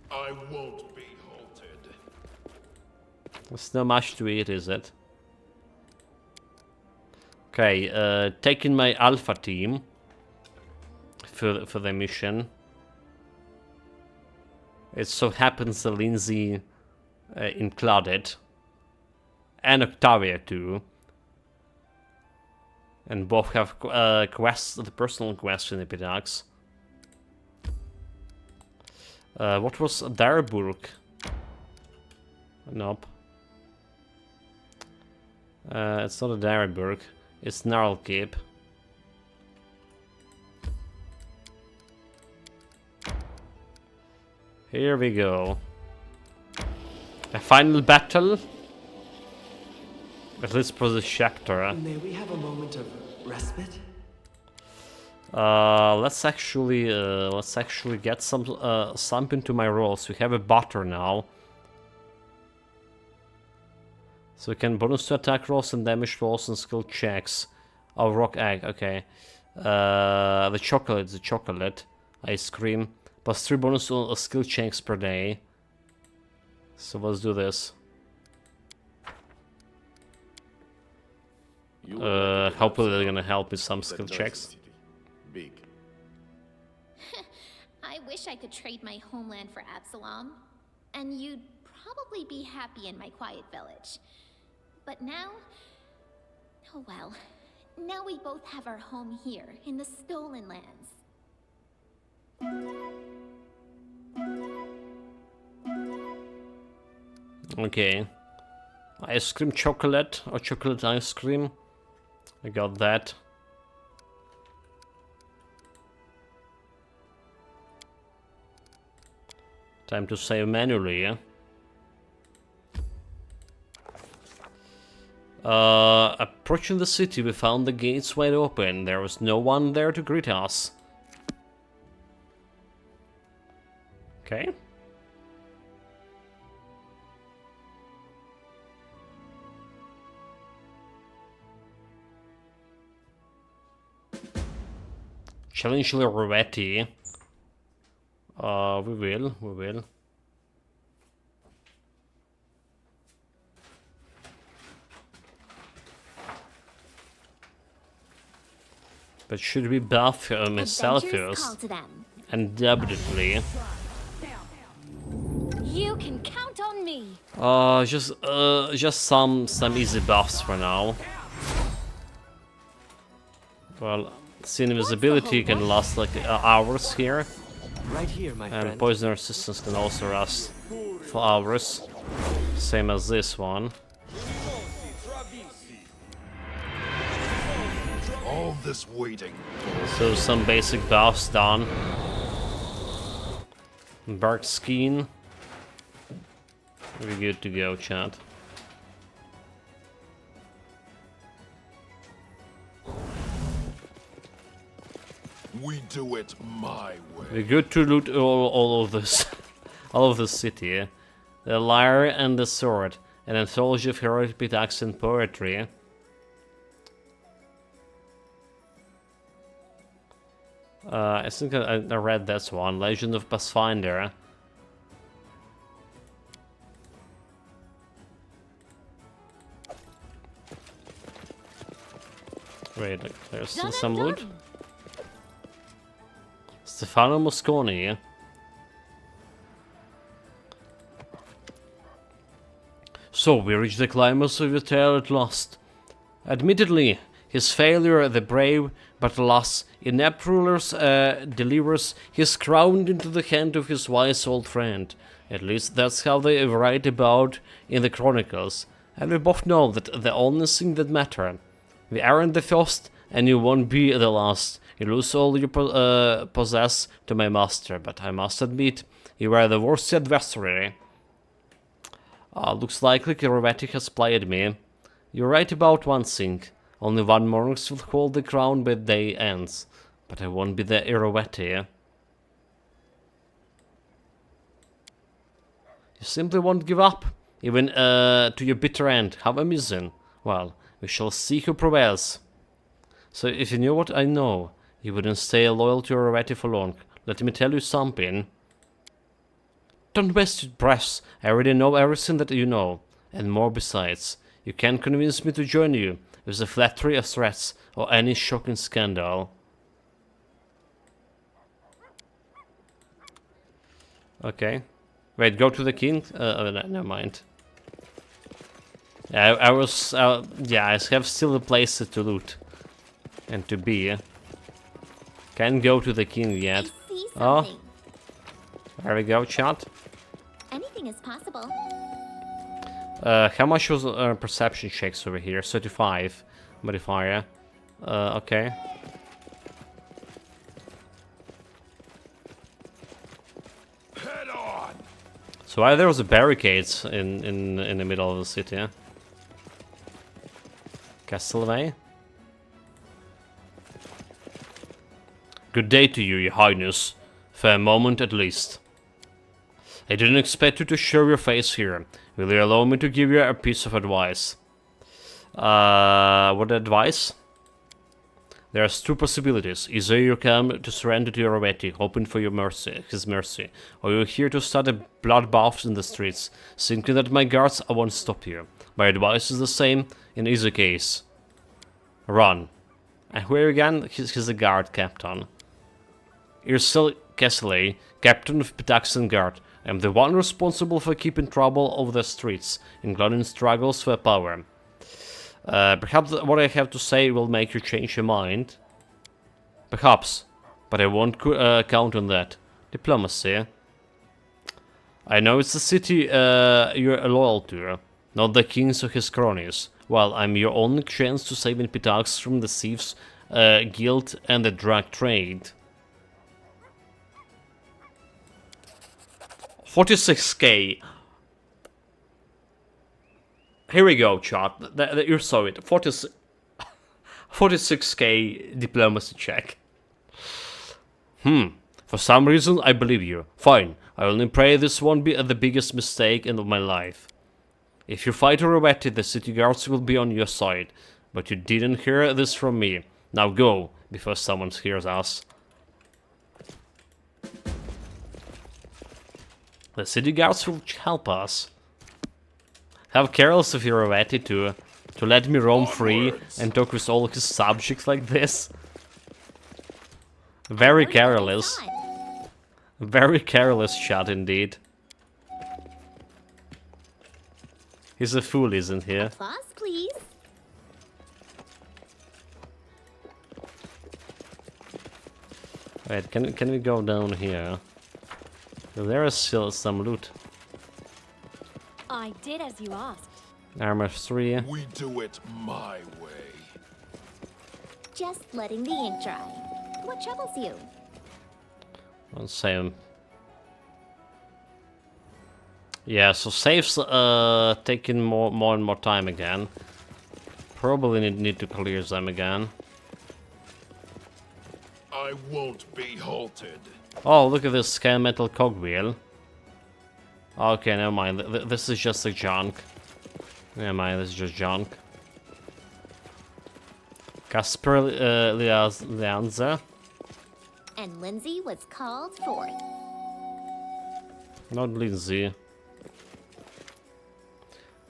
I won't be halted. There's not much to it, is it? Okay, taking my alpha team for the mission. It so happens that Lindsay included, and Octavia too, and both have quests, the personal quest in the Pitax. What was Darburg? Nope. It's not a Darburg, it's Gnarlkeep. Here we go. A final battle? At least for the Schecter. May we have a moment of respite? Let's actually get some into my rolls. We have a butter now. So we can bonus to attack rolls and damage rolls and skill checks. Oh, rock egg, okay. The chocolate, ice cream. Plus 3 bonus on skill checks per day. So let's do this. Hopefully they're gonna help with some skill checks. Big. I wish I could trade my homeland for Absalom, and you'd probably be happy in my quiet village. But now, oh well. Now we both have our home here in the Stolen Lands. Okay. Ice cream chocolate or chocolate ice cream. I got that. Time to save manually, yeah? Approaching the city, we found the gates wide open. There was no one there to greet us. Okay. Challenge Loretti. We will. But should we buff myself Adventures call first? to them. Undoubtedly. You can count on me. Just some easy buffs for now. Well, see, invisibility can last like hours here, Right here, my and friend. poison resistance can also last for hours, same as this one. All this waiting. So some basic buffs done. Bark skin. We're good to go, chat. We do it my way. We're good to loot all of this, all of the city. Eh? The lyre and the sword, an anthology of heroic pitax and poetry. I think I read this one, Legend of Pathfinder. Wait, there's still some loot. Stefano Mosconi. So we reach the climax of your tale at last. Admittedly, his failure, the brave, but alas, inept rulers delivers his crown into the hand of his wise old friend. At least that's how they write about in the chronicles. And we both know that the only thing that matters. We aren't the first, and you won't be the last. You lose all you possess to my master, but I must admit, you are the worst adversary. Looks like Kirovetti has played me. You're right about one thing. Only one monarch will hold the crown by day ends. But I won't be the Kirovetti. You simply won't give up, even to your bitter end. How amusing. Well, we shall see who prevails. So if you knew what I know, you wouldn't stay loyal to Kirovetti for long. Let me tell you something. Don't waste your breath. I already know everything that you know, and more besides. You can't convince me to join you with the flattery of threats or any shocking scandal. Okay. Wait, go to the king? Never mind. Yeah, I was... yeah, I have still a place to loot. And to be. Can't go to the king yet. I see Oh. something. There we go, chat. Anything is possible. How much was perception checks over here? 35 modifier. Okay. Head on. So why there was a barricades in the middle of the city? Yeah? Castlevay. Good day to you, Your Highness. For a moment at least. I didn't expect you to show your face here. Will you allow me to give you a piece of advice? What advice? There's two possibilities. Either you come to surrender to Rovetti, hoping for his mercy, or you're here to start a bloodbath in the streets, thinking that my guards won't stop you. My advice is the same in either case. Run. And where again? He's a guard captain. Ursel Kesseley, captain of Pitaxian Guard. I am the one responsible for keeping trouble over the streets, including struggles for power. Perhaps what I have to say will make you change your mind. Perhaps, but I won't count on that. Diplomacy. I know it's the city you're loyal to, not the kings or his cronies. Well, I'm your only chance to save Pitax from the thieves' guild and the drug trade. 46k. Here we go, chat. You saw it. 46k diplomacy check. For some reason, I believe you. Fine. I only pray this won't be the biggest mistake in my life. If you fight Rovetti, the city guards will be on your side. But you didn't hear this from me. Now go, before someone hears us. The city guards will help us. How careless of Rovetti to let me roam free and talk with all his subjects like this. Very careless. Very careless shot indeed. He's a fool, isn't he? Applause, please. Wait, can we go down here? There is still some loot. I did as you asked. Armor 3. We do it my way. Just letting the ink dry. What troubles you? Same. Yeah, so saves taking more and more time again. Probably need to clear them again. I won't be halted. Oh, look at this scan metal cogwheel. Okay, never mind. This is just a junk. Never mind, this is just junk. Casper Lianza. And Lindsay was called forth. Not Lindsay.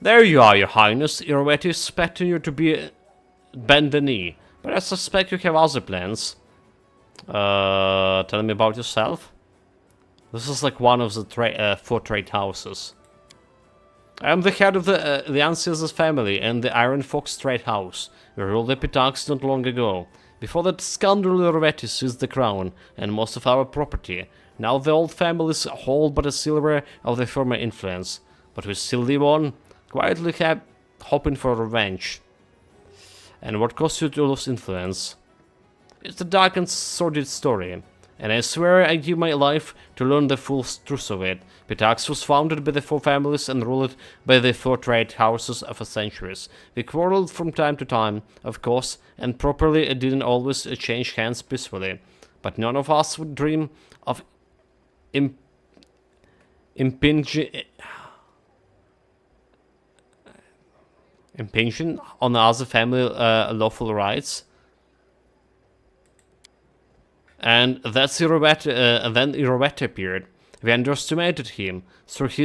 There you are, your highness. Rovetti is expecting you to bend the knee. But I suspect you have other plans. Tell me about yourself. This is like one of the 4 trade houses. I am the head of the Ancestors family and the Iron Fox trade house. We ruled the Pitax not long ago. Before that scoundrel Rovetti seized the crown and most of our property. Now the old families hold but a silver of their former influence. But we still live on, quietly hoping for revenge. And what caused you to lose influence? It's a dark and sordid story, and I swear I give my life to learn the full truth of it. Pitax was founded by the 4 families and ruled by the 4 trade houses for centuries. We quarreled from time to time, of course, and properly it didn't always change hands peacefully. But none of us would dream of impinging on other family lawful rights. And that's Rovetti, then Rovetti appeared. We underestimated him. Thought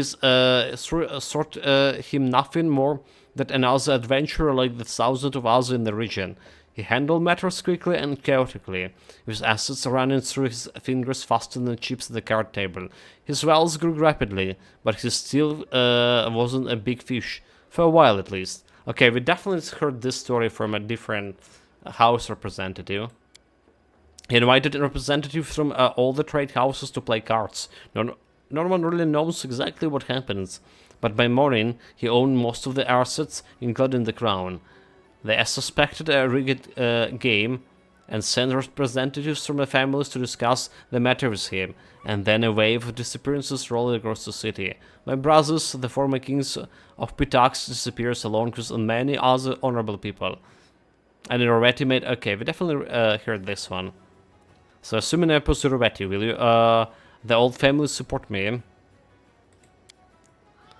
him nothing more than another adventurer like the thousands of others in the region. He handled matters quickly and chaotically, with assets running through his fingers faster than chips at the card table. His wealth grew rapidly, but he still wasn't a big fish, for a while at least. Okay, we definitely heard this story from a different house representative. He invited a representative from all the trade houses to play cards. No one really knows exactly what happens, but by morning he owned most of the assets, including the crown. They suspected a rigged game and sent representatives from the families to discuss the matter with him, and then a wave of disappearances rolled across the city. My brothers, the former kings of Pitax, disappears along with many other honorable people. And Rovetti made... Okay, we definitely heard this one. So assuming I oppose Rovetti, will you, the old family support me?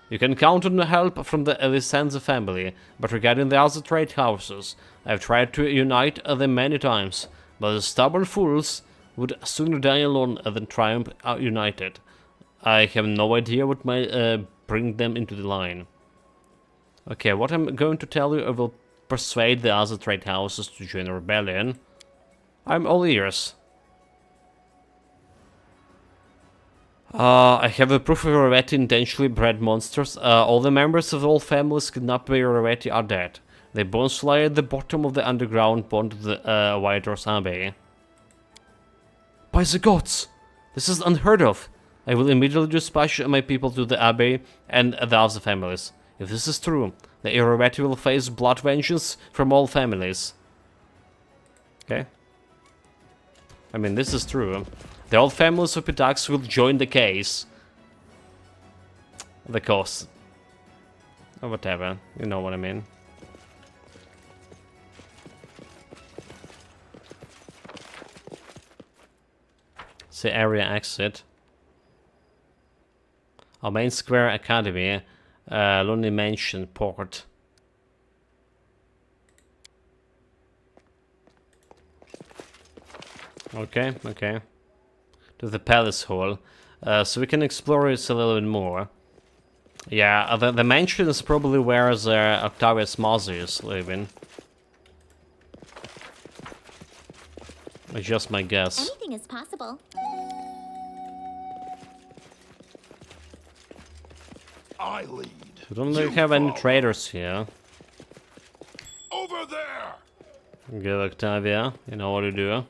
You can count on the help from the Elisense family, but regarding the other trade houses, I've tried to unite them many times, but the stubborn fools would sooner die alone than triumph united. I have no idea what might bring them into the line. Okay, what I'm going to tell you, I will persuade the other trade houses to join a rebellion. I'm all ears. I have a proof of Rovetti intentionally bred monsters. All the members of all families kidnapped by Rovetti are dead. Their bones lie at the bottom of the underground pond of the White Horse Abbey. By the gods! This is unheard of! I will immediately dispatch my people to the Abbey and the other families. If this is true, the Rovetti will face blood vengeance from all families. Okay. I mean, this is true. The old families of Pitax will join the case. The cause. Or whatever. You know what I mean. The area exit. Our main square academy. Lonely Mansion port. Okay, okay. To the palace hall, so we can explore it a little bit more. Yeah, the mansion is probably where the Octavius Mother is living. It's just my guess. Anything is possible. I lead. We don't really have any traders here. Over there. Good, Octavia. You know what to do.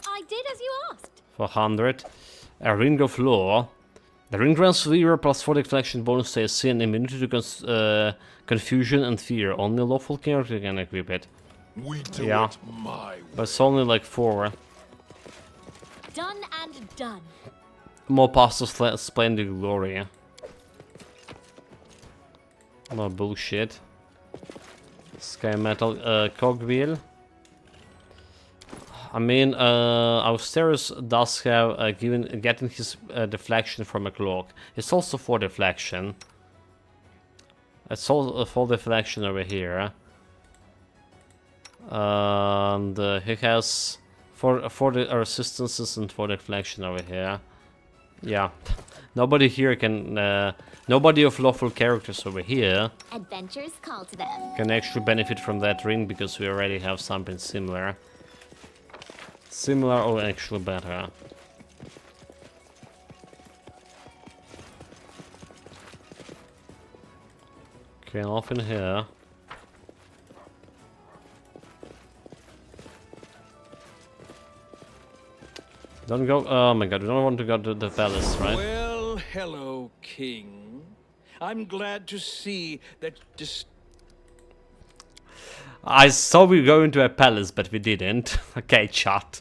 I did as you asked. 400. A Ring of Law. The ring grants Leader plus 4 deflection bonus to AC and immunity to confusion and fear. Only lawful character can equip it. We do Yeah. it my way. But it's only like 4. Done and done. More past splendid glory. More bullshit. Sky metal cogwheel. I mean, Austerus does have getting his deflection from a cloak. It's also for deflection. It's also for deflection over here. And he has for the resistances and for deflection over here. Yeah, nobody here can. Nobody of lawful characters over here Adventures call to them. can actually benefit from that ring because we already have something similar. Similar or actually better. Okay, off in here. Don't go. Oh my god, we don't want to go to the palace, right? Well, hello, King. I'm glad to see that I saw we go into a palace, but we didn't. Okay, chat.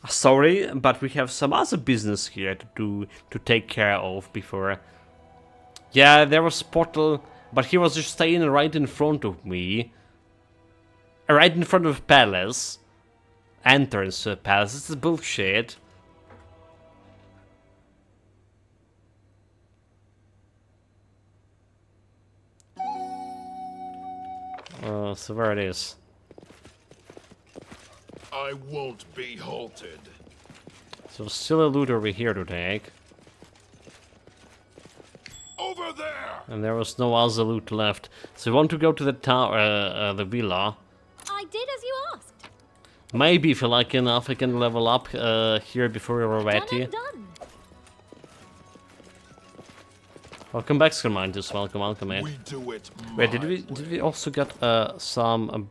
Sorry, but we have some other business here to take care of before. Yeah, there was Portal, but he was just staying right in front of me. Right in front of palace. Entrance to the palace. This is bullshit. So where it is? I won't be halted. So still a loot over here to take. Over there. And there was no other loot left. So we want to go to the tower, the villa. I did as you asked. Maybe if you like enough, I can level up here before Done Rovetti. and done. Welcome back, Scarmantus. Welcome, welcome, mate. We do it my Wait, way. did we also get some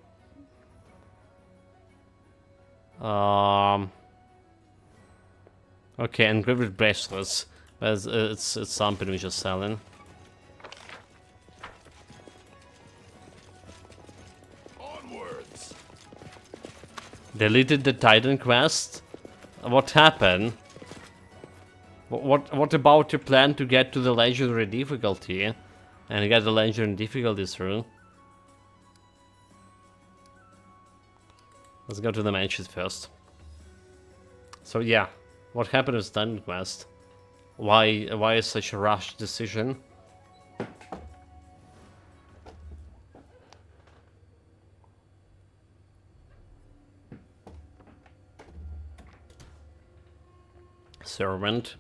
okay, engraved bracelets. But it's something we're just selling. Onwards. Deleted the Titan quest. What happened? What about your plan to get to the legendary difficulty and get the legendary difficulty through? Let's go to the mansion first. So yeah, what happened with Titan quest? Why is such a rash decision? Servant.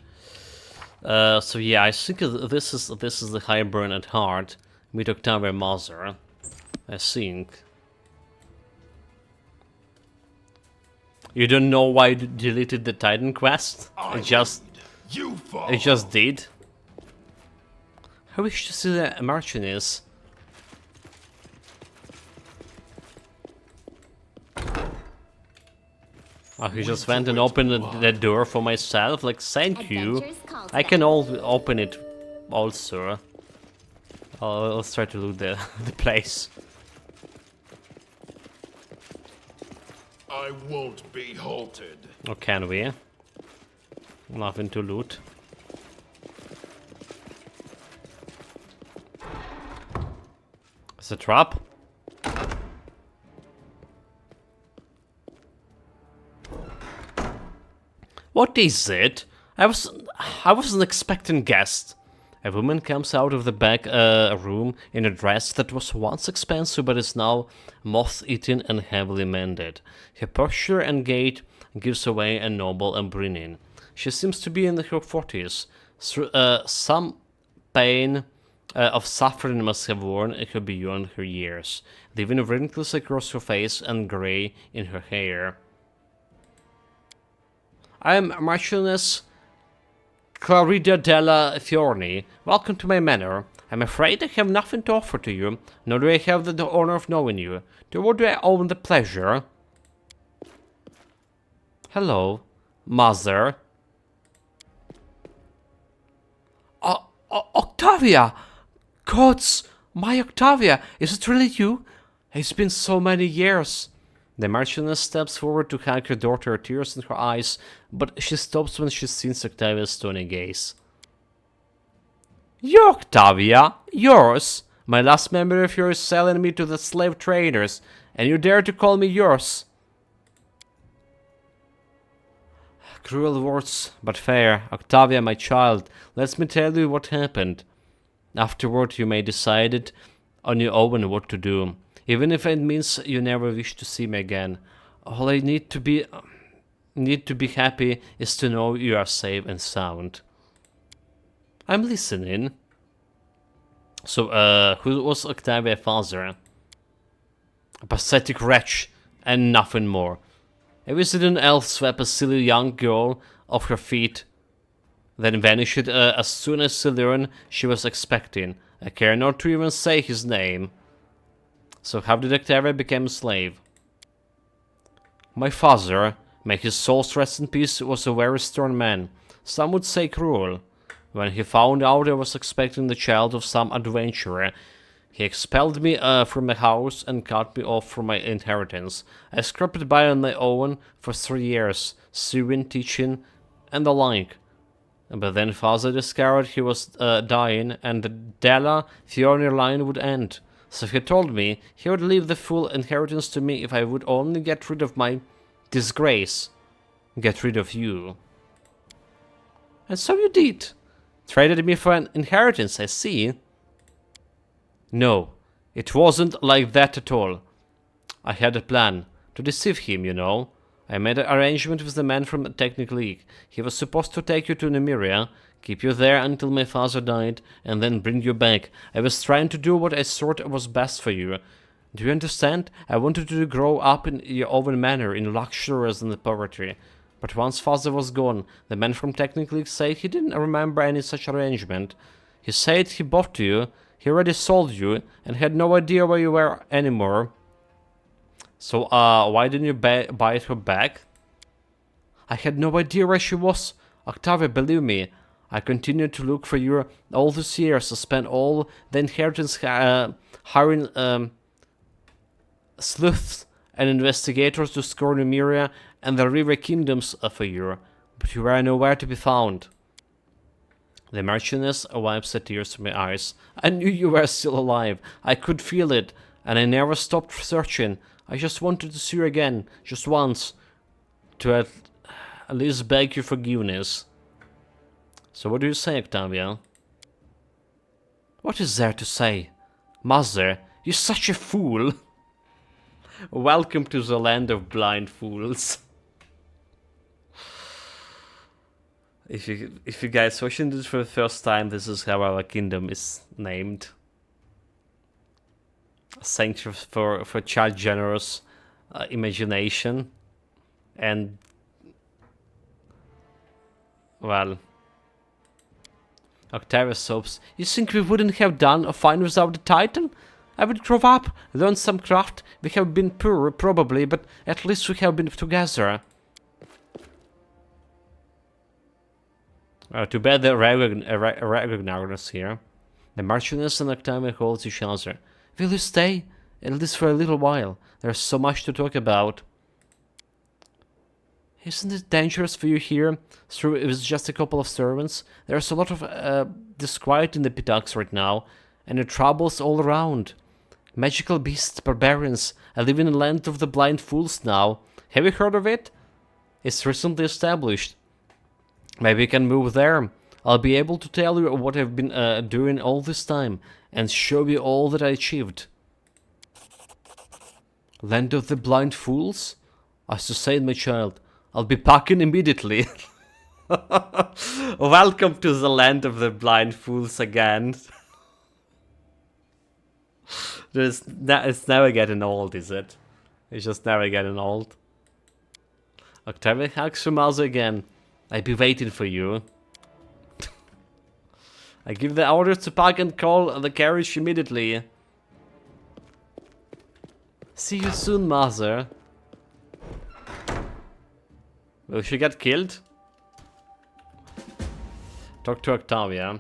So yeah, I think this is the Hybern at heart. Meet Octavia Mother. I think. You don't know why I deleted the Titan quest? It just did. I wish to see the Marchioness. Oh, he just went and opened the door for myself. Like, thank you. I can open it also. Let's try to loot the place. I won't be halted. Or can we? Nothing to loot. It's a trap. What is it? I wasn't expecting guests. A woman comes out of the back room in a dress that was once expensive but is now moth-eaten and heavily mended. Her posture and gait gives away a noble upbringing. She seems to be in her 40s. Some pain of suffering must have worn her beyond her years, leaving wrinkles across her face and grey in her hair. I am Marchioness Clarida della Fiorni. Welcome to my manor. I'm afraid I have nothing to offer to you, nor do I have the honor of knowing you. To what do I owe the pleasure? Hello, Mother. Octavia! Gods, my Octavia, is it really you? It's been so many years. The Marchioness steps forward to hug her daughter, tears in her eyes, but she stops when she sees Octavia's stony gaze. You, Octavia? Yours? My last memory of yours is selling me to the slave traders, and you dare to call me yours? Cruel words, but fair. Octavia, my child, let me tell you what happened. Afterward, you may decide it on your own what to do. Even if it means you never wish to see me again. All I need to be happy is to know you are safe and sound. I'm listening. So, who was Octavia's father? A pathetic wretch, and nothing more. A wizarding elf swept a silly young girl off her feet, then vanished as soon as she learned she was expecting. I care not to even say his name. So how did Octavia become a slave? My father, may his soul rest in peace, was a very stern man. Some would say cruel. When he found out I was expecting the child of some adventurer, he expelled me from the house and cut me off from my inheritance. I scraped by on my own for 3 years, sewing, teaching, and the like. But then father discovered he was dying, and the Della Fiorni line would end. So he told me he would leave the full inheritance to me if I would only get rid of my disgrace. Get rid of you. And so you did. Traded me for an inheritance, I see. No, it wasn't like that at all. I had a plan. To deceive him, you know. I made an arrangement with the man from the Technic League. He was supposed to take you to Nymeria, keep you there until my father died, and then bring you back. I was trying to do what I thought was best for you. Do you understand? I wanted you to grow up in your own manner, in luxuries and poverty. But once father was gone, the man from Technic League said he didn't remember any such arrangement. He said he bought you, he already sold you, and had no idea where you were anymore. So, why didn't you buy her back? I had no idea where she was. Octavia, believe me, I continued to look for you all these years. I spent all the inheritance hiring sleuths and investigators to scour Nymeria and the river kingdoms for you, but you were nowhere to be found. The Marchioness wipes the tears from my eyes. I knew you were still alive. I could feel it, and I never stopped searching. I just wanted to see you again, just once, to at least beg your forgiveness. So what do you say, Octavia? What is there to say? Mother, you're such a fool. Welcome to the land of blind fools. If you guys watching this for the first time, this is how our kingdom is named. A sanctuary for child generous imagination. And well, Octavia sobs. You think we wouldn't have done fine without the title? I would grow up, learn some craft. We have been poor, probably, but at least we have been together. Too bad the Ragnar is here. The Marchioness and Octavia holds each other. Will you stay? At least for a little while. There's so much to talk about. Isn't it dangerous for you here? Through it was just a couple of servants. There's a lot of disquiet in the Pitocks right now, and the troubles all around. Magical beasts, barbarians. I live in the land of the blind fools now. Have you heard of it? It's recently established. Maybe you can move there. I'll be able to tell you what I've been doing all this time, and show you all that I achieved. Land of the blind fools? As to say, my child, I'll be packing immediately. Welcome to the land of the blind fools again. It's never getting old, is it? It's just never getting old. Octavia hugs her mother again. I'll be waiting for you. I give the order to pack and call the carriage immediately. See you soon, mother. Will she get killed? Talk to Octavia.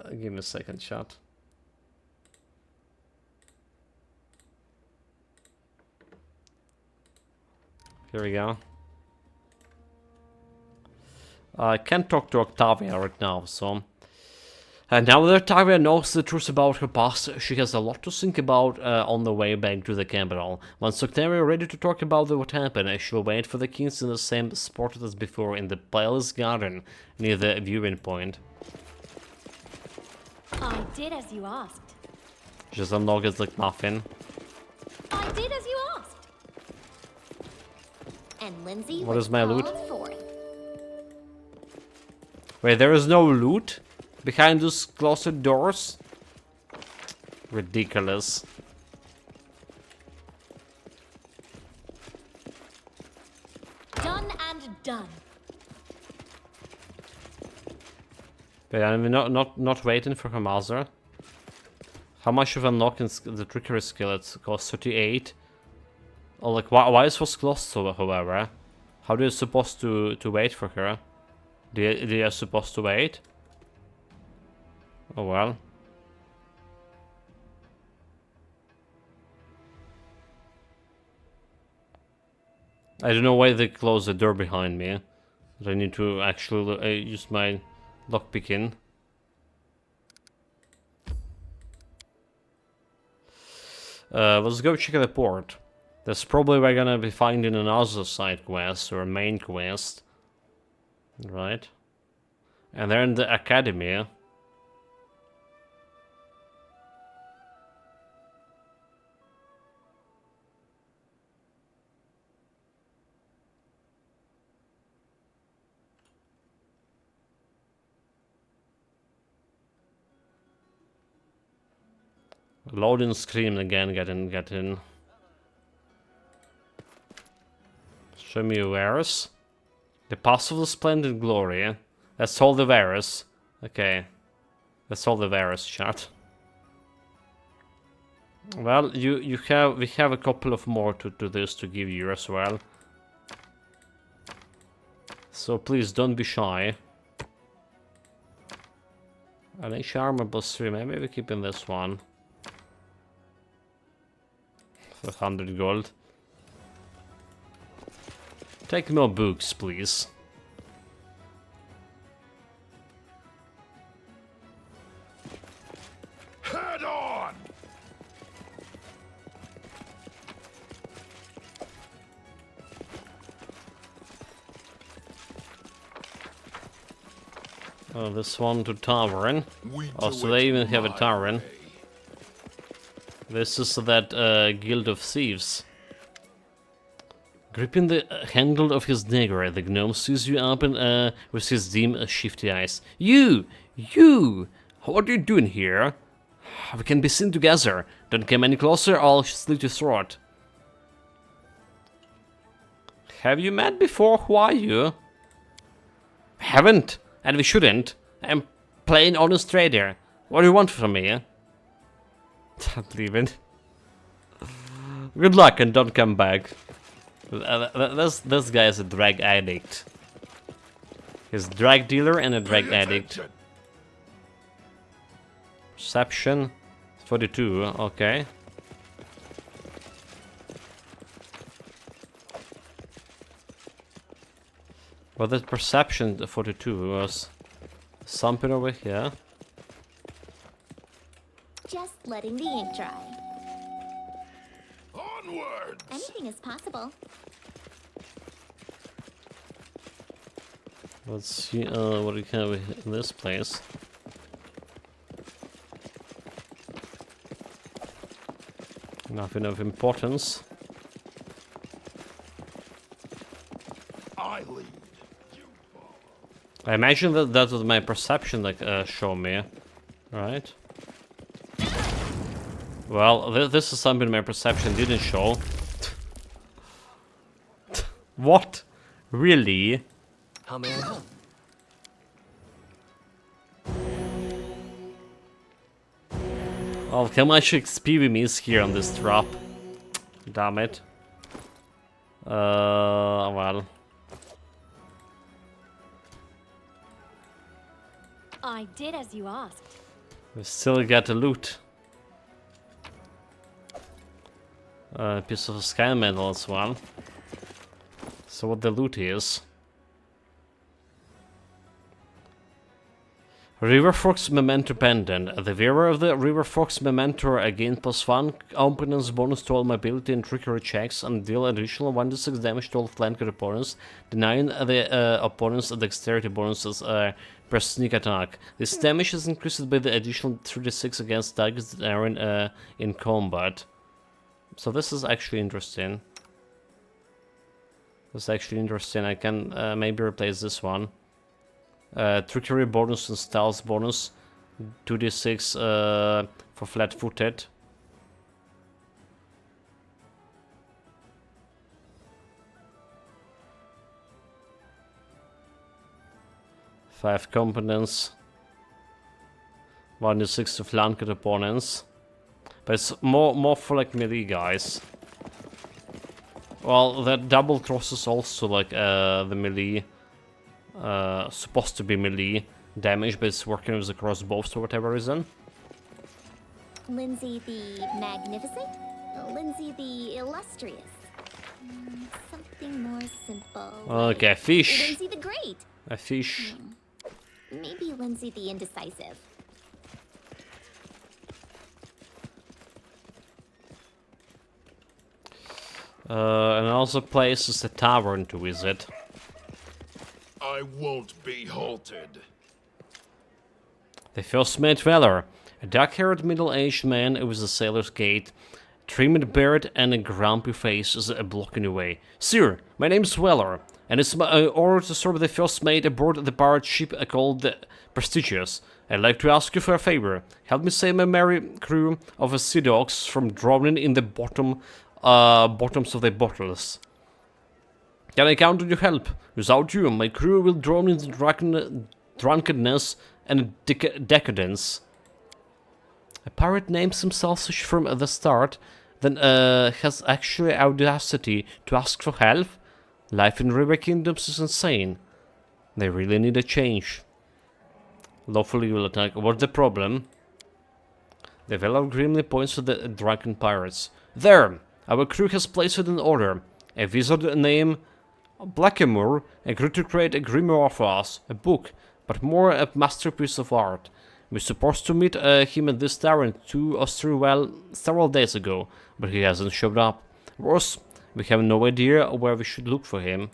Give me a second shot. Here we go. I can't talk to Octavia right now, so... And now that Octavia knows the truth about her past, she has a lot to think about on the way back to the capital. Once Octavia is ready to talk about what happened, she'll wait for the kings in the same spot as before in the palace garden, near the viewing point. I did as you asked. Just unlock it like nothing. I did as you asked. And Lindsay What was is my loot? called forth. Wait, there is no loot? Behind those closet doors? Ridiculous. Done and done. But I'm not waiting for her mother. How much of unlocking the trickery skill? It costs 38. Oh, like why is this closed so, however? How do you supposed to wait for her? Do you supposed to wait? Oh well. I don't know why they closed the door behind me. But I need to actually use my lockpicking. Let's go check the port. That's probably we're gonna be finding another side quest or a main quest. Right. And they're in the academy. Loading screen again, get in. Show me wares. The possible splendid glory. That's all the wares. Okay. That's all the wares, chat. Well, we have a couple of more to this to give you as well. So please don't be shy. Unleash armor +3, maybe we're keeping this one. 100 gold. Take more books, please. Head on! This one to tavern. We Oh, do so they it even have a my tavern. way. This is that guild of thieves. Gripping the handle of his dagger, the gnome sees you up and with his dim, shifty eyes. You! What are you doing here? We can be seen together. Don't come any closer, or I'll slit your throat. Have you met before? Who are you? Haven't, and we shouldn't. I'm plain honest trader. What do you want from me? Don't leave it. Good luck and don't come back. This guy is a drug addict. He's a drug dealer and a drug Pay addict. attention. Perception 42, okay. Well, that perception 42 was something over here. Just letting the ink dry. Onwards! Anything is possible. Let's see what we have in this place. Nothing of importance. I lead. You follow. I imagine that was my perception like show me, right? Well, this is something my perception didn't show. What? Really? How may I help? Well, how much XP we miss here on this drop? Damn it. Well. I did as you asked. We still got the loot. A piece of sky metal as well. So what the loot is. River Fox Memento Pendant. The wearer of the River Fox Memento gain +1 opponent's bonus to all mobility and trickery checks and deal additional 1d6 damage to all flanked opponents, denying the opponent's dexterity bonuses per sneak attack. This damage is increased by the additional 3d6 against targets that are in combat. So this is actually interesting. I can maybe replace this one. Trickery bonus and stealth bonus, 2d6 for flat-footed. Five components, 1d6 to flanked opponents, but it's more for like melee guys. Well, that double cross is also like the melee. Supposed to be melee damage, but it's working with the crossbows for whatever reason. Lindsay the Magnificent? Lindsay the Illustrious? Something more simple. Okay, like fish. Lindsay the Great? A fish. Maybe Lindsay the Indecisive. And also places a tavern to visit. I won't be halted. The first mate Weller, a dark-haired middle-aged man with a sailor's gait, trimmed beard and a grumpy face is blocking the way. Sir, my name's Weller, and it's my honor to serve the first mate aboard the pirate ship called the Prestigious. I'd like to ask you for a favor. Help me save my merry crew of sea dogs from drowning in the bottoms of their bottles. Can I count on your help? Without you, my crew will drown in drunkenness and decadence. A pirate names himself such from the start, then has actually audacity to ask for help? Life in River Kingdoms is insane. They really need a change. Lawfully will attack. What's the problem? The Velar grimly points to the drunken pirates. There! Our crew has placed it in order. A wizard named Blackamoor agreed to create a grimoire for us, a book, but more a masterpiece of art. We're supposed to meet him at this tavern several days ago, but he hasn't showed up. Worse, we have no idea where we should look for him.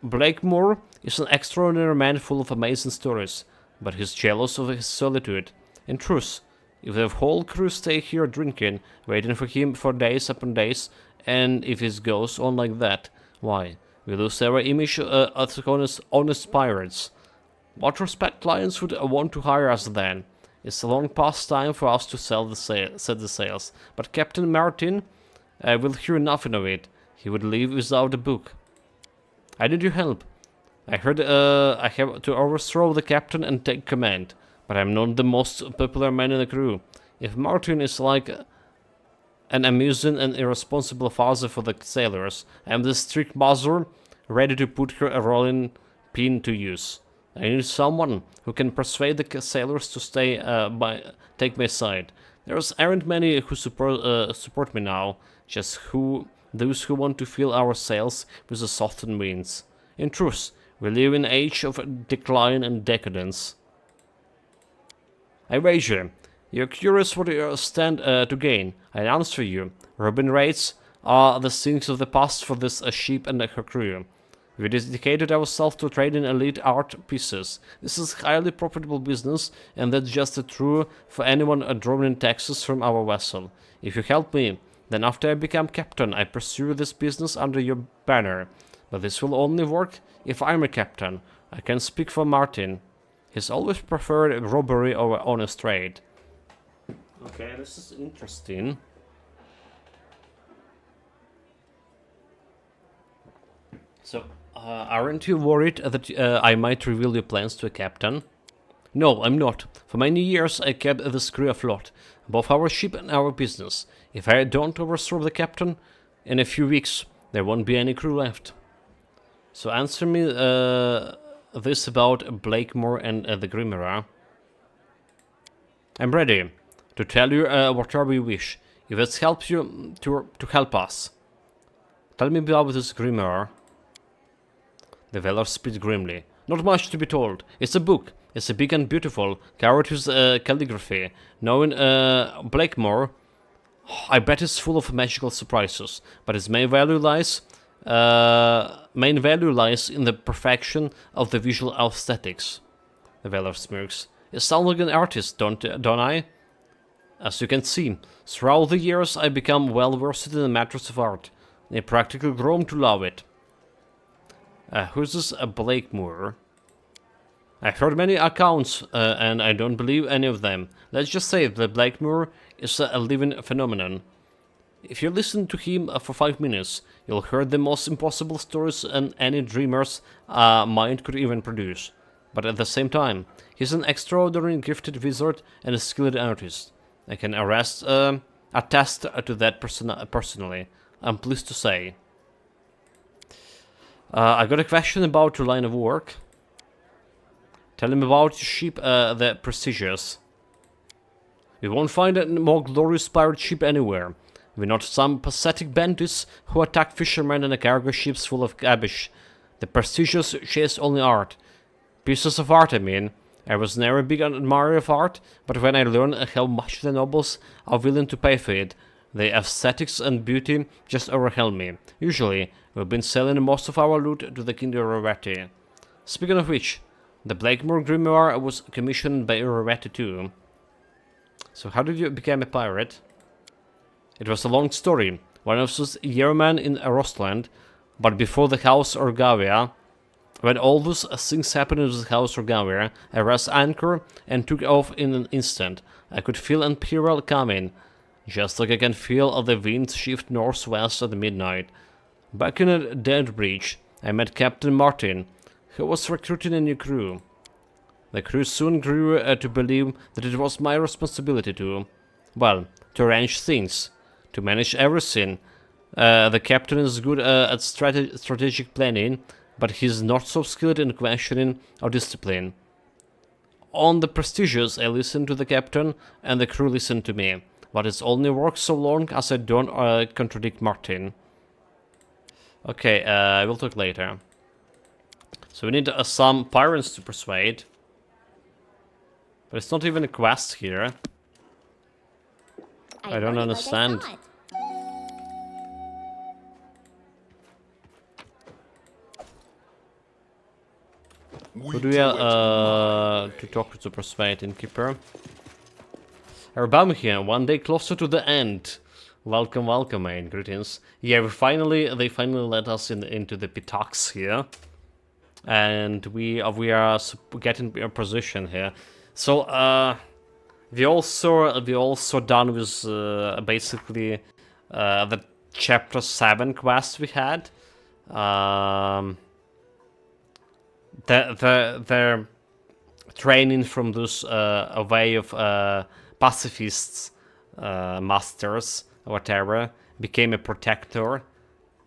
Blakemore is an extraordinary man full of amazing stories, but he's jealous of his solitude. In truth, if the whole crew stay here drinking, waiting for him for days upon days, and if it goes on like that, why, we lose our image as honest pirates. What respect clients would want to hire us then? It's a long past time for us to set the sails, but Captain Martin will hear nothing of it. He would leave without a book. I need your help. I heard I have to overthrow the captain and take command, but I'm not the most popular man in the crew. If Martin is like an amusing and irresponsible father for the sailors, I am the strict mother, ready to put her rolling pin to use. I need someone who can persuade the sailors to take my side. There aren't many who support me now, just those who want to fill our sails with the softened winds. In truth, we live in an age of decline and decadence. I wager, you're curious what you stand to gain. I answer you, Robin raids are the things of the past for this ship and her crew. We dedicated ourselves to trading elite art pieces. This is highly profitable business, and that's just true for anyone drawing in taxes from our vessel. If you help me, then after I become captain, I pursue this business under your banner. But this will only work if I'm a captain. I can speak for Martin. He's always preferred robbery over honest trade. Okay, this is interesting. So, aren't you worried that I might reveal your plans to a captain? No, I'm not. For many years I kept this crew afloat, both our ship and our business. If I don't overthrow the captain, in a few weeks there won't be any crew left. So answer me this about Blakemore and the Grimera. I'm ready to tell you whatever you wish, if it helps you to help us. Tell me about this Grimera. The Velar spit grimly. Not much to be told. It's a book. It's a big and beautiful, covered with calligraphy. Knowing Blakemore, I bet it's full of magical surprises. But its main value lies in the perfection of the visual aesthetics. The Velar smirks. You sound like an artist, don't I? As you can see, throughout the years I become well versed in the matters of art. I practically grown to love it. Who's this Blakemore? I've heard many accounts, and I don't believe any of them. Let's just say that Blakemore is a living phenomenon. If you listen to him for 5 minutes, you'll hear the most impossible stories any dreamer's mind could even produce. But at the same time, he's an extraordinarily gifted wizard and a skilled artist. I can attest to that personally, I'm pleased to say. I got a question about your line of work. Tell him about your ship, the Prestigious. We won't find a more glorious pirate ship anywhere. We're not some pathetic bandits who attack fishermen and cargo ships full of garbage. The Prestigious chase only art. Pieces of art, I mean. I was never a big admirer of art, but when I learned how much the nobles are willing to pay for it, the aesthetics and beauty just overwhelm me. Usually, we've been selling most of our loot to the King of Rorati. Speaking of which, the Blakemore Grimoire was commissioned by Rorati too. So how did you become a pirate? It was a long story. One of those yeomen in Rostland, but before the House Orgavia. When all those things happened in the House Orgavia, I raised anchor and took off in an instant. I could feel Imperial coming, just like I can feel the wind shift northwest at midnight. Back in a dead bridge, I met Captain Martin, who was recruiting a new crew. The crew soon grew to believe that it was my responsibility to arrange things, to manage everything. The captain is good at strategic planning, but he's not so skilled in questioning or discipline. On the Prestigious, I listened to the captain, and the crew listened to me, but it only works so long as I don't contradict Martin. Okay, we'll talk later. So we need some pirates to persuade. But it's not even a quest here. I don't understand. Who do we to talk to persuade innkeeper? Our bound here, one day closer to the end. Welcome, welcome, mate. Greetings. Yeah, they finally let us into the Pitocks here, and we are getting a position here. So we also done with basically the chapter 7 quest we had. They're training from this a way of pacifists masters or whatever, became a protector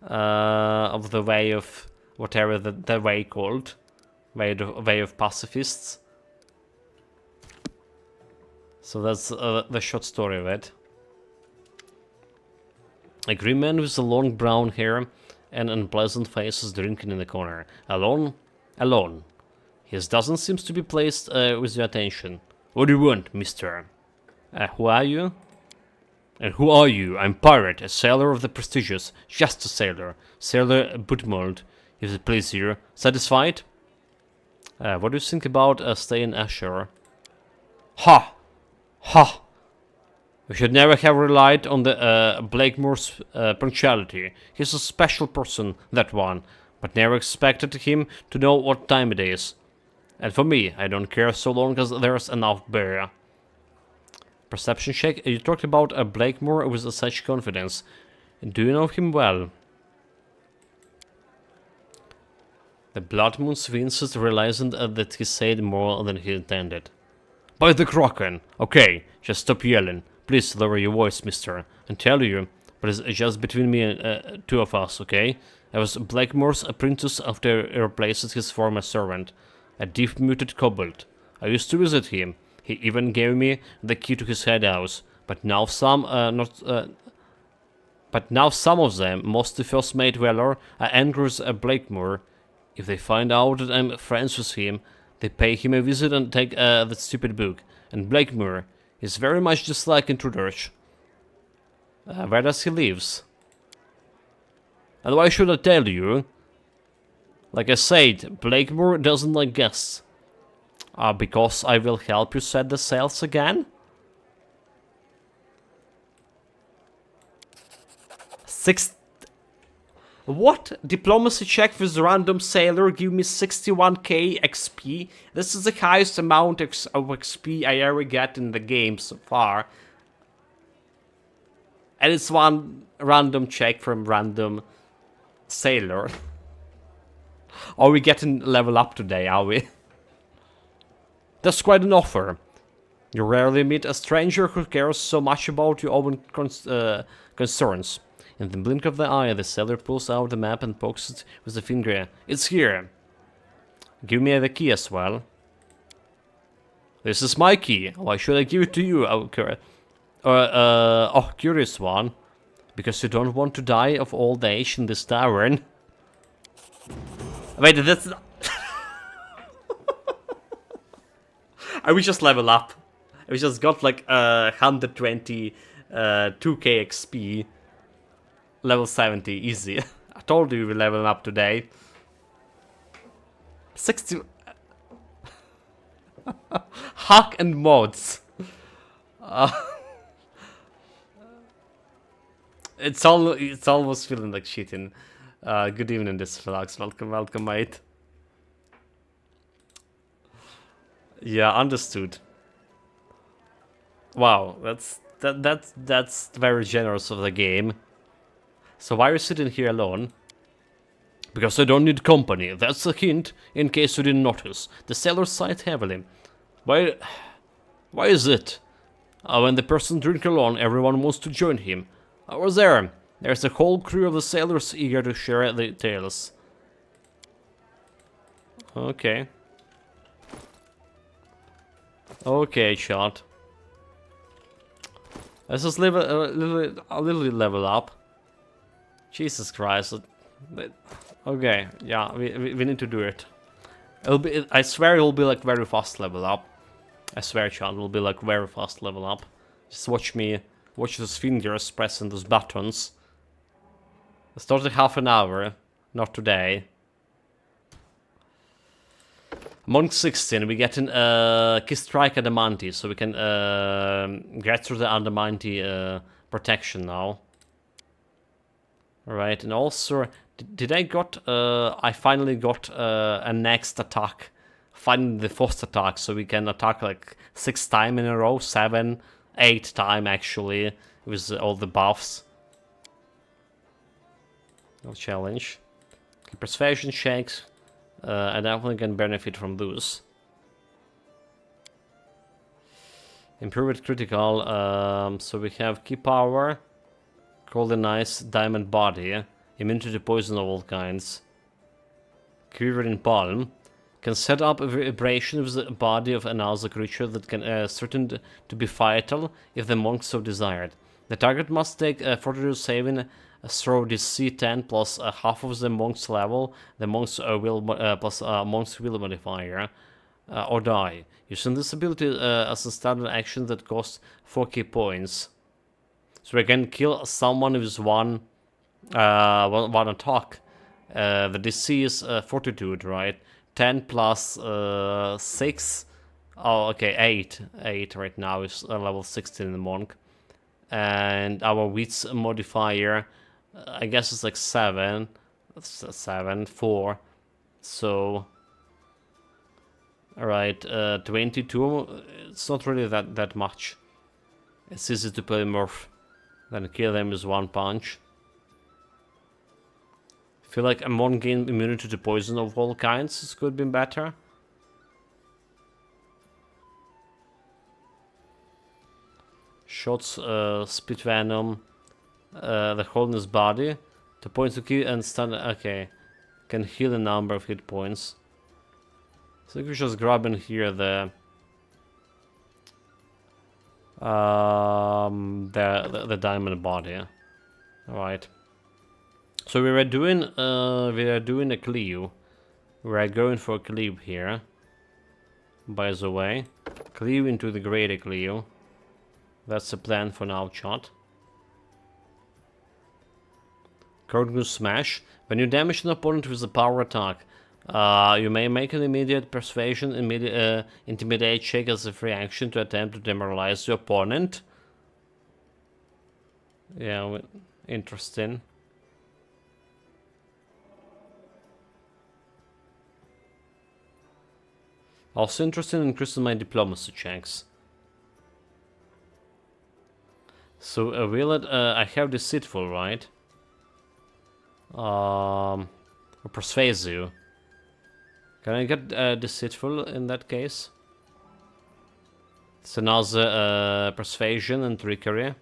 of the way of whatever the way called way of pacifists. So that's the short story of it. A green man with a long brown hair and unpleasant face is drinking in the corner. Alone. His doesn't seem to be pleased with your attention. What do you want, mister? Who are you? And who are you? I'm Pirate, a sailor of the prestigious. Just a sailor. Sailor Butmold, if it please you. Satisfied? What do you think about staying ashore? Ha! Ha! We should never have relied on the Blakemoor's punctuality. He's a special person, that one. But never expected him to know what time it is. And for me, I don't care so long as there's enough beer. Perception check. You talked about a Blakemore with such confidence. Do you know him well? The Blood Moon winces, realizing that he said more than he intended. By the Kraken! Okay, just stop yelling. Please lower your voice, mister. And tell you, but it's just between me and two of us, okay? I was Blakemore's apprentice after he replaced his former servant, a deep-muted kobold. I used to visit him. He even gave me the key to his head house. But now some of them, mostly first-mate Valor, are angry with Blakemore. If they find out that I'm friends with him, they pay him a visit and take that stupid book. And Blakemore is very much disliked intruders. Where does he live? And why should I tell you? Like I said, Blakemore doesn't like guests. Because I will help you set the sails again? What? Diplomacy check with random sailor give me 61k XP? This is the highest amount of XP I ever get in the game so far. And it's one random check from random sailor. Are we getting level up today, are we? That's quite an offer. You rarely meet a stranger who cares so much about your own concerns. In the blink of the eye, the sailor pulls out the map and pokes it with a finger. It's here. Give me the key as well. This is my key. Why should I give it to you? Curious one. Because you don't want to die of old age in this tavern. Wait, that's... We just level up. We just got like 120 2k XP. Level 70, easy. I told you we will level up today. 60... Hack and mods. It's almost feeling like cheating. Good evening, this Flux. Welcome, mate. Yeah, understood. Wow, that's very generous of the game. So why are you sitting here alone? Because I don't need company. That's a hint, in case you didn't notice. The sailors sighed heavily. Why is it? When the person drinks alone, everyone wants to join him. Over there, there's a whole crew of the sailors eager to share the tales. Okay. Okay, shot. Let's just live a little level up. Jesus Christ. Okay, yeah, we need to do it. It'll be. I swear it'll be like very fast level up. I swear, chat, it'll be like very fast level up. Just watch those fingers pressing those buttons. It started half an hour, not today. Monk 16, we get an Key Strike Adamanti, so we can get through the Adamanti protection now. Alright, and also, did I got, I finally got a next attack. Finally the first attack, so we can attack like 6 times in a row, 7, 8 times actually, with all the buffs. No challenge. Okay, persuasion checks, I definitely can benefit from those. Improved critical, so we have key power, golden eyes, diamond body, immunity to poison of all kinds, quivering palm, can set up a vibration with the body of another creature that can threaten to be fatal if the monk so desired. The target must take a fortitude saving throw DC 10 plus half of the monk's level, the monk's will plus monk's will modifier, or die. Using this ability as a standard action that costs 4 key points. So we can kill someone with one attack. The DC is fortitude, right? 10 plus 6. Oh, okay, 8. 8 right now is level 16 in the monk. And our wits modifier, I guess it's like 7. 7, 4. So, alright, 22. It's not really that much. It's easy to play Murph. Then kill them with one punch. Feel like a monk gain immunity to poison of all kinds. This could be better. Shots, spit venom, the hole in his body. 2 points to kill and stun. Okay, can heal a number of hit points. So we just grab in here the diamond body. All right. So we are doing a cleave. We are going for a cleave here. By the way, cleave into the greater cleave. That's the plan for now, chat. Cardinal Smash. When you damage an opponent with a power attack, you may make an immediate persuasion, intimidate check as a free action to attempt to demoralize your opponent. Yeah, interesting. Also interested in increasing my diplomacy checks. So will it? I have deceitful, right? Or persuasive. Can I get deceitful in that case? It's another persuasion and trickery.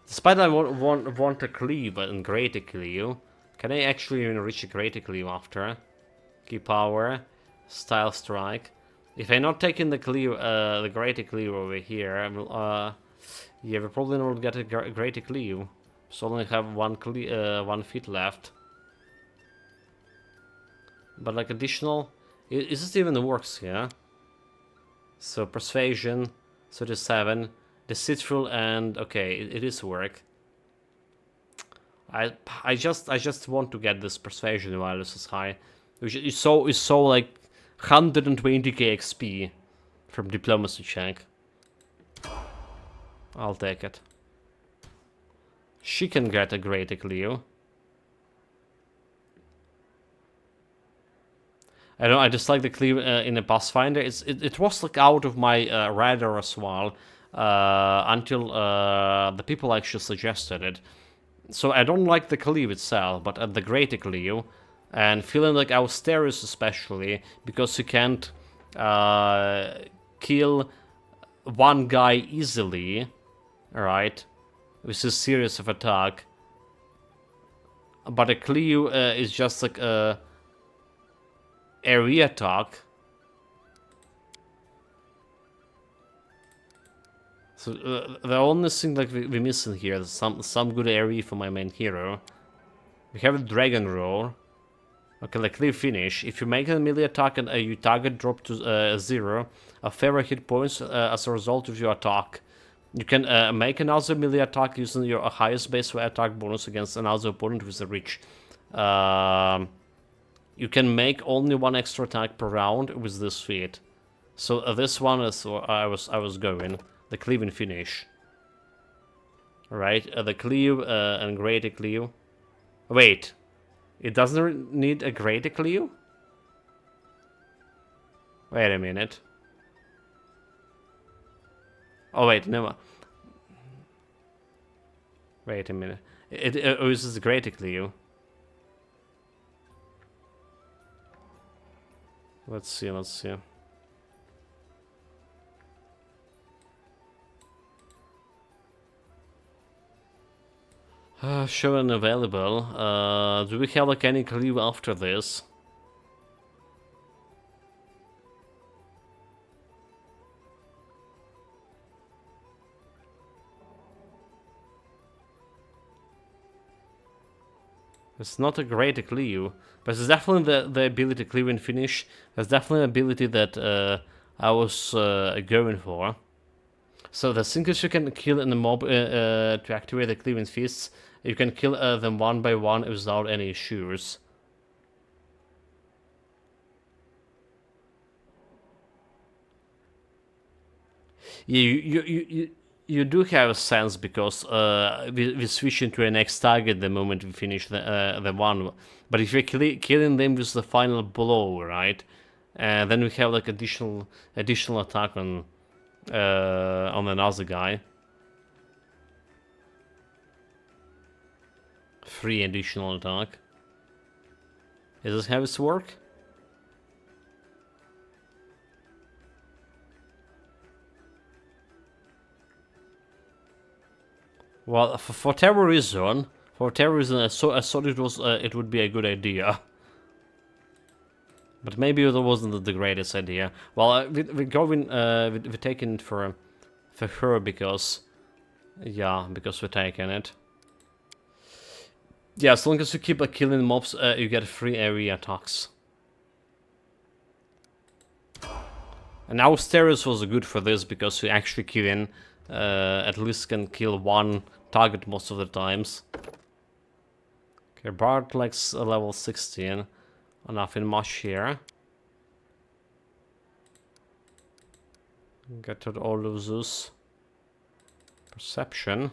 Despite I want a cleave and greater cleave, can I actually even reach a greater cleave after? Key power, style strike. If I'm not taking the cleave, the greater cleave over here, yeah, we probably not get a greater cleave. So only have one feet left. But like additional, is this even works here? So persuasion, 37, deceitful, and okay, it is work. I just want to get this persuasion while this is high. It's so like 120k XP from diplomacy check. I'll take it. She can get a greater cleave. I don't know, I just like the cleave in a Pathfinder. It was like out of my radar as well until the people actually suggested it. So I don't like the cleave itself, but the greater cleave, and feeling like Austerius especially, because you can't kill one guy easily, alright, with a series of attack. But a cleave is just like a area attack. So the only thing like we're missing here is some good area for my main hero. We have a dragon roar. Okay, like clear finish. If you make a melee attack and your target drop to 0, a favor hit points as a result of your attack. You can make another melee attack using your highest base attack bonus against another opponent with a reach. you can make only one extra attack per round with this feat. So this one is what I was going, the cleave and finish. Right, the cleave and greater cleave. Wait, it doesn't need a greater cleave? Wait a minute. Oh wait, never. Wait a minute. It uses greater cleave. Let's see, let's see. Show unavailable. Do we have like any cleave after this? It's not a great cleave, but it's definitely the ability cleave and finish. That's definitely an ability that I was going for. So the thing is, you can kill in the mob to activate the cleave and fists. You can kill them one by one without any issues. Yeah, you do have a sense because we switch into a next target the moment we finish the one. But if you're killing them with the final blow, right? Then we have like additional attack on another guy. 3 additional attack. Is this how this work? Well, for whatever reason, I thought it was it would be a good idea. But maybe it wasn't the greatest idea. Well, we're going, we're taking it for her because, yeah, because we're taking it. Yeah, as long as you keep killing mobs, you get free area attacks. And now Stereos was good for this because you actually killing, at least can kill one target most of the times. Okay, Bartlex level 16. Nothing much here. Get to all of those. Perception.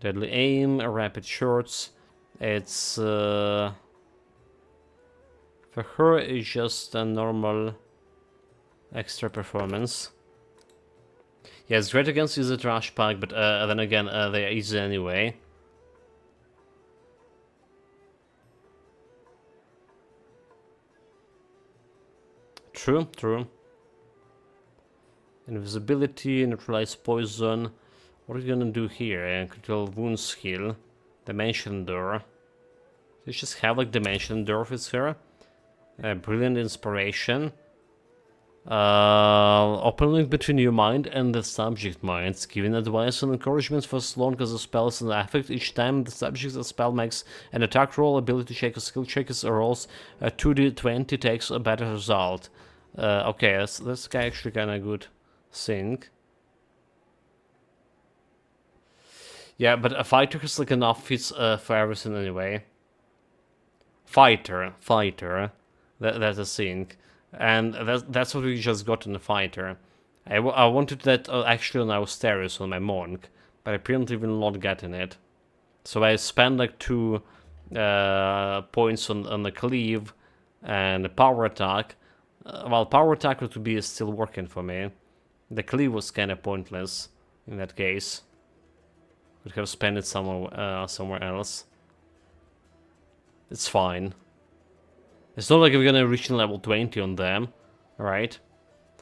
Deadly aim, rapid shots. It's for her it's just a normal extra performance. Yeah, it's great against user trash pack, but then again they are easy anyway. True, true. Invisibility, neutralize poison. What are you gonna do here? Control wounds heal. Dimension door. You just have like dimension door with her. Brilliant inspiration. Open link between your mind and the subject minds, giving advice and encouragement for as long as the spell is in effect. Each time the subject of the spell makes an attack roll, ability check, or skill check, or rolls 2d20 takes a better result. Okay, that's actually kind of good thing. Yeah, but a fighter has like enough fits for everything anyway. Fighter. That's a thing. And that's what we just got in the fighter. I wanted that actually on our Stereos on my monk, but apparently we're not getting it. So I spent like 2 points on the cleave and the power attack. Well, power attack would be still working for me. The cleave was kind of pointless in that case. Could have spent it somewhere else. It's fine. It's not like we're gonna reach level 20 on them, right?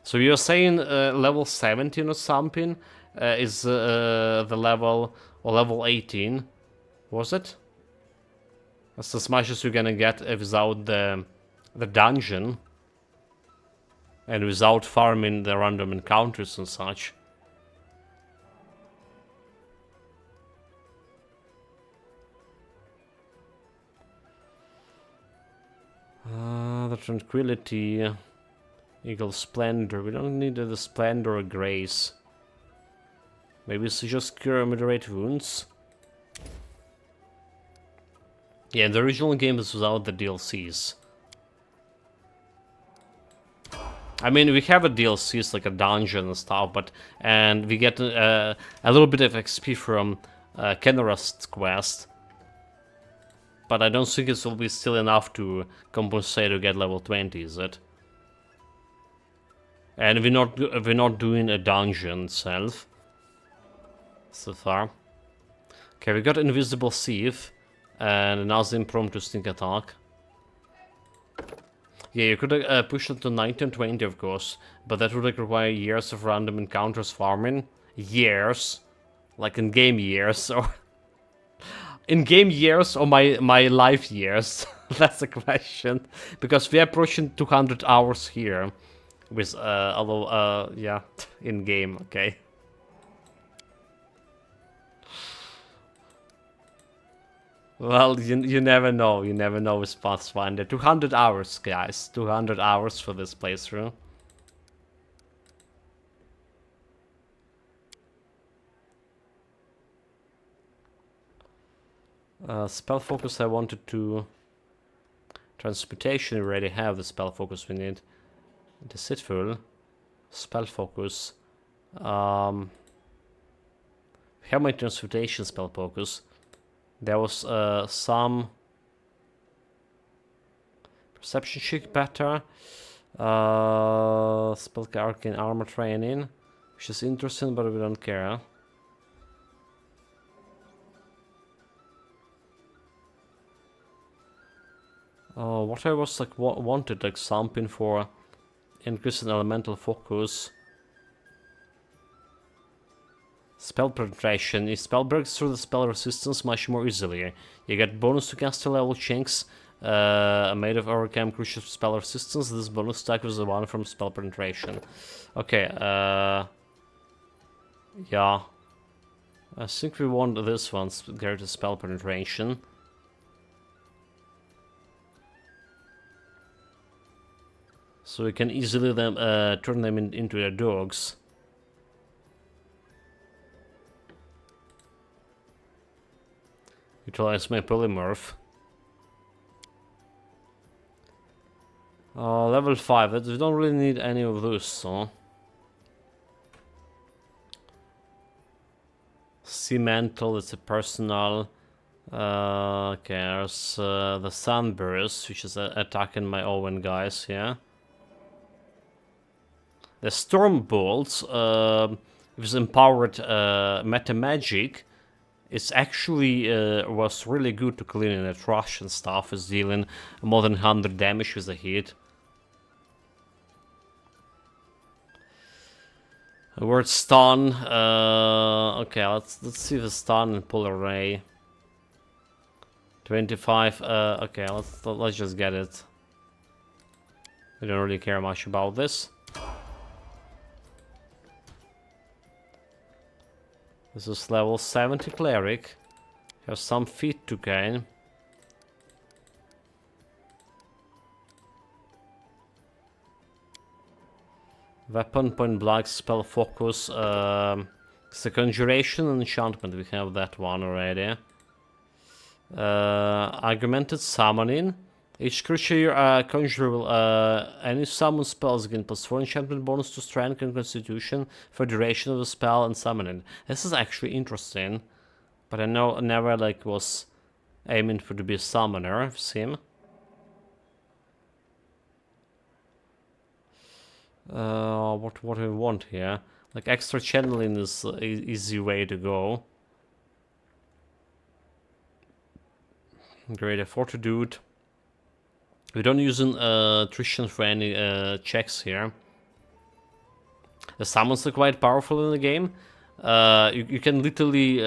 So you're saying level 17 or something is the level, or level 18, was it? That's as much as you're gonna get without the dungeon. And without farming the random encounters and such. The Tranquility, Eagle Splendor. We don't need the Splendor or Grace. Maybe it's just cure moderate wounds. Yeah, the original game is without the DLCs. I mean, we have a DLCs like a dungeon and stuff, and we get a little bit of XP from Kenrast's quest, but I don't think it will be still enough to compensate to get level 20, is it? And we're not doing a dungeon itself so far. Okay, we got Invisible Thief, and another impromptu sneak attack. Yeah, you could push it to 90 and 20, of course, but that would require years of random encounters farming. Years. Like in-game years, or... in-game years, or my life years? That's the question. Because we're approaching 200 hours here. With, although, yeah, in-game, okay. Well, you never know with Pathfinder. 200 hours, guys. 200 hours for this playthrough. Spell focus I wanted to... Transportation, we already have the spell focus we need. Deceitful. Spell focus. We have my transportation spell focus. There was some perception check better, spell arcane armor training, which is interesting, but we don't care. What I was like wanted like something for increasing elemental focus. Spell penetration. If spell breaks through the spell resistance much more easily. You get bonus to caster level chinks made of overcome crucial spell resistance. This bonus stack was the one from spell penetration. Okay, yeah. I think we want this one, greater spell penetration. So we can easily turn them into their dogs. Utilize my polymorph. Level 5, we don't really need any of those, so... Cemental, it's a personal. Okay, there's the Sunburst, which is attacking my Owen guys here. The Storm Bolts, with empowered meta magic, it's actually was really good to clean in the trash and stuff. It's dealing more than 100 damage with a hit. Word stun. Okay, let's see the stun and pull array. 25. Okay, let's just get it. I don't really care much about this. This is level 70 cleric. Has some feat to gain. Weapon, point blank, spell focus. It's a conjuration and enchantment. We have that one already. Augmented summoning. Each creature conjure will any summon spells gain +4 enchantment bonus to strength and constitution for duration of the spell and summoning. This is actually interesting, but I know never like was aiming for to be a summoner of Sim. What do we want here? Like extra channeling is an easy way to go. Greater fortitude. We don't use attrition for any checks here. The summons are quite powerful in the game. You can literally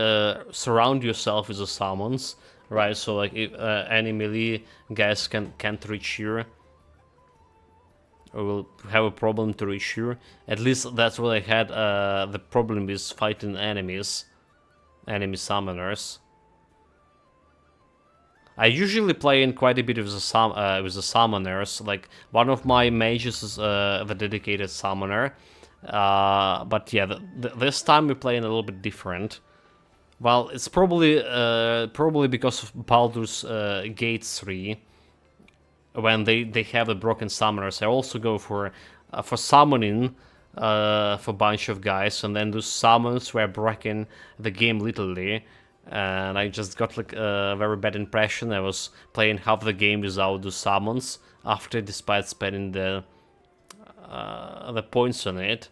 surround yourself with the summons, right? So like if any melee guys can't reach here, or will have a problem to reach here. At least that's what I had the problem with fighting enemy summoners. I usually play in quite a bit with the summoners. Like one of my mages is the dedicated summoner, but yeah, this time we're playing a little bit different. Well, it's probably because of Baldur's Gate 3. When they have the broken summoners, I also go for summoning for a bunch of guys, and then those summons were breaking the game literally, and I just got like a very bad impression. I was playing half the game without the summons after, despite spending the points on it.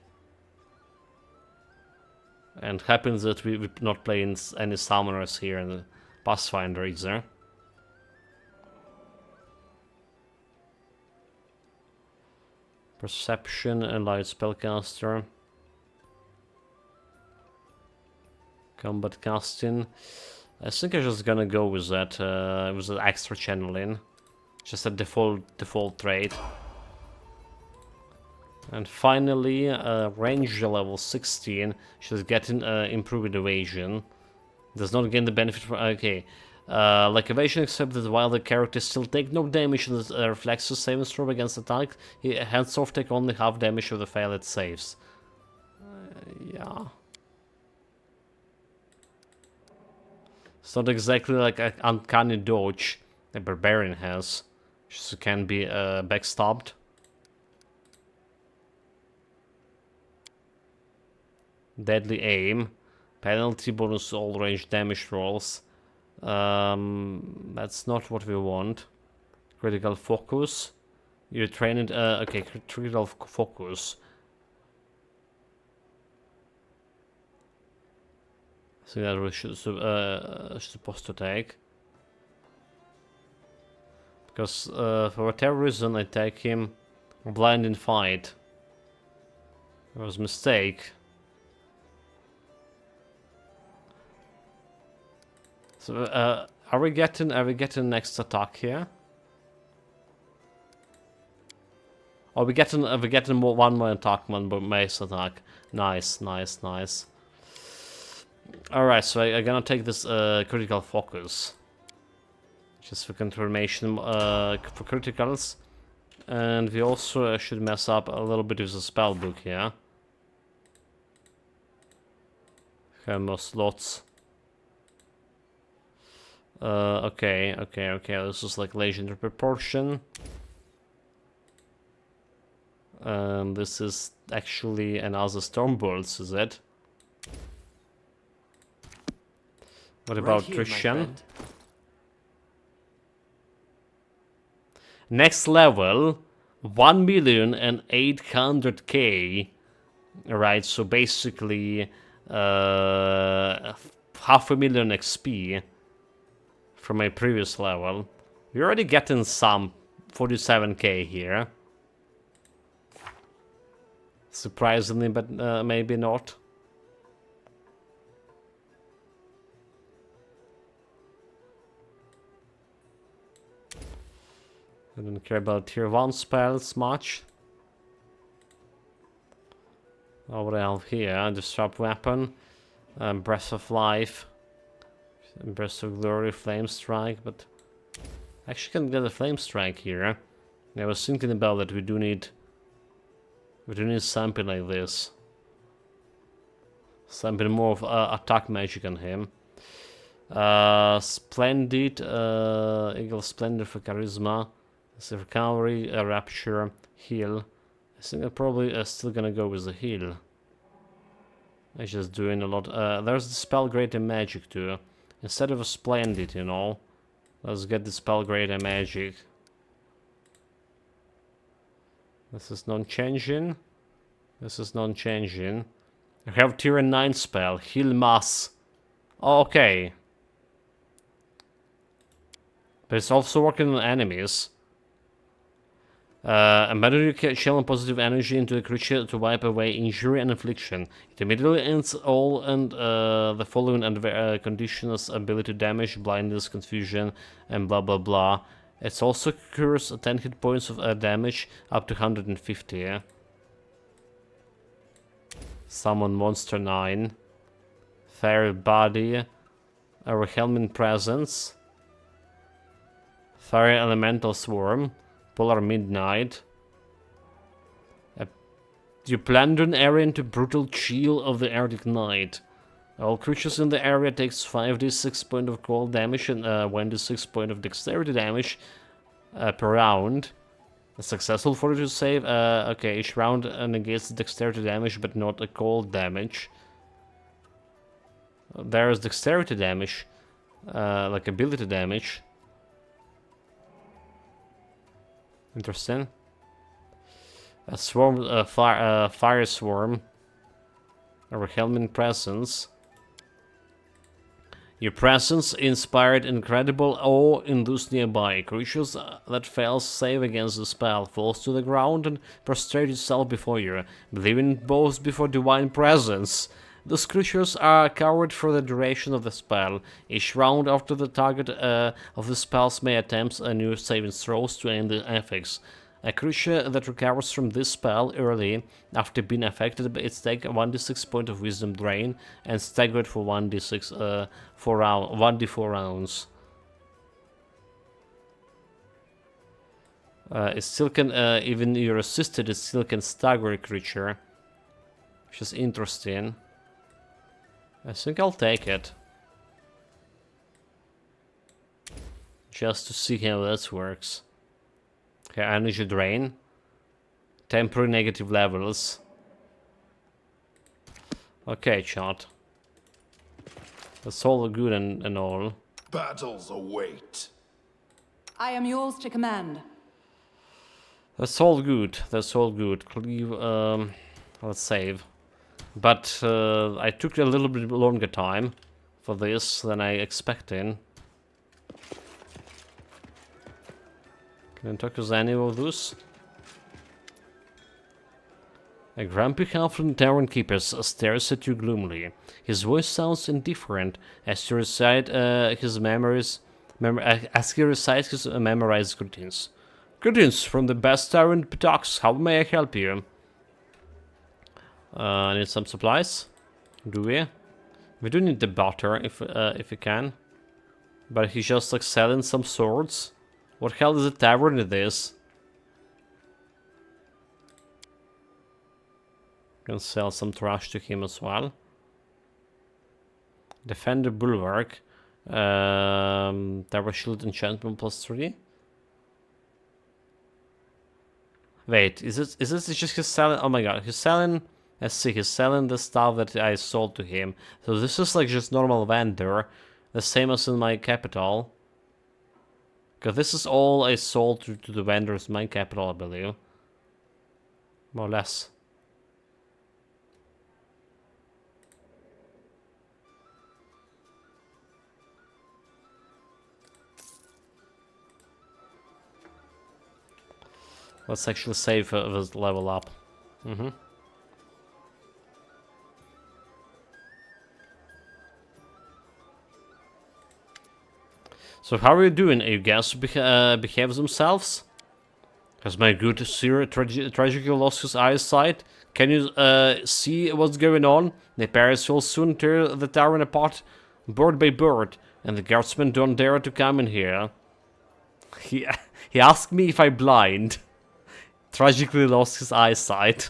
And happens that we're not playing any summoners here in the Pathfinder either. Perception, Allied Spellcaster. Combat casting. I think I'm just gonna go with that, with the extra channeling. Just a default trait. And finally, Ranger level 16. She's getting improved evasion. Does not gain the benefit from... Okay. Like evasion, except that while the characters still take no damage in the reflexes saving throw against attack, he henceforth take only half damage of the failed saves. Yeah. It's not exactly like an uncanny dodge a barbarian has. She can be backstabbed. Deadly aim. Penalty bonus to all range damage rolls. That's not what we want. Critical focus. You train it. Okay, critical focus. I think that we should supposed to take. Because for whatever reason I take him blind in fight. It was a mistake. So are we getting next attack here? Oh, we're getting one more attack, one more mace attack. Nice. All right, so I'm gonna take this critical focus, just for confirmation for criticals, and we also should mess up a little bit with the spell book here. Have more slots. Okay. This is like legendary proportion. This is actually another Stormbolts, is it? What about Christian? Next level, 1,800,000. Right, so basically 500,000 XP from my previous level. We're already getting some 47k here. Surprisingly, but maybe not. I don't care about tier 1 spells much. What I have here? Disrupt Weapon, Breath of Life, Breath of Glory, Flame Strike, but I actually can get a Flame Strike here. I was thinking about that. We do need something like this. Something more of attack magic on him. Splendid, Eagle Splendor for Charisma. Recovery, Rapture, Heal. I think I'm probably still gonna go with the heal. I'm just doing a lot. There's the Spell Greater Magic too. Instead of a Splendid, you know. Let's get the Spell Greater Magic. This is non-changing. I have tier 9 spell, Heal Mass. Oh, okay. But it's also working on enemies. Embedded your channel positive energy into a creature to wipe away injury and affliction. It immediately ends all and the following conditions: ability damage, blindness, confusion, and blah blah blah. It also cures 10 hit points of damage up to 150. Yeah? Summon Monster 9. Fairy Body. Our Helmin Presence. Fairy Elemental Swarm. Polar Midnight. You plunder an area into brutal chill of the Arctic night. All creatures in the area takes 5d6 point of cold damage and 1d6 point of dexterity damage per round. A successful fortitude save. Okay, each round negates the dexterity damage, but not a cold damage. There is dexterity damage, like ability damage. Interesting. A swarm, fire swarm. Overwhelming presence. Your presence inspired incredible awe in those nearby. Creatures that fail save against the spell falls to the ground and prostrate itself before you, believing both before divine presence. Those creatures are covered for the duration of the spell. Each round after the target of the spells may attempt a new saving throws to end the effects. A creature that recovers from this spell early after being affected by its take 1d6 point of wisdom drain and staggered for 1d4 rounds. It still can, even you're assisted, it still can stagger a creature, which is interesting. I think I'll take it. Just to see how this works. Okay, energy drain. Temporary negative levels. Okay, chat. That's all good and all. Battles await. I am yours to command. That's all good. That's all good. Let's save. But I took a little bit longer time for this than I expected. Can I talk to any of those? A grumpy halfling tavern keeper stares at you gloomily. His voice sounds indifferent as he recites his memorized greetings. Greetings from the best tavern in Pitox. How may I help you? I need some supplies. Do we? We do need the butter if we can. But he's just like selling some swords. What hell is a tavern in this? Can sell some trash to him as well. Defender Bulwark. Tower Shield Enchantment +3. Wait, is this just his selling? Oh my god, he's selling. Let's see, he's selling the stuff that I sold to him. So this is like just normal vendor, the same as in my capital. Because this is all I sold to the vendors in my capital, I believe. More or less. Let's actually save this level up. So how are you doing? Are you guys behave themselves? Has my good sir tragically lost his eyesight? Can you see what's going on? The Paris will soon tear the tavern apart, bird by bird, and the guardsmen don't dare to come in here. He asked me if I'm blind. Tragically lost his eyesight.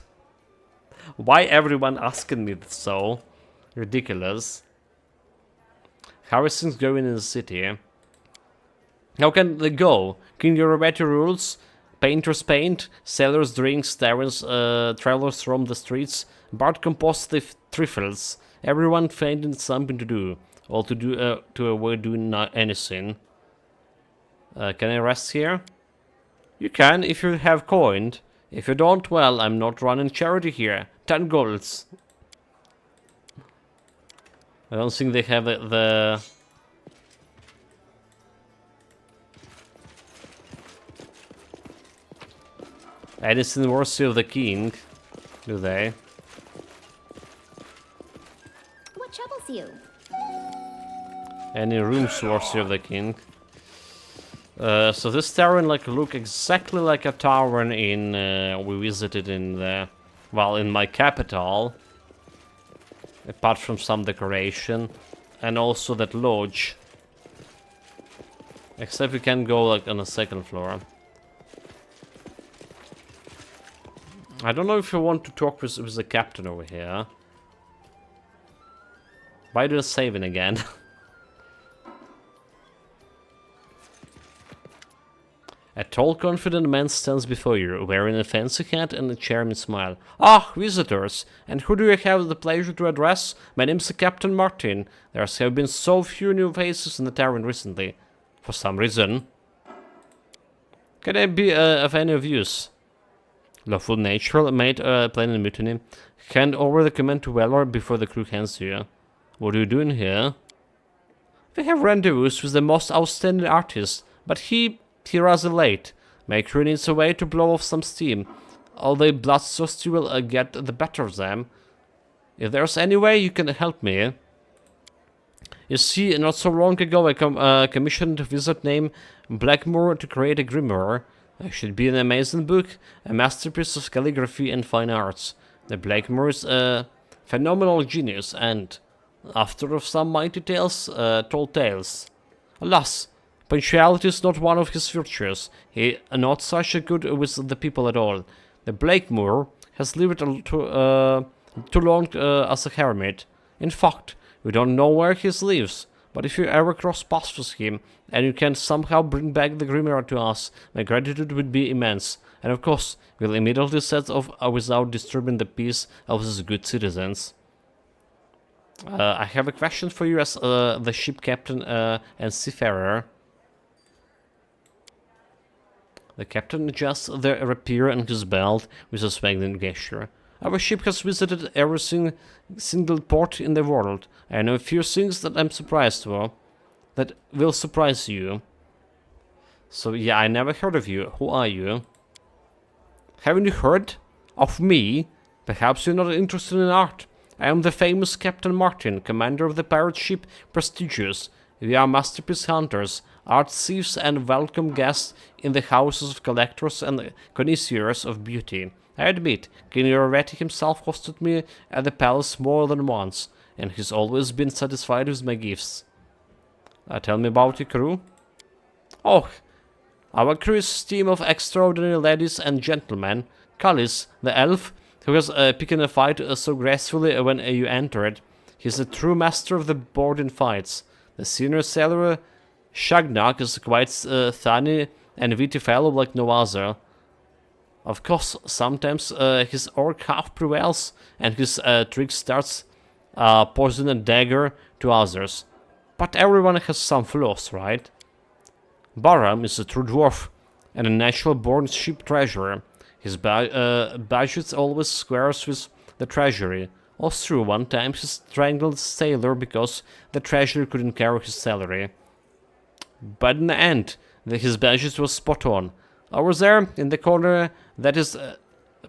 Why everyone asking me so? Ridiculous. How is things going in the city? How can they go? King Yorubeti rules, painters paint, sellers drinks, taverns, travelers roam the streets, bard compose the trifles. Everyone finding something to do, all to avoid doing anything. Can I rest here? You can if you have coined. If you don't, well, I'm not running charity here. 10 golds. I don't think they have the anything worthy of the king, do they? What troubles you? Any rooms worthy of the king? So this tavern look exactly like a tavern in we visited in the in my capital, apart from some decoration, and also that lodge. Except we can go on the second floor. I don't know if you want to talk with the captain over here. Why do you saving again? A tall, confident man stands before you, wearing a fancy hat and a charming smile. Ah, visitors! And who do you have the pleasure to address? My name's Captain Martin. There have been so few new faces in the tavern recently. For some reason. Can I be of any of use? Lawful natural, mate, planning mutiny. Hand over the command to Valor before the crew hands to you. What are you doing here? We have rendezvous with the most outstanding artist, but he rather late. My crew needs a way to blow off some steam. All the bloodthirsty will get the better of them. If there's any way you can help me. You see, not so long ago I commissioned a wizard named Blackmore to create a grimoire. It should be an amazing book, a masterpiece of calligraphy and fine arts. The Blackmore is a phenomenal genius and, after of some mighty tales, told tales. Alas, punctuality is not one of his virtues. He not such a good with the people at all. The Blackmore has lived too long as a hermit. In fact, we don't know where he lives, but if you ever cross paths with him, and you can somehow bring back the grimoire to us, my gratitude would be immense, and of course, we'll immediately set off without disturbing the peace of these good citizens. I have a question for you as the ship captain and seafarer. The captain adjusts the rapier on his belt with a swaggering gesture. Our ship has visited every single port in the world. I know a few things that I'm surprised for. That will surprise you. So yeah, I never heard of you. Who are you? Haven't you heard of me? Perhaps you're not interested in art. I am the famous Captain Martin, commander of the pirate ship Prestigious. We are masterpiece hunters, art thieves and welcome guests in the houses of collectors and connoisseurs of beauty. I admit, King Yorveti himself hosted me at the palace more than once, and he's always been satisfied with my gifts. Tell me about your crew. Oh, our crew is a team of extraordinary ladies and gentlemen. Callis, the elf, who has picked a fight so gracefully when you entered. He's a true master of the board in fights. The senior sailor, Shagnak, is quite funny and witty fellow like no other. Of course, sometimes his orc half prevails, and his trick starts poison a dagger to others. But everyone has some flaws, right? Baram is a true dwarf, and a natural-born ship treasurer. His budget always squares with the treasury. Also, one time he strangled a sailor because the treasury couldn't carry his salary. But in the end, his budget was spot on. Over there, in the corner, that is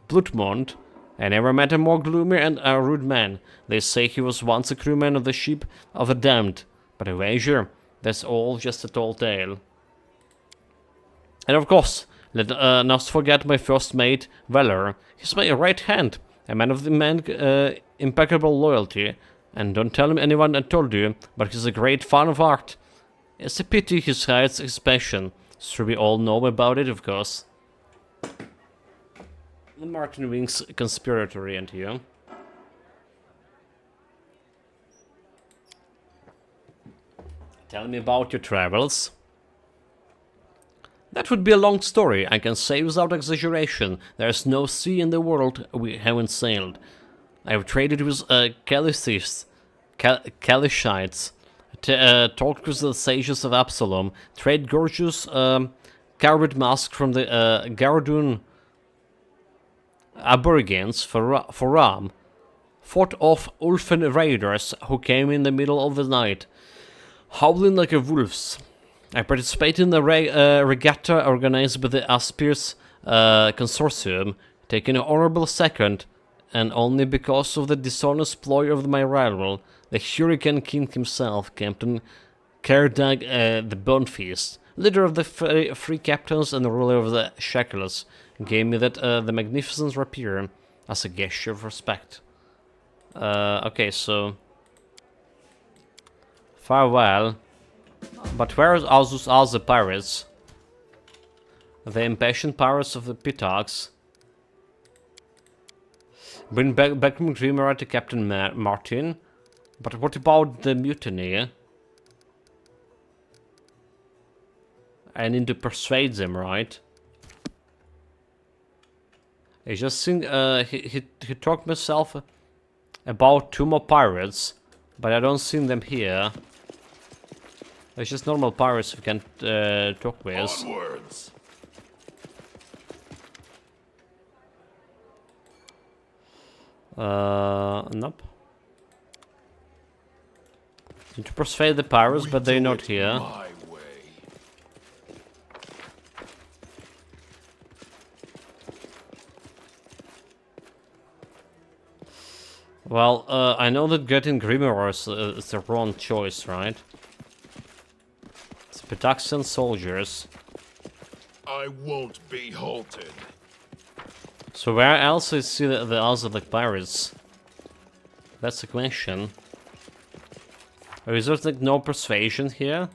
Bloodmond. I never met a more gloomy and rude man. They say he was once a crewman of the ship of the damned. But I wager, that's all just a tall tale. And of course, let not forget my first mate, Valor. He's my right hand, a man of impeccable loyalty. And don't tell him anyone I told you, but he's a great fan of art. It's a pity he hides his passion. So we all know about it, of course. The Martin Wings conspiratory and here. Tell me about your travels. That would be a long story, I can say without exaggeration. There's no sea in the world we haven't sailed. I've traded with Calishites, talked with the sages of Absalom, trade gorgeous carved masks from the Gardun Aborigines for Ram, fought off Ulfen raiders who came in the middle of the night, howling like a wolves. I participated in the regatta organized by the Aspirs consortium, taking an honorable second, and only because of the dishonest ploy of my rival, the Hurricane King himself, Captain Kerdag the Bonefeast, leader of the free captains and ruler of the Shekels, gave me that the magnificent rapier as a gesture of respect. Okay, so farewell. But where are those other pirates? The impatient pirates of the Pitax. Bring back from Grimoire to Captain Martin. But what about the mutiny? I need to persuade them, right? I just think he talked myself about 2 more pirates, but I don't see them here. It's just normal pirates we can talk with. Onwards. Nope. Need to persuade the pirates, but they're not here. My way. Well, I know that getting Grimoires is the wrong choice, right? It's Pitaxian soldiers. I won't be halted. So where else is the other like pirates? That's the question. Or is there like no persuasion here?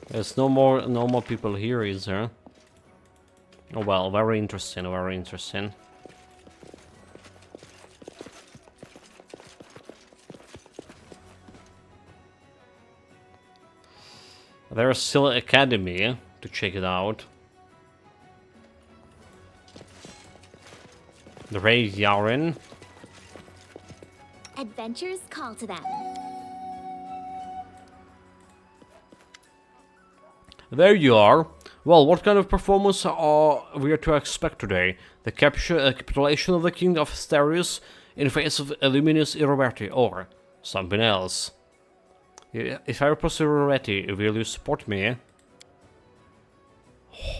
There's no more people here, is there? Oh well, very interesting, very interesting. There's still an academy to check it out. The Ray Yaren. Adventures call to them. There you are. Well, what kind of performance are we to expect today? The capitulation of the King of Asterius in face of Illuminus Irovetti, or something else? If I repose Irovetti, will you support me?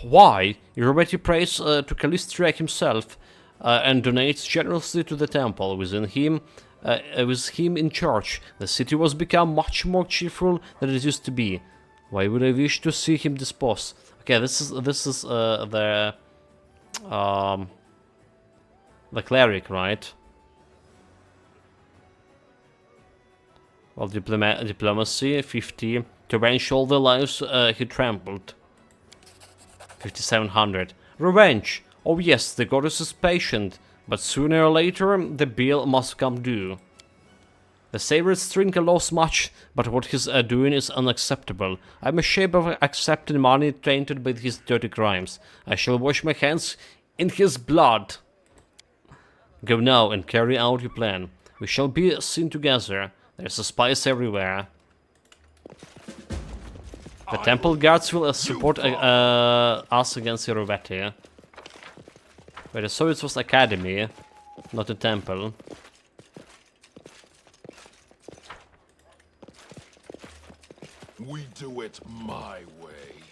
Why? Irovetti prays to Callistriac himself and donates generously to the temple. With him in charge, the city was become much more cheerful than it used to be. Why would I wish to see him dispose? Okay, this is the cleric, right? Well, diplomacy 50 to avenge all the lives he trampled. 5700. Revenge. Oh yes, the goddess is patient, but sooner or later the bill must come due. The savored drinker lost much, but what he's doing is unacceptable. I'm ashamed of accepting money tainted by his dirty crimes. I shall wash my hands in his blood. Go now and carry out your plan. We shall be seen together. There's spies everywhere. The temple guards will support us against Irovetti. Wait, I saw it was academy, not a temple. We do it my way.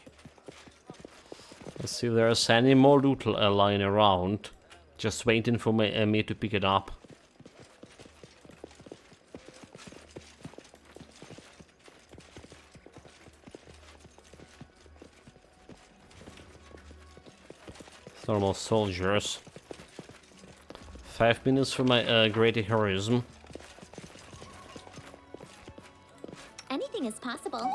Let's see if there's any more loot lying around. Just waiting for me to pick it up. Normal soldiers. 5 minutes for my great heroism. Anything is possible.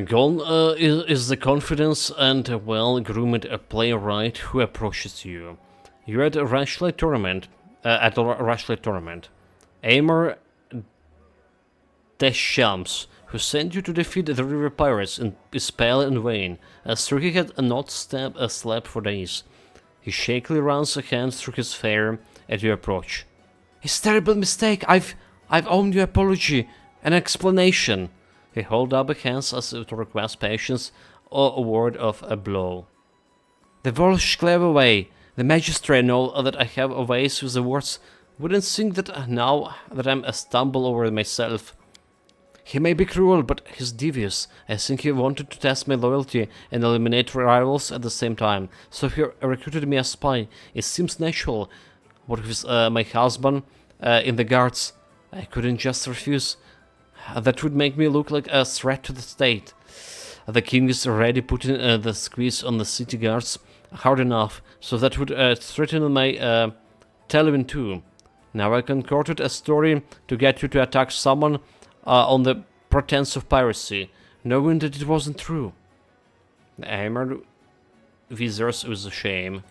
Gone is the confidence and well-groomed playwright who approaches you. You're at a Rashleigh tournament. Aimer Deschamps, who sent you to defeat the river pirates, is pale and vain, as though he had not slept for days. He shakily runs a hand through his hair at your approach. It's a terrible mistake. I've owed you apology, an explanation. He holds up his hands as if to request patience or a word of a blow. The Volsh clever way. The magistrate know that I have a ways with the words. Wouldn't think that now that I'm a stumble over myself. He may be cruel, but he's devious. I think he wanted to test my loyalty and eliminate rivals at the same time. So he recruited me as spy. It seems natural. What with my husband in the guards? I couldn't just refuse. That would make me look like a threat to the state. The king is already putting the squeeze on the city guards hard enough, so that would threaten my Telvin too. Now I concocted a story to get you to attack someone on the pretense of piracy, knowing that it wasn't true. The hammered visors with shame.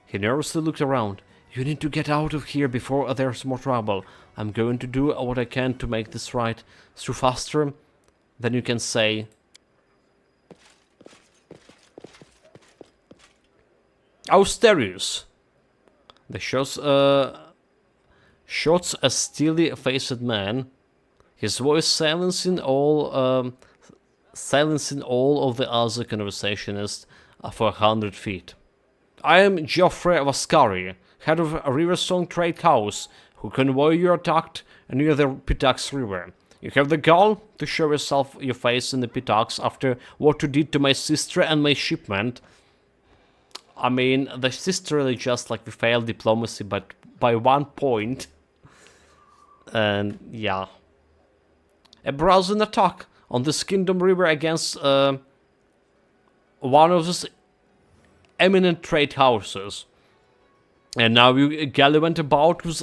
He nervously looked around. You need to get out of here before there's more trouble. I'm going to do what I can to make this right. Through faster than you can say. Austerius. The shots a steely-faced man. His voice silencing all of the other conversationists for 100 feet. I am Geoffrey Vascari, head of a Riverstone Trade House, who convoy you attacked near the Pitax River. You have the gall to show your face in the Pitax after what you did to my sister and my shipment. I mean, the sisterly just like we failed diplomacy, but by 1 point. And yeah. A brazen attack on this Kingdom River against one of those eminent trade houses. And now you gallivant about with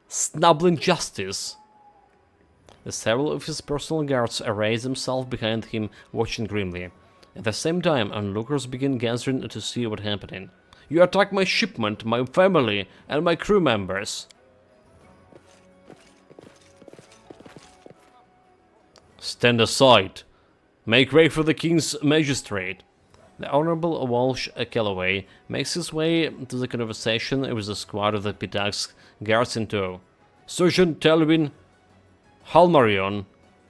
snubbling justice. Several of his personal guards array themselves behind him, watching grimly. At the same time, onlookers begin gathering to see what's happening. You attack my shipment, my family, and my crew members. Stand aside. Make way for the King's Magistrate. The Honorable Walsh Calloway makes his way to the conversation with a squad of the Pitax guards in tow. Sergeant Talvin Halmarion,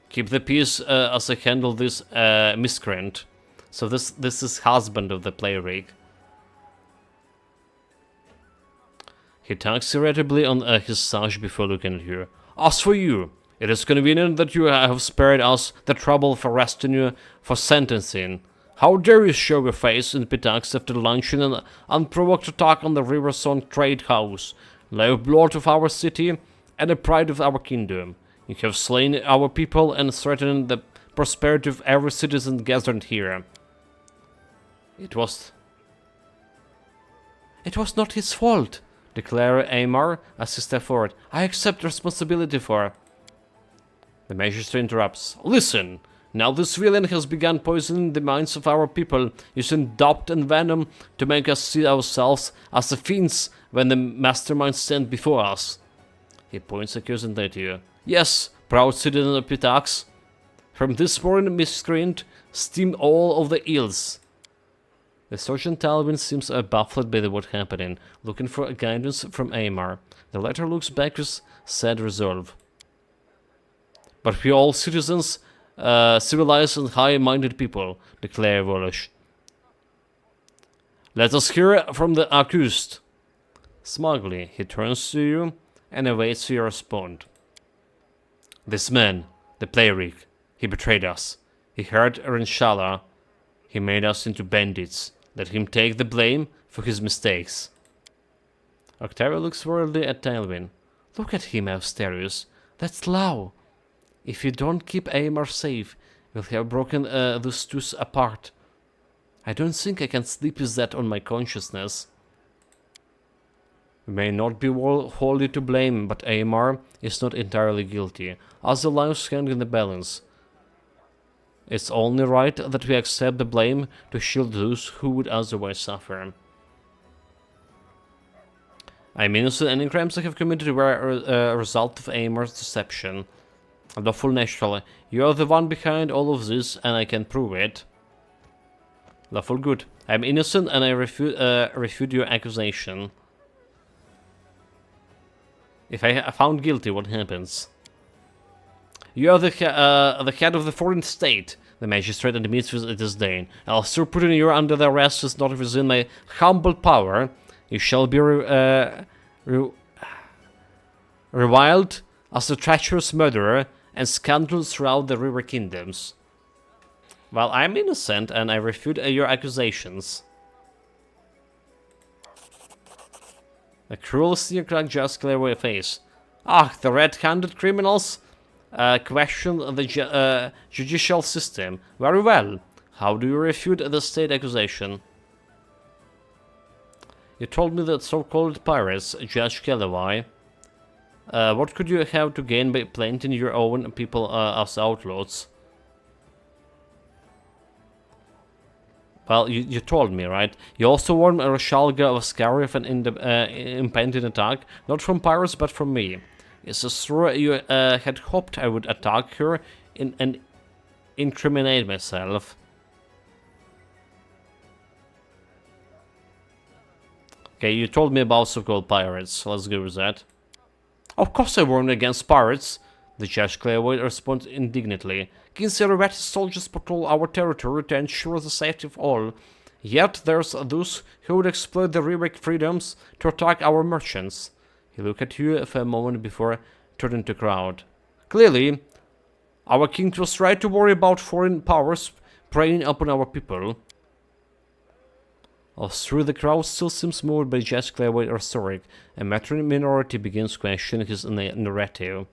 keep the peace as I handle this miscreant. So this is husband of the playwright. He tugs irritably on his sash before looking at you. As for you, it is convenient that you have spared us the trouble of arresting you for sentencing. How dare you show your face in Pitax after launching an unprovoked attack on the Riverstone Trade House, lifeblood of our city and the pride of our kingdom. You have slain our people and threatened the prosperity of every citizen gathered here. It was not his fault, declared Aymar as he stepped forward. I accept responsibility for. The magistrate interrupts. Listen! Now this villain has begun poisoning the minds of our people, using doubt and venom to make us see ourselves as the fiends when the mastermind stand before us. He points accusingly at you. Yes, proud citizen of Pitax. From this foreign miscreant steam all of the ills. The Sergeant Talvin seems baffled by what happening, looking for guidance from Aymar. The latter looks back with sad resolve. But we all citizens, civilized and high-minded people, declare Walsh. Let us hear from the accused. Smugly, he turns to you and awaits your response. This man, the playwright, he betrayed us. He hurt Renshala. He made us into bandits. Let him take the blame for his mistakes. Octavia looks worriedly at Talvin. Look at him, Austerius. That's Lau. If you don't keep Aymar safe, we'll have broken those two apart. I don't think I can sleep with that on my consciousness. We may not be wholly to blame, but Aymar is not entirely guilty. Other lives hang in the balance. It's only right that we accept the blame to shield those who would otherwise suffer. I mean, so any crimes I have committed were a result of Aymar's deception. Lawful natural, you're the one behind all of this, and I can prove it. Lawful good. I'm innocent, and I refute your accusation. If I found guilty, what happens? You are the head of the foreign state, the magistrate admits with disdain. I'll still put you under the arrest is not within my humble power. You shall be reviled as a treacherous murderer and scoundrel throughout the river kingdoms. Well, I'm innocent and I refute your accusations. A cruel sneer cracked just Clairvoyant's face. Ah, the red-handed criminals question the judicial system. Very well. How do you refute the state accusation? You told me that so-called pirates, Judge Calloway. What could you have to gain by planting your own people as outlaws? Well, you told me, right? You also warned Rashalga of scary of an impending attack, not from pirates, but from me. Is it true you had hoped I would attack her and incriminate myself? Okay, you told me about so-called pirates, so let's go with that. Of course I warned against pirates, the judge Clairvoyant responded indignantly. King's Erratic soldiers patrol our territory to ensure the safety of all. Yet there's those who would exploit the Rebec freedoms to attack our merchants. He looked at you for a moment before turning to the crowd. Clearly, our king was right to worry about foreign powers preying upon our people. Through the crowd still seems moved by Judge Clairvoyant rhetoric, a minority begins questioning his narrative.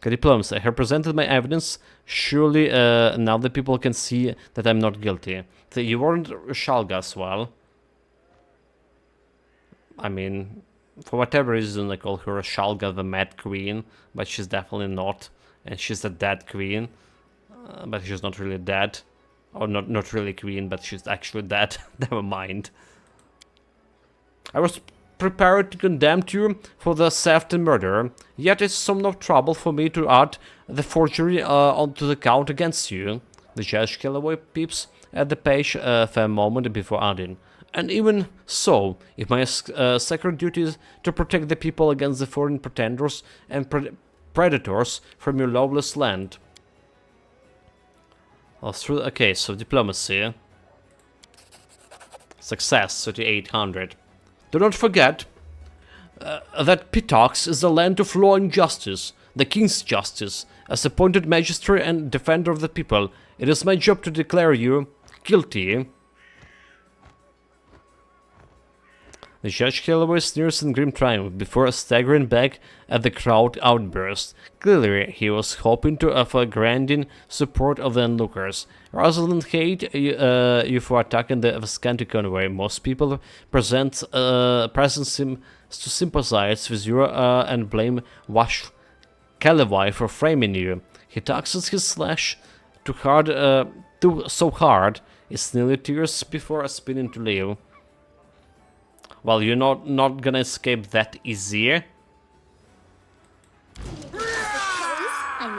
Diplomacy. I have presented my evidence. Surely now the people can see that I'm not guilty. You warned Shalga as well. I mean, for whatever reason I call her Shalga the Mad Queen, but she's definitely not. And she's a dead queen, but she's not really dead. Or not really queen, but she's actually dead. Never mind. I was prepared to condemn you for the theft and murder, yet it's some no trouble for me to add the forgery onto the count against you. The judge Calloway peeps at the page for a moment before adding. And even so, if my sacred duty is to protect the people against the foreign pretenders and predators from your lawless land. Okay, so diplomacy. Success, 3800. Do not forget that Pitax is the land of law and justice, the king's justice. As appointed magistrate and defender of the people, it is my job to declare you guilty. The judge Calloway sneers in grim triumph before staggering back at the crowd outburst. Clearly, he was hoping to offer grandin support of the onlookers. Rather than hate you for attacking the Viscanti convoy, most people present seem to sympathize with you and blame Wash Calloway for framing you. He taxes his slash so hard, it's nearly tears before spinning to leave. Well, you're not gonna escape that easy.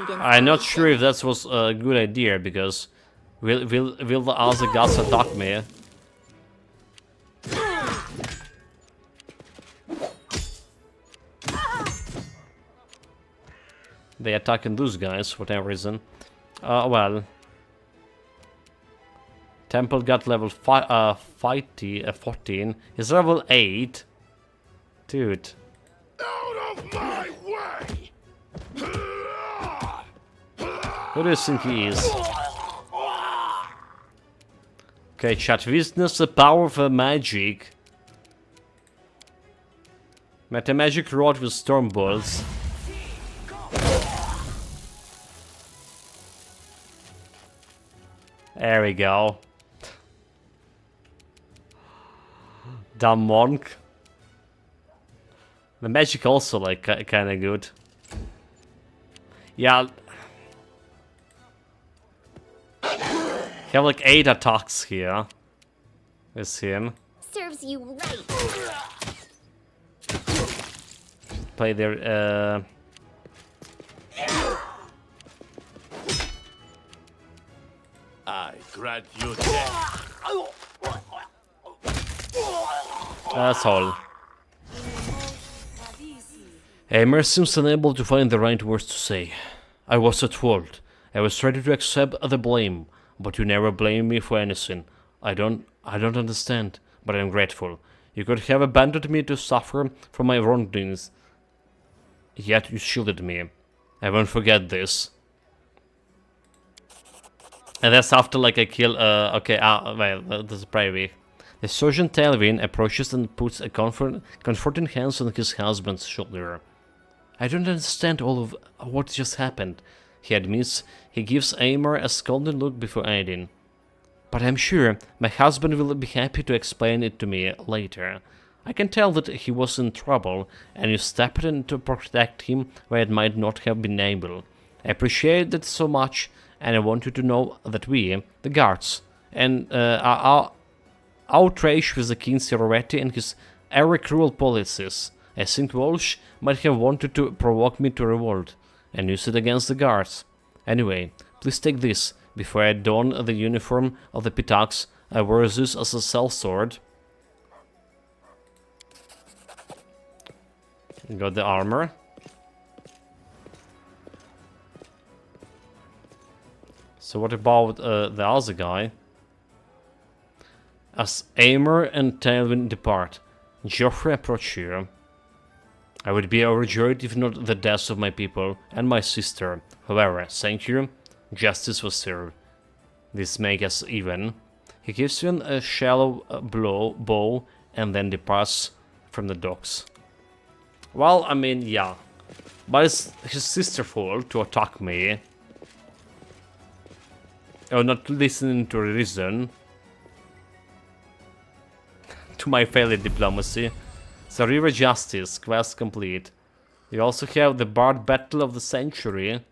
I'm not sure if that was a good idea, because will the other gods attack me? They attacking those guys for whatever reason. Well. Temple got level 14. He's level 8. Dude. Out of my way! Who do you think he is? Okay, chat. Witness the power of magic. Meta magic rod with storm bolts. There we go. Dumb monk. The magic also like kind of good. Yeah. Have like 8 attacks here. With him. Serves you right. Play their I grant you death. Asshole. Emer seems unable to find the right words to say. I was at fault. I was ready to accept the blame, but you never blamed me for anything. I don't understand, but I'm grateful. You could have abandoned me to suffer from my wrongdoings, yet you shielded me. I won't forget this. And that's after like I kill. Okay. Well, this is private. The Sergeant Talvin approaches and puts a comforting hands on his husband's shoulder. I don't understand all of what just happened, he admits. He gives Amor a scolding look before adding. But I'm sure my husband will be happy to explain it to me later. I can tell that he was in trouble, and you stepped in to protect him where it might not have been able. I appreciate that so much, and I want you to know that we, the guards, and outraged with the king's Irovetti and his ever cruel policies. I think Walsh might have wanted to provoke me to revolt, and use it against the guards. Anyway, please take this. Before I don the uniform of the Pitaks, I wear this as a sellsword. Got the armor. So what about the other guy? As Aimer and Tailwind depart, Joffrey approach you. I would be overjoyed if not the death of my people and my sister. However, thank you, justice was served. This makes us even. He gives you a shallow bow and then departs from the docks. Well, I mean, yeah. But it's his sister's fault to attack me. Or not listening to reason. To my failed diplomacy. So River Justice, quest complete. You also have the Bard Battle of the Century.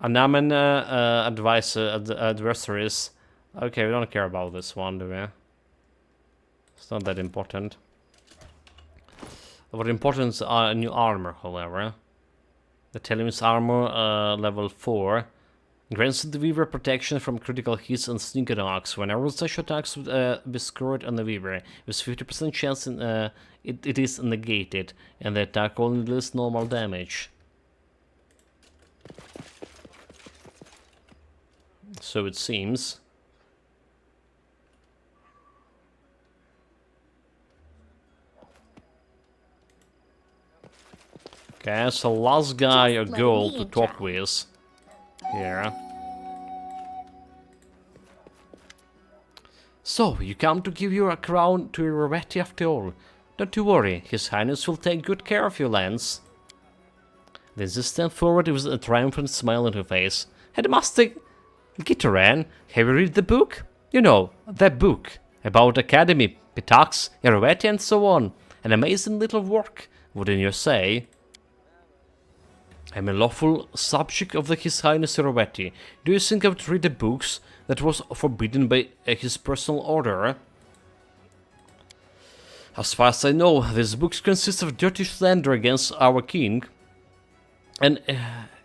Anamen adversaries. Okay, we don't care about this one, do we? It's not that important. What important is new armor, however. The Telem's armor, level 4. Grants the Weaver protection from critical hits and sneak attacks. Whenever such attacks would be scored on the Weaver, with 50% chance it is negated, and the attack only deals normal damage. So it seems. Okay, so last guy a goal to talk with. Here. So, you come to give your crown to Irovetti after all. Don't you worry, His Highness will take good care of you, Lance. Then she stepped forward with a triumphant smile on her face. Headmaster Gitteran, have you read the book? You know, that book. About Academy, Pitaks, Irovetti and so on. An amazing little work, wouldn't you say? I'm a lawful subject of the His Highness Irovetti. Do you think I would read the books that was forbidden by his personal order? As far as I know, these books consist of dirty slander against our king and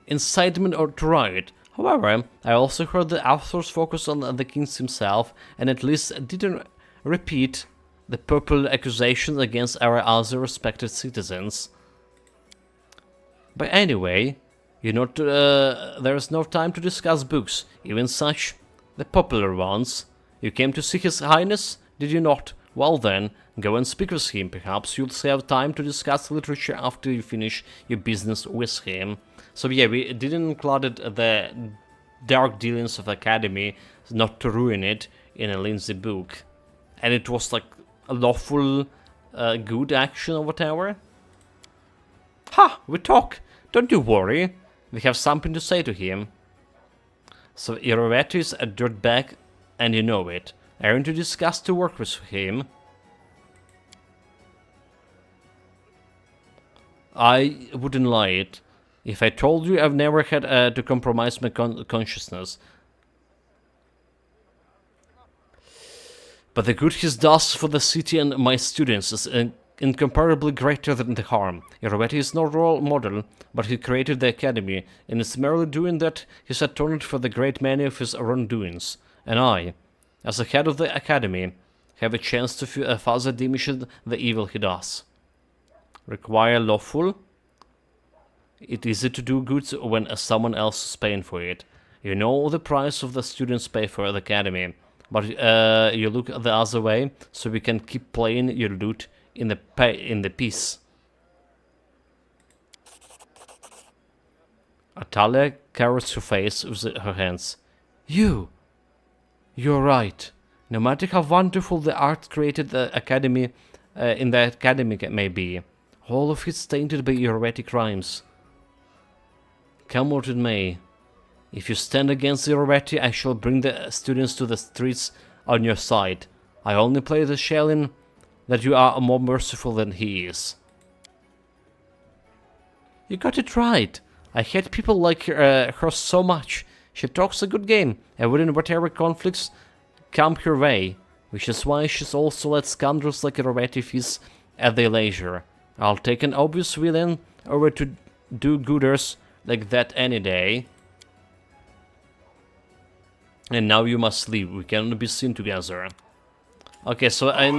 incitement to riot. However, I also heard the authors focus on the king himself and at least didn't repeat the purple accusations against our other respected citizens. But anyway, you know, there is no time to discuss books, even such the popular ones. You came to see His Highness, did you not? Well then, go and speak with him. Perhaps you'll have time to discuss literature after you finish your business with him. So yeah, we didn't include the dark dealings of the Academy, not to ruin it, in a Lindsay book. And it was like a lawful good action or whatever. Ha! We talk! Don't you worry, we have something to say to him. So Irovetti is a dirtbag, and you know it. I want to discuss to work with him. I wouldn't lie it. If I told you I've never had to compromise my consciousness. But the good he does for the city and my students is incomparably greater than the harm. Irovetti is no role model, but he created the Academy, and it's merely doing that he's atoned for the great many of his wrongdoings. And I, as the head of the Academy, have a chance to further diminish the evil he does. Require lawful? It's easy to do good when someone else is paying for it. You know the price of the students pay for the Academy, but you look the other way, so we can keep playing your loot in the peace. Atalia covers her face with her hands. You're right. No matter how wonderful the art created the Academy, in the Academy may be, all of it's tainted by Irovetti crimes. Come what it may, if you stand against Irovetti, I shall bring the students to the streets on your side. I only play the shell that you are more merciful than he is. You got it right. I hate people like her so much. She talks a good game, and within whatever conflicts come her way, which is why she's also let scoundrels like Rovetti feast at their leisure. I'll take an obvious villain over to do-gooders like that any day. And now you must leave, we cannot be seen together. Okay, so I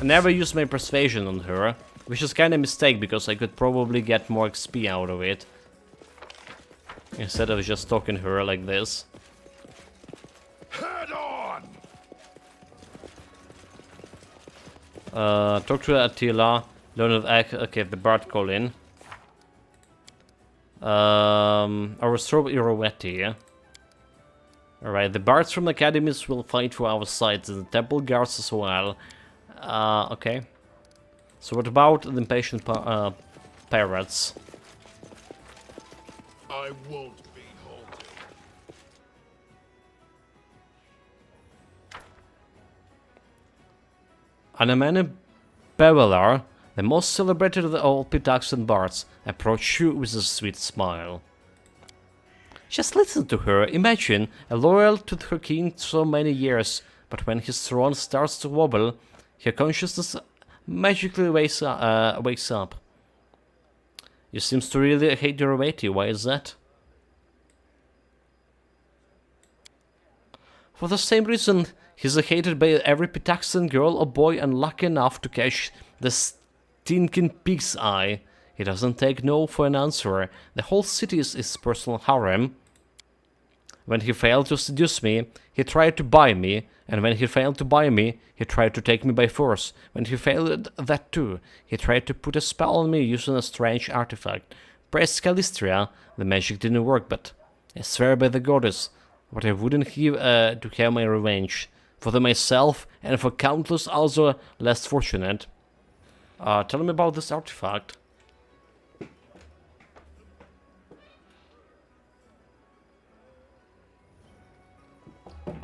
never used my persuasion on her, which is kind of a mistake, because I could probably get more XP out of it. Instead of just talking to her like this. Head on! Talk to Attila, learn of okay, the Bard call in. I'll restore Irovetti, yeah? Alright, the bards from academies will fight for our sides, and the temple guards as well. Okay. So what about the impatient parrots? I won't be halted. Anamene Bevelar, the most celebrated of all Pitaxian bards, approached you with a sweet smile. Just listen to her. Imagine, a loyal to her king so many years, but when his throne starts to wobble, her consciousness magically wakes up. You seems to really hate Rovetti. Why is that? For the same reason, he's hated by every Pitaxian girl or boy unlucky enough to catch the stinking pig's eye. He doesn't take no for an answer. The whole city is his personal harem. When he failed to seduce me, he tried to buy me, and when he failed to buy me, he tried to take me by force. When he failed that too, he tried to put a spell on me using a strange artifact. Praise Calistria, the magic didn't work, but I swear by the goddess, what I wouldn't give to have my revenge. For myself, and for countless also less fortunate. Tell me about this artifact.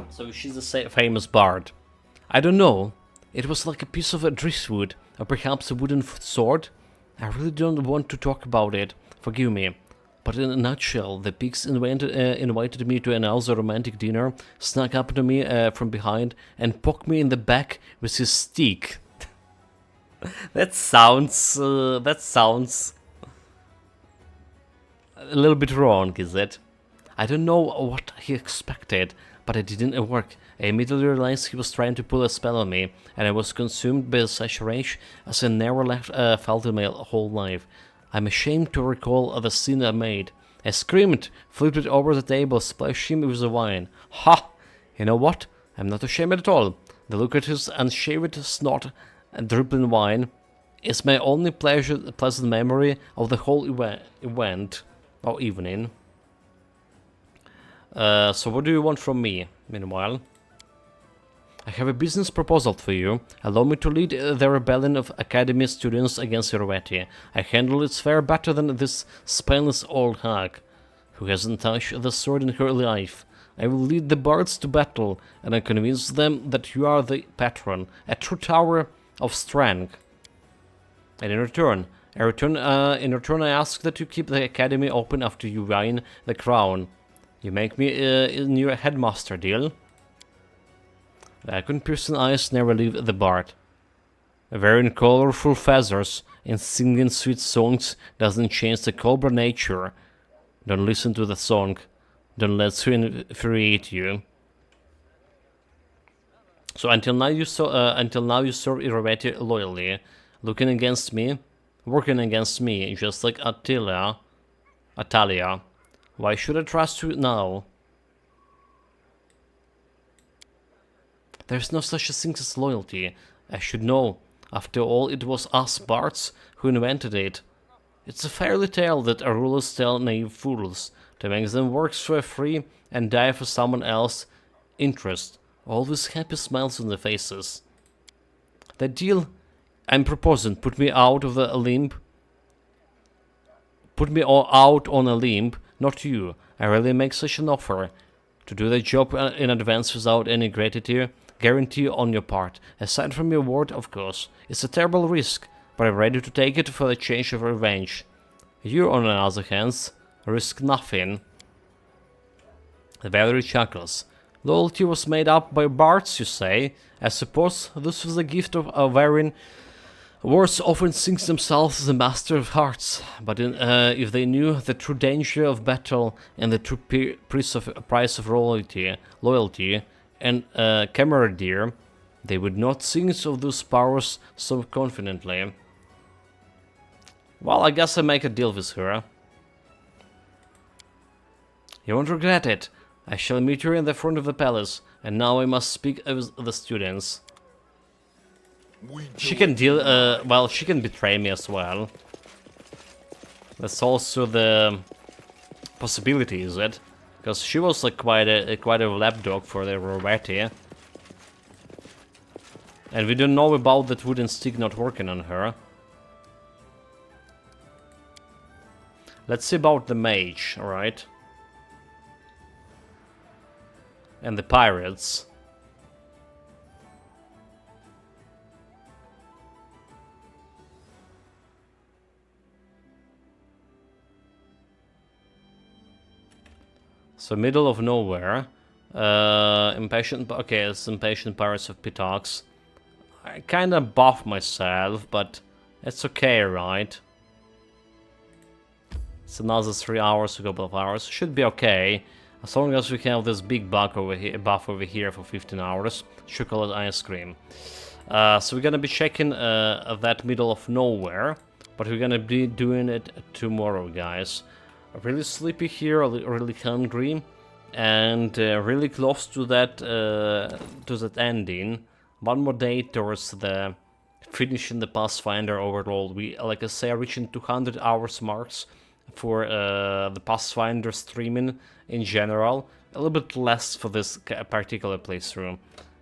So she's a famous bard. I don't know. It was like a piece of driftwood, or perhaps a wooden sword. I really don't want to talk about it. Forgive me. But in a nutshell, the pigs invited me to another romantic dinner, snuck up to me from behind, and poked me in the back with his stick. That sounds a little bit wrong, is it? I don't know what he expected, but it didn't work. I immediately realized he was trying to pull a spell on me, and I was consumed by such rage as I never felt in my whole life. I'm ashamed to recall the scene I made. I screamed, flipped it over the table, splashed him with the wine. Ha! You know what? I'm not ashamed at all. The look at his unshaved snot and dripping wine is my only pleasant memory of the whole event or evening. So what do you want from me, meanwhile? I have a business proposal for you. Allow me to lead the rebellion of Academy students against Rovetti. I handle its fare better than this spineless old hag, who hasn't touched the sword in her life. I will lead the bards to battle, and I convince them that you are the patron, a true tower of strength. And in return, I ask that you keep the Academy open after you win the crown. You make me a new headmaster, deal? The icon-piercing eyes never leave the bard. Wearing colorful feathers and singing sweet songs doesn't change the cobra nature. Don't listen to the song. Don't let it infuriate you. So until now you serve Rovetti loyally, working against me, just like Atalia. Why should I trust you now? There's no such a thing as loyalty. I should know. After all, it was us bards who invented it. It's a fairy tale that our rulers tell naive fools to make them work for free and die for someone else's interest. Always happy smiles on their faces. The deal I'm proposing put me out of the limb. Put me out on a limb, not you. I really make such an offer. To do the job in advance without any guarantee on your part. Aside from your word, of course. It's a terrible risk, but I'm ready to take it for the change of revenge. You, on the other hand, risk nothing. Valerie chuckles. Loyalty was made up by bards, you say? I suppose this was the gift of Avarin. Wards often think themselves the master of hearts, but if they knew the true danger of battle and the true price of loyalty, and camaraderie, they would not think of those powers so confidently. Well, I guess I make a deal with her. You won't regret it. I shall meet her in the front of the palace, and now I must speak with the students. She can deal, well, she can betray me as well. That's also the possibility, is it? Because she was like quite a lapdog for the Roberti. And we don't know about that wooden stick not working on her. Let's see about the mage, alright? And the pirates. So middle of nowhere. Okay, it's impatient pirates of Pitox. I kinda buff myself, but it's okay, right? It's another 3 hours, a couple of hours. Should be okay. As long as we have this big buff over here for 15 hours. Chocolate ice cream. So we're gonna be checking that middle of nowhere. But we're gonna be doing it tomorrow, guys. I'm really sleepy here, really hungry. And really close to that ending. One more day towards the finishing the Pathfinder overall. We, like I say, are reaching 200 hours marks for the Pathfinder streaming in general. A little bit less for this particular playthrough.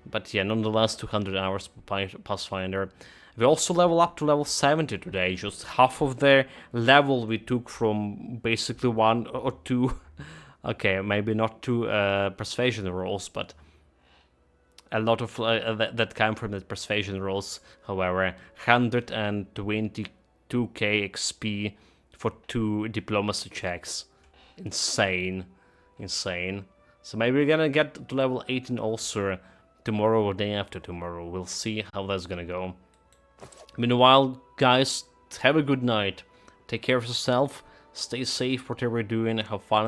But yeah, nonetheless, 200 hours for Pathfinder. We also level up to level 70 today. Just half of the level we took from basically 1 or 2. Okay, maybe not 2 persuasion rolls, but a lot of that came from the persuasion rolls. However, 122k XP for 2 diplomacy checks. Insane. Insane. So maybe we're gonna get to level 18 also tomorrow or day after tomorrow. We'll see how that's gonna go. Meanwhile, guys, have a good night. Take care of yourself. Stay safe, whatever you're doing. Have fun.